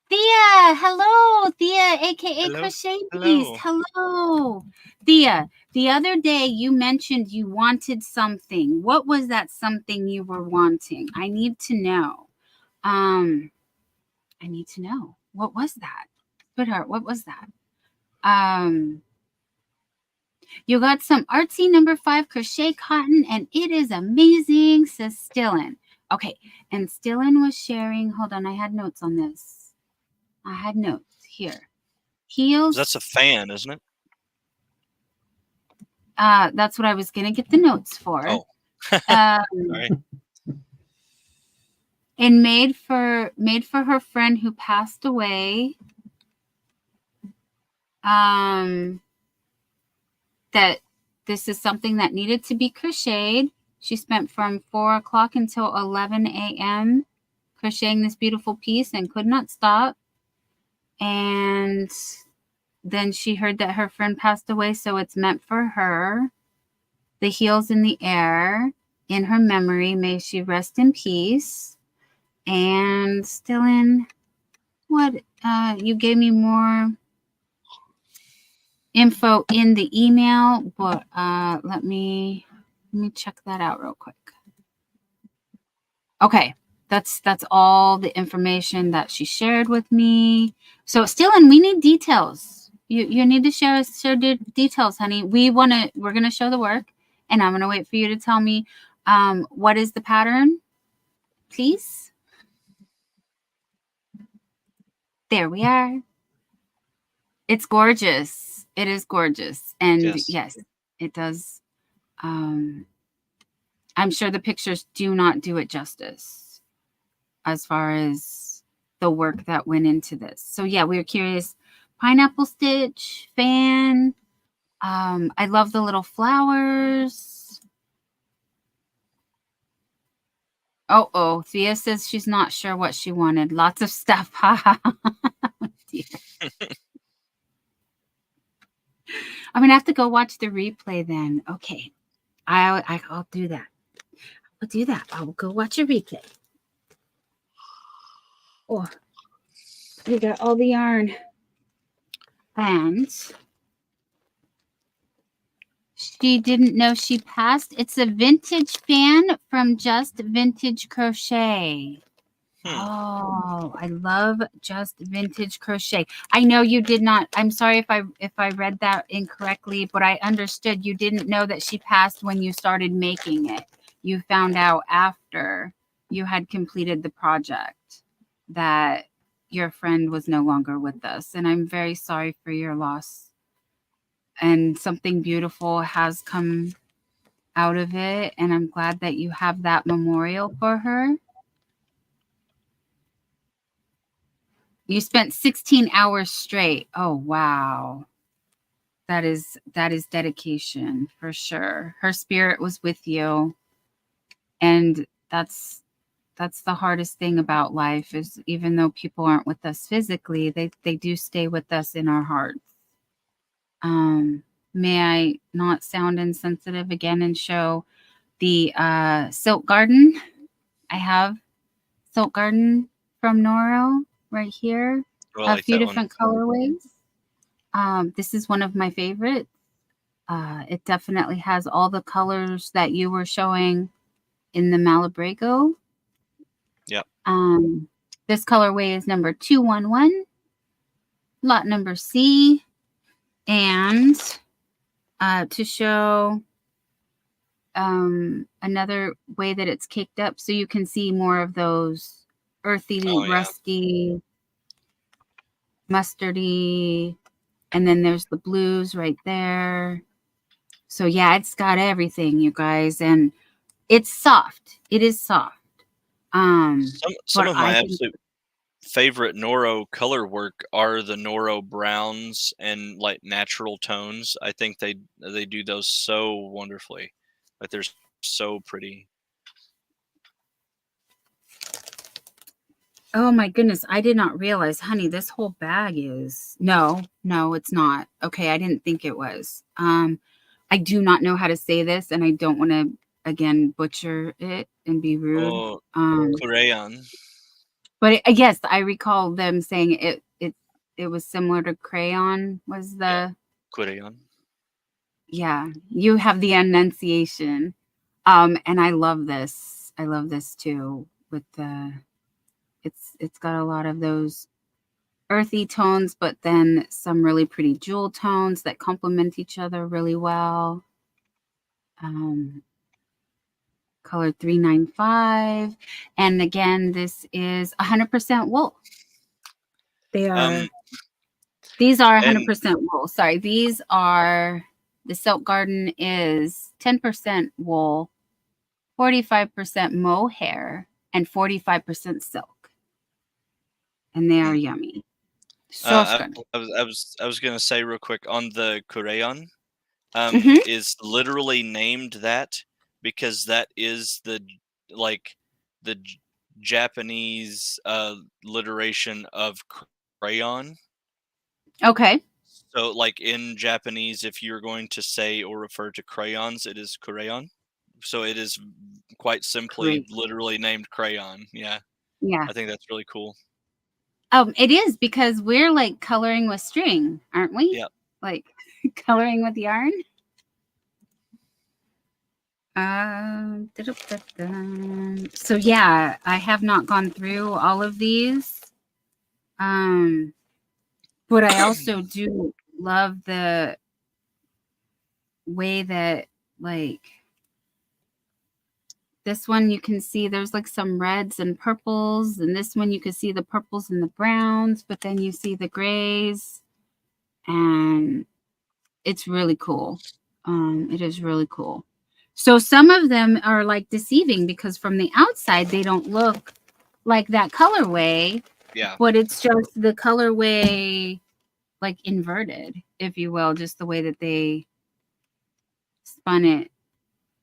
A: Thea, hello. Thea, aka Crochet Beast. Hello. Thea, The other day you mentioned you wanted something. What was that something you were wanting? I need to know. I need to know. What was that? Sweetheart, what was that? You got some artsy number 5 crochet cotton, and it is amazing, says Stillin. Okay, and Stillin was sharing. Hold on, I had notes on this. I had notes here. Heels.
B: That's a fan, isn't it?
A: That's what I was gonna get the notes for.
B: Oh. All right.
A: And made for her friend who passed away. That this is something that needed to be crocheted. She spent from 4 o'clock until 11 a.m. crocheting this beautiful piece and could not stop. And then she heard that her friend passed away, so it's meant for her. The heels in the air, in her memory, may she rest in peace. And still in what you gave me more info in the email, but let me check that out real quick. Okay, that's all the information that she shared with me. So still in, we need details. You need to share details, honey. We're gonna show the work, and I'm gonna wait for you to tell me what is the pattern, please. There we are. It's gorgeous. It is gorgeous. And yes, it does. I'm sure the pictures do not do it justice as far as the work that went into this. So yeah, we were curious. Pineapple stitch, fan. I love the little flowers. Oh, Thea says she's not sure what she wanted. Lots of stuff. I'm gonna have to go watch the replay then. Okay, I'll do that. I'll do that. I'll go watch a replay. Oh, we got all the yarn, and she didn't know she passed. It's a vintage fan from Just Vintage Crochet. Oh, I love Just Vintage Crochet. I know you did not. I'm sorry if I read that incorrectly, but I understood you didn't know that she passed when you started making it. You found out after you had completed the project that your friend was no longer with us, and I'm very sorry for your loss. And something beautiful has come out of it, and I'm glad that you have that memorial for her. You spent 16 hours straight. Oh, wow. That is dedication for sure. Her spirit was with you. And that's the hardest thing about life is even though people aren't with us physically, they do stay with us in our hearts. May I not sound insensitive again and show the Silk Garden? I have Silk Garden from Noro right here. A few different colorways. This is one of my favorites. It definitely has all the colors that you were showing in the Malabrigo.
B: Yep.
A: This colorway is number 211, lot number C, and to show another way that it's caked up so you can see more of those earthy, rusty, mustardy, and then there's the blues right there. So yeah, it's got everything, you guys, and it's soft. It is soft.
B: Some of my absolute favorite Noro color work are the Noro browns and like natural tones. I think they do those so wonderfully. Like they're so pretty.
A: Oh my goodness, I did not realize, honey, this whole bag is no, it's not. Okay, I didn't think it was. I do not know how to say this, and I don't want to again butcher it and be rude.
B: Crayon.
A: But yes, I recall them saying it was similar to crayon. Was the
B: Crayon?
A: Yeah, you have the enunciation. And I love this. I love this too with the it's got a lot of those earthy tones, but then some really pretty jewel tones that complement each other really well. Color 395. And again, this is 100% wool. These are
B: And
A: 100% wool. Sorry, these are the Silk Garden is 10% wool, 45% mohair, and 45% silk. And they are yummy. So good.
B: I was gonna say real quick on the crayon,
A: Mhm.
B: is literally named that because that is the Japanese literation of crayon.
A: Okay.
B: So like in Japanese, if you're going to say or refer to crayons, it is crayon. So it is quite simply
A: Great.
B: literally named crayon. Yeah,
A: Yeah.
B: I think that's really cool.
A: It is because we're like coloring with string, aren't we?
B: Yeah.
A: Like coloring with yarn. So yeah, I have not gone through all of these. But I also do love the way that like this one you can see there's like some reds and purples, and this one you can see the purples and the browns, but then you see the grays, and it's really cool. It is really cool. So some of them are like deceiving because from the outside they don't look like that colorway,
B: Yeah.
A: but it's just the colorway like inverted, if you will, just the way that they spun it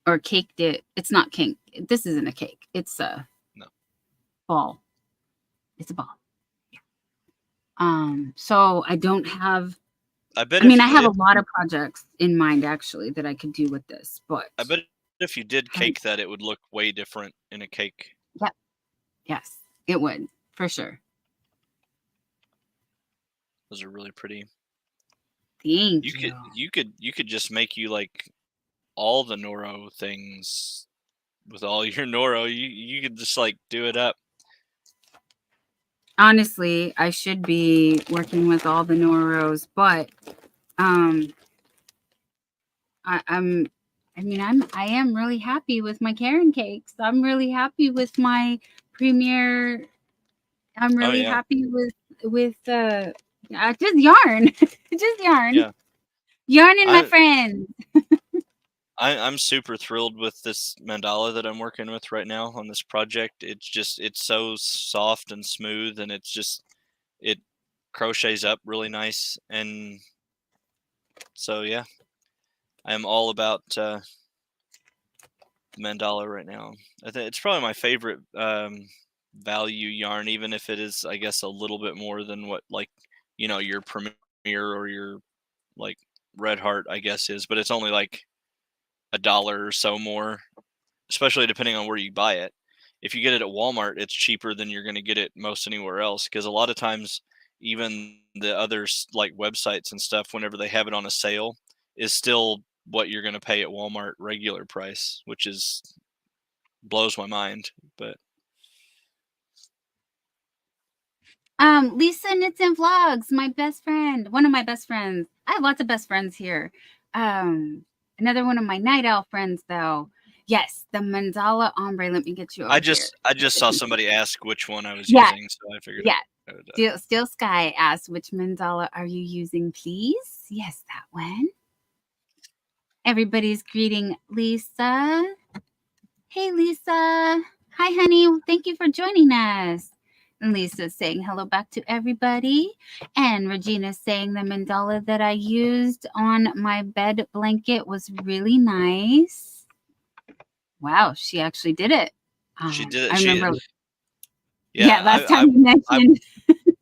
A: or caked it. It's not cake. This isn't a cake. It's a ball. It's a ball. So I don't have.
B: I bet
A: I mean,
B: if
A: I
B: you
A: have a
B: did,
A: lot of projects in mind actually that I could do with this, but
B: I bet if you did cake that, it would look way different in a cake.
A: yeah, yes, it would for sure.
B: Those are really pretty.
A: Thank
B: You could just make you like all the noro things with all your noro. You could just like do it up.
A: Honestly, I should be working with all the noros, but I am really happy with my Karen cakes. I'm really happy with my premiere. I'm really happy with just yarn. Just yarn.
B: Yeah.
A: Yarn and my friends.
B: I'm super thrilled with this mandala that I'm working with right now on this project. It's so soft and smooth, and it crochets up really nice, and so yeah, I'm all about mandala right now. I think it's probably my favorite value yarn, even if it is, I guess, a little bit more than what like your Premier or your like Red Heart, I guess, is, but it's only like $1 or so more, especially depending on where you buy it. If you get it at Walmart, it's cheaper than you're going to get it most anywhere else, because a lot of times even the others like websites and stuff, whenever they have it on a sale, is still what you're going to pay at Walmart regular price, which is blows my mind. But
A: Lisa Knits and Vlogs, my best friend, one of my best friends. I have lots of best friends here. Another one of my night owl friends, though. Yes, the mandala ombre. Let me get you over here.
B: I just saw somebody ask which one I was
A: Yeah.
B: using, so I figured.
A: Yeah. Steel Sky asked, which mandala are you using, please? Yes, that one. Everybody's greeting Lisa. Hey, Lisa. Hi, honey. Thank you for joining us. And Lisa's saying hello back to everybody. And Regina's saying the mandala that I used on my bed blanket was really nice. Wow, she actually did it.
B: She did it.
A: I remember.
B: Yeah,
A: last time you mentioned.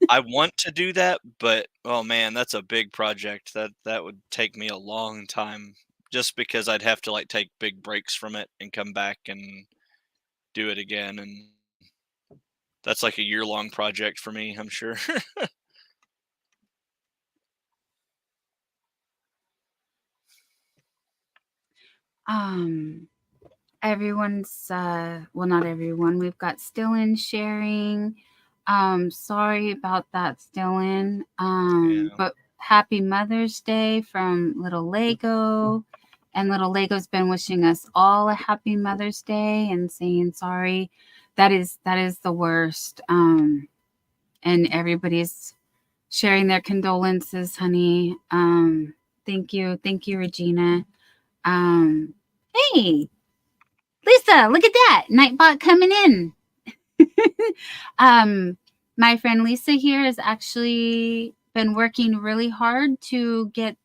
B: I want to do that, but oh man, that's a big project. That would take me a long time, just because I'd have to like take big breaks from it and come back and do it again, and that's like a year-long project for me, I'm sure.
A: Um, everyone's well, not everyone. We've got Stillin sharing. Sorry about that, Stillin.
B: Yeah.
A: But happy Mother's Day from Little Lego. And Little Lego's been wishing us all a happy Mother's Day and saying sorry. That is the worst. And everybody's sharing their condolences, honey. Thank you, Regina. Hey, Lisa, look at that Nightbot coming in. My friend Lisa here has actually been working really hard to get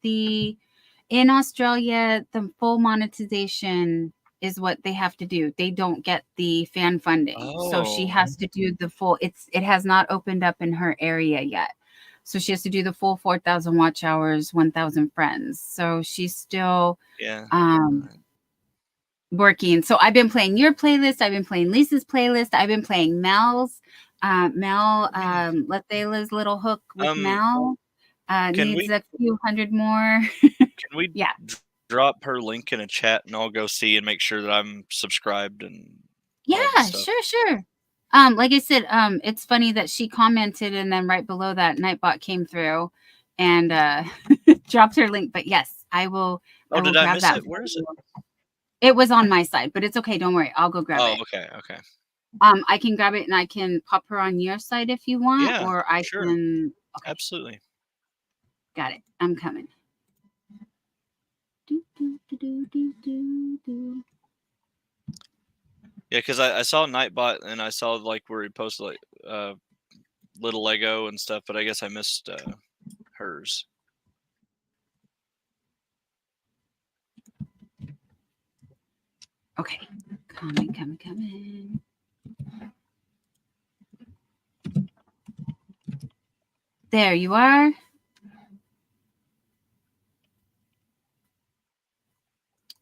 A: in Australia, the full monetization is what they have to do. They don't get the fan funding. So she has to do the full, it has not opened up in her area yet. So she has to do the full 4,000 watch hours, 1,000 friends. So she's still working. So I've been playing your playlist. I've been playing Lisa's playlist. I've been playing Mel's. Lathela's little hook with Mel. Needs a few hundred more.
B: Can we
A: yeah.
B: drop her link in a chat and I'll go see and make sure that I'm subscribed and
A: sure. Like I said, it's funny that she commented and then right below that Nightbot came through and dropped her link. But yes, I will.
B: Oh, did I miss
A: that.
B: It? Where is it?
A: It was on my side, but it's okay. Don't worry. I'll go grab it.
B: Oh, okay.
A: I can grab it and I can pop her on your side if you want, or I can. Okay.
B: Absolutely.
A: Got it. I'm coming.
B: Yeah, because I saw Nightbot and I saw like where he posted like Little Lego and stuff, but I guess I missed hers.
A: Okay, coming. There you are.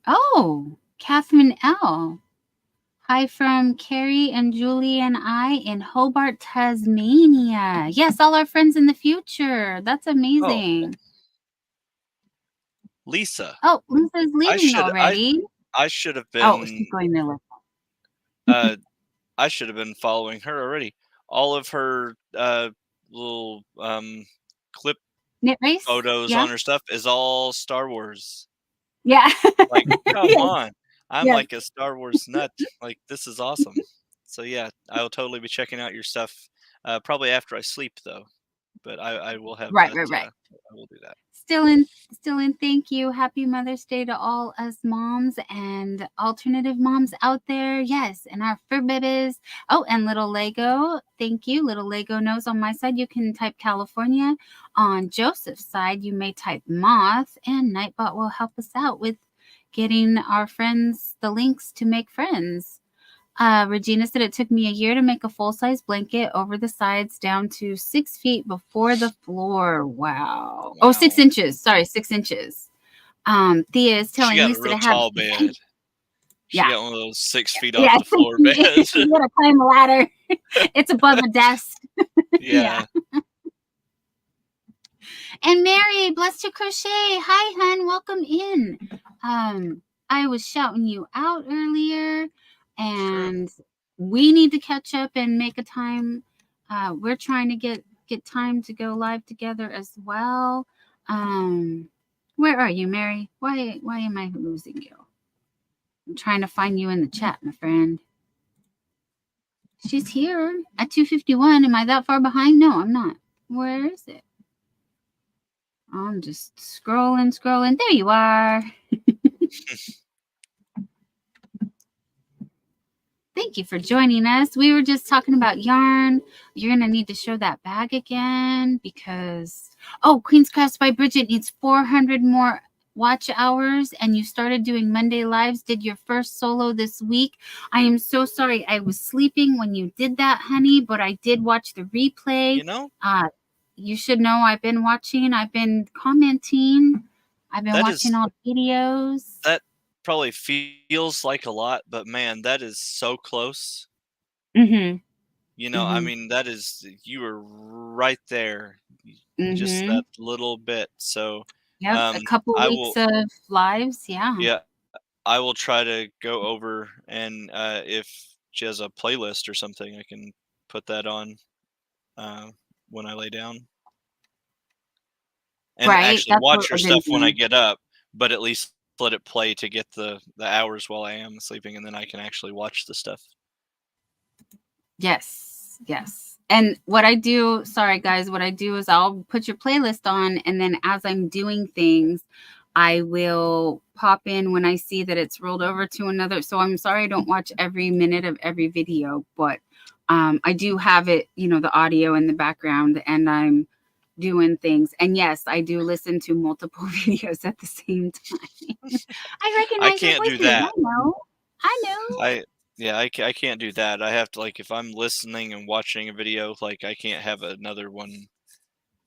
A: Oh, Catherine L. Hi from Carrie and Julie and I in Hobart, Tasmania. Yes, all our friends in the future. That's amazing.
B: Lisa.
A: Oh, Lisa's leaving already.
B: I should have been.
A: Oh, she's going there with
B: I should have been following her already. All of her little clip
A: knit race
B: photos on her stuff is all Star Wars.
A: Yeah.
B: Like, come on. I'm like a Star Wars nut. Like, this is awesome. So yeah, I will totally be checking out your stuff. Probably after I sleep though. But I will have
A: right.
B: I will do that.
A: Still in, thank you. Happy Mother's Day to all us moms and alternative moms out there. Yes, and our fur babies. Oh, and Little Lego. Thank you. Little Lego knows on my side you can type California. On Joseph's side, you may type Moth, and Nightbot will help us out with getting our friends the links to make friends. Regina said it took me a year to make a full-size blanket over the sides down to 6 feet before the floor. Wow. Oh, 6 inches. Sorry, 6 inches. Thea is telling Lisa to have
B: tall bed. She got one of those 6 feet off the floor beds.
A: You gotta climb a ladder. It's above a desk.
B: Yeah.
A: And Mary, blessed to crochet. Hi, hun. Welcome in. I was shouting you out earlier. And we need to catch up and make a time. We're trying to get time to go live together as well. Where are you, Mary? Why am I losing you? I'm trying to find you in the chat, my friend. She's here at 2:51. Am I that far behind? No, I'm not. Where is it? I'm just scrolling. There you are. Thank you for joining us. We were just talking about yarn. You're going to need to show that bag again because, Queen's Crafts by Bridget needs 400 more watch hours, and you started doing Monday lives, did your first solo this week. I am so sorry. I was sleeping when you did that, honey, but I did watch the replay.
B: You know?
A: You should know I've been watching. I've been commenting. I've been watching all the videos.
B: That probably feels like a lot, but man, that is so close.
A: Mm-hmm.
B: You know, I mean, that is, you were right there, just that little bit. So
A: a couple of weeks of lives.
B: Yeah, I will try to go over, and if she has a playlist or something, I can put that on when I lay down, and
A: Right?
B: actually
A: That's what
B: watch her
A: I've been
B: stuff when I
A: doing.
B: get up, but at least let it play to get the hours while I am sleeping, and then I can actually watch the stuff.
A: Yes, yes. And what I do, sorry guys, what I do is I'll put your playlist on, and then as I'm doing things, I will pop in when I see that it's rolled over to another. So I'm sorry I don't watch every minute of every video, but I do have it, the audio in the background, and I'm doing things. And yes, I do listen to multiple videos at the same time. I
B: I
A: recognize your
B: can't do
A: voices.
B: that.
A: I know. I know.
B: I can't do that. I have to, like, if I'm listening and watching a video, like, I can't have another one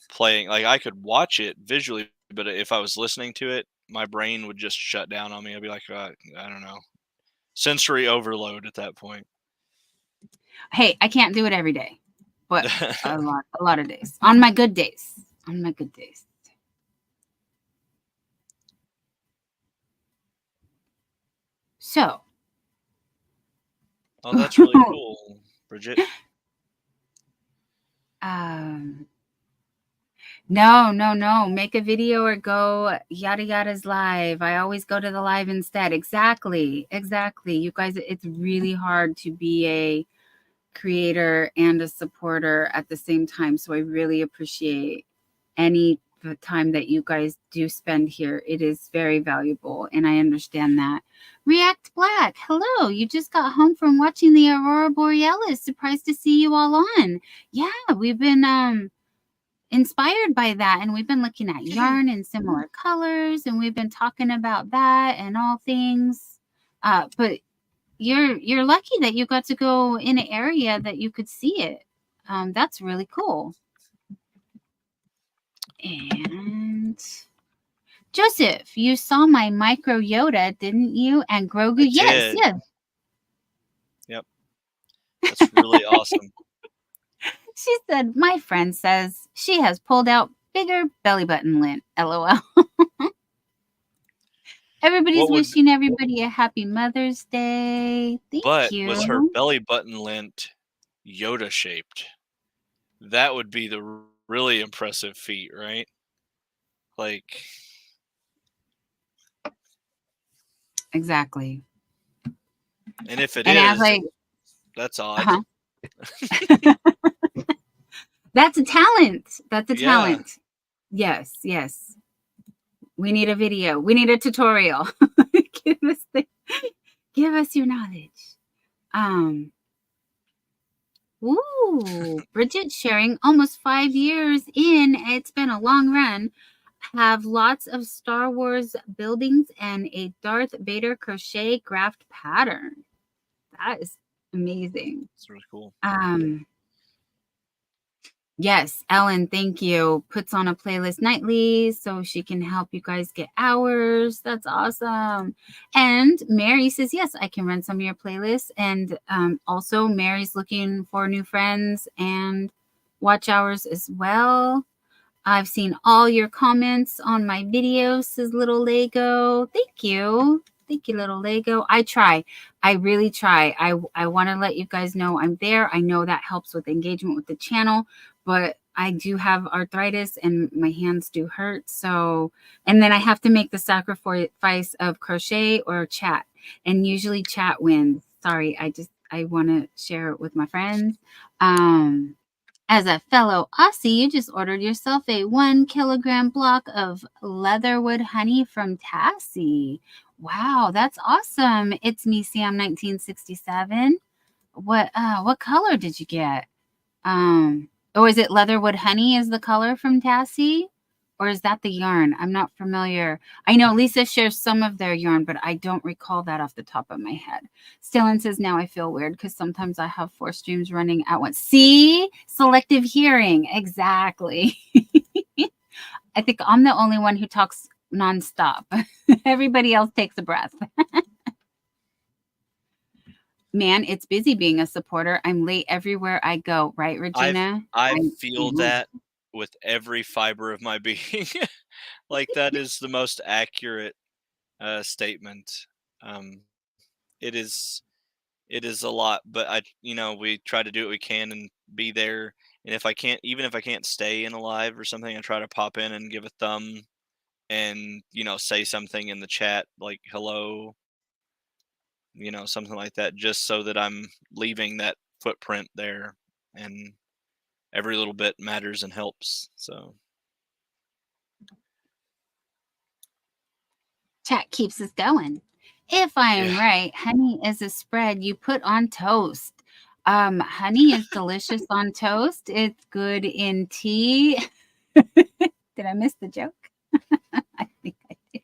B: playing. Like, I could watch it visually, but if I was listening to it, my brain would just shut down on me. I'd be like, I don't know, sensory overload at that point.
A: Hey, I can't do it every day, but a lot of days. On my good days. On my good days. So.
B: Oh, that's really cool, Bridget.
A: No. Make a video or go yada yada's live. I always go to the live instead. Exactly. You guys, it's really hard to be a creator and a supporter at the same time. So I really appreciate any time that you guys do spend here. It is very valuable, and I understand that. React Black, hello. You just got home from watching the Aurora Borealis. Surprised to see you all on. Yeah, we've been inspired by that, and we've been looking at yarn in similar colors, and we've been talking about that and all things. But you're lucky that you got to go in an area that you could see it. That's really cool. And Joseph, you saw my micro Yoda, didn't you? And Grogu, yes.
B: Yep, that's really awesome.
A: She said, my friend says she has pulled out bigger belly button lint. LOL. Everybody's wishing everybody a happy Mother's Day. Thank you.
B: Was her belly button lint Yoda shaped? That would be the really impressive feat, right? Like,
A: exactly.
B: And if it is, that's odd.
A: Uh-huh. That's a talent. That's a talent. Yes. We need a video. We need a tutorial. Give us your knowledge. Ooh, Bridget sharing almost 5 years in. It's been a long run. Have lots of Star Wars buildings and a Darth Vader crochet graft pattern. That is amazing.
B: It's really cool.
A: Yes, Ellen, thank you. Puts on a playlist nightly so she can help you guys get hours. That's awesome. And Mary says, yes, I can run some of your playlists. And also Mary's looking for new friends and watch hours as well. I've seen all your comments on my videos, says Little Lego. Thank you. Thank you, Little Lego. I try. I really try. I want to let you guys know I'm there. I know that helps with engagement with the channel, but I do have arthritis and my hands do hurt. So, and then I have to make the sacrifice of crochet or chat. And usually chat wins. Sorry, I want to share it with my friends. As a fellow Aussie, you just ordered yourself a 1 kilogram block of leatherwood honey from Tassie. Wow, that's awesome. It's me, Sam 1967. What color did you get? Or is it leatherwood honey is the color from Tassie? Or is that the yarn? I'm not familiar. I know Lisa shares some of their yarn, but I don't recall that off the top of my head. Stillin says, now I feel weird because sometimes I have 4 streams running at once. See? Selective hearing. Exactly. I think I'm the only one who talks nonstop. Everybody else takes a breath. Man, it's busy being a supporter. I'm late everywhere I go. Right, Regina?
B: I feel that with every fiber of my being. Like, that is the most accurate statement. it is a lot, but we try to do what we can and be there. And if I can't, even if I can't stay in a live or something, I try to pop in and give a thumb and say something in the chat like hello, something like that, just so that I'm leaving that footprint there. And every little bit matters and helps. So
A: Chat keeps us going. If I am right, honey is a spread you put on toast. Honey is delicious on toast. It's good in tea. Did I miss the joke? I think I did.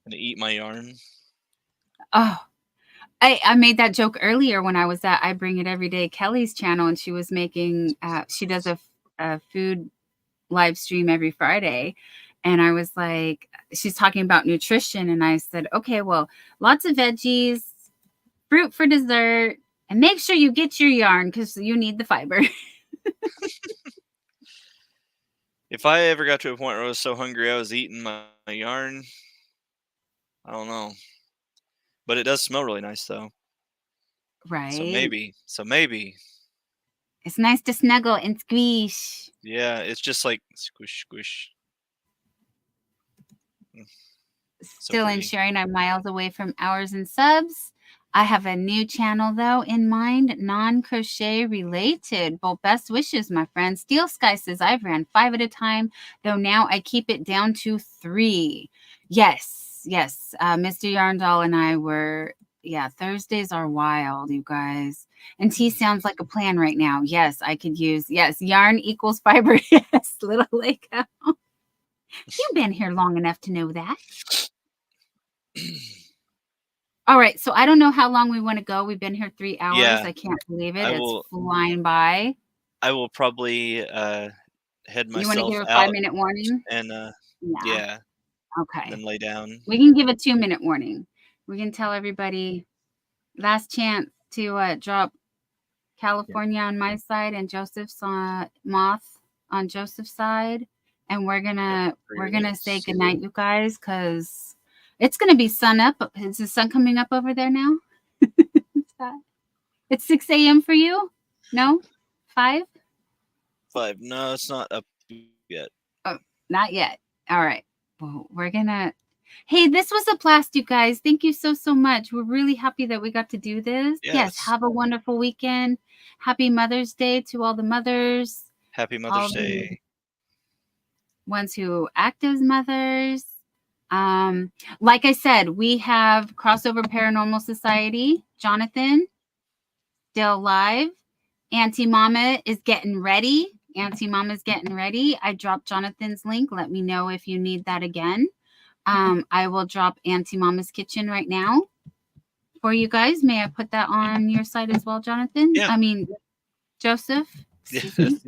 B: And eat my yarn.
A: Oh, I made that joke earlier when I was at I Bring It Every Day Kelly's channel, and she was making she does a food live stream every Friday. And I was like, she's talking about nutrition. And I said, okay, well, lots of veggies, fruit for dessert, and make sure you get your yarn because you need the fiber.
B: If I ever got to a point where I was so hungry I was eating my yarn, I don't know. But it does smell really nice, though.
A: Right.
B: So maybe.
A: It's nice to snuggle and squish.
B: Yeah, it's just like squish, squish.
A: Still in sharing, I'm miles away from hours and subs. I have a new channel, though, in mind, non-crochet related. Well, best wishes, my friend. Steel Sky says, I've ran 5 at a time, though now I keep it down to 3. Yes. Mr. Yarndoll and I were, Thursdays are wild, you guys. And tea sounds like a plan right now. Yes, I could use, yarn equals fiber. Yes, little Lego. You've been here long enough to know that. All right, so I don't know how long we want to go. We've been here 3 hours.
B: Yeah,
A: I can't believe it. It's flying by.
B: I will probably head myself out.
A: You want to give a 5-minute warning?
B: And yeah.
A: Okay.
B: Then lay down.
A: We can give a 2-minute warning. We can tell everybody last chance to drop California on my side and Joseph's Moth on Joseph's side. And we're gonna say goodnight, you guys, because it's gonna be sun up. Is the sun coming up over there now? It's 6 a.m. for you? No? 5?
B: 5. No, it's not up yet.
A: Oh, not yet. All right. Well, we're gonna. Hey, this was a blast, you guys. Thank you so much. We're really happy that we got to do this. Yes. Have a wonderful weekend. Happy Mother's Day to all the mothers.
B: Happy Mother's Day.
A: Ones who act as mothers. Like I said, we have Crossover Paranormal Society. Jonathan, still live. Auntie Mama is getting ready. I dropped Jonathan's link. Let me know if you need that again. I will drop Auntie Mama's Kitchen right now for you guys. May I put that on your site as well, Jonathan?
B: Yeah.
A: I mean, Joseph. Excuse me.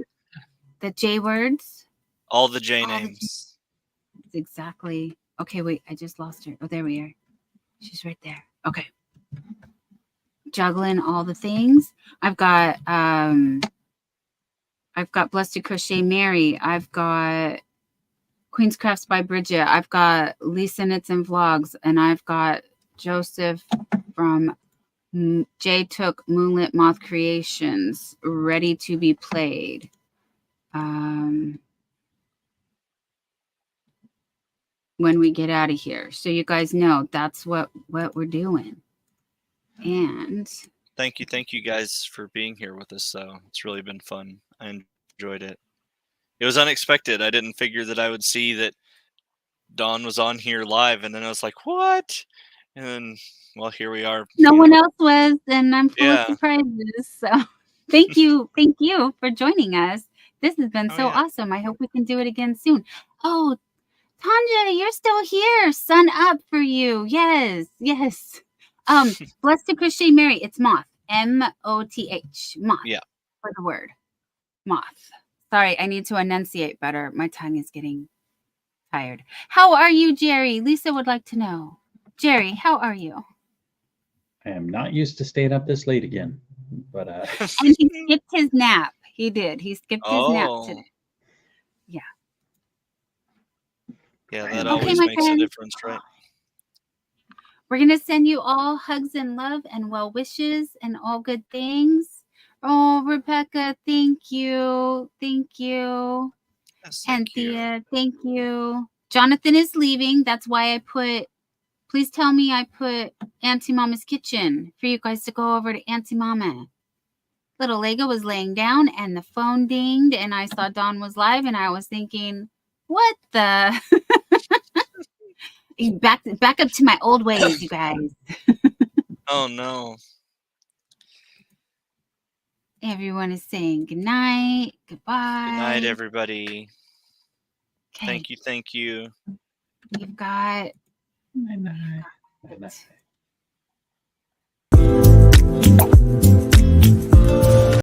A: The J words.
B: All the J names.
A: Exactly. Okay, wait. I just lost her. Oh, there we are. She's right there. Okay. Juggling all the things. I've got Blessed to Crochet Mary. I've got Queen's Crafts by Bridget. I've got Lisa Knits and Vlogs, and I've got Joseph from J Took Moonlit Moth Creations ready to be played. When we get out of here, so you guys know that's what we're doing. And
B: thank you guys for being here with us. So it's really been fun. I enjoyed it. It was unexpected. I didn't figure that I would see that Dawn was on here live, and then I was like, what? And then, well, here we are.
A: No one else was, and I'm full of surprises. So thank you for joining us. This has been so awesome. I hope we can do it again soon. Oh, Tanja, you're still here. Sun up for you. Yes. Blessed to Crochet Mary. It's Moth. M-O-T-H. Moth.
B: Yeah.
A: For the word. Moth. Sorry, I need to enunciate better. My tongue is getting tired. How are you, Jerry? Lisa would like to know. Jerry, how are you?
C: I am not used to staying up this late again, but
A: and he skipped his nap. He did. He skipped his nap today.
B: Yeah, that always makes a difference, right?
A: We're going to send you all hugs and love and well wishes and all good things. Oh, Rebecca, thank you. Thank you.
B: Yes,
A: And
B: thank you.
A: Thea, thank you. Jonathan is leaving. That's why I put, please tell me I put Auntie Mama's kitchen for you guys to go over to Auntie Mama. Little Lego was laying down and the phone dinged and I saw Dawn was live and I was thinking, what the? back up to my old ways, you guys.
B: Oh no.
A: Everyone is saying good night, goodbye.
B: Good night, everybody.
A: Okay.
B: Thank you.
A: You've got
C: Night, night. Night, night.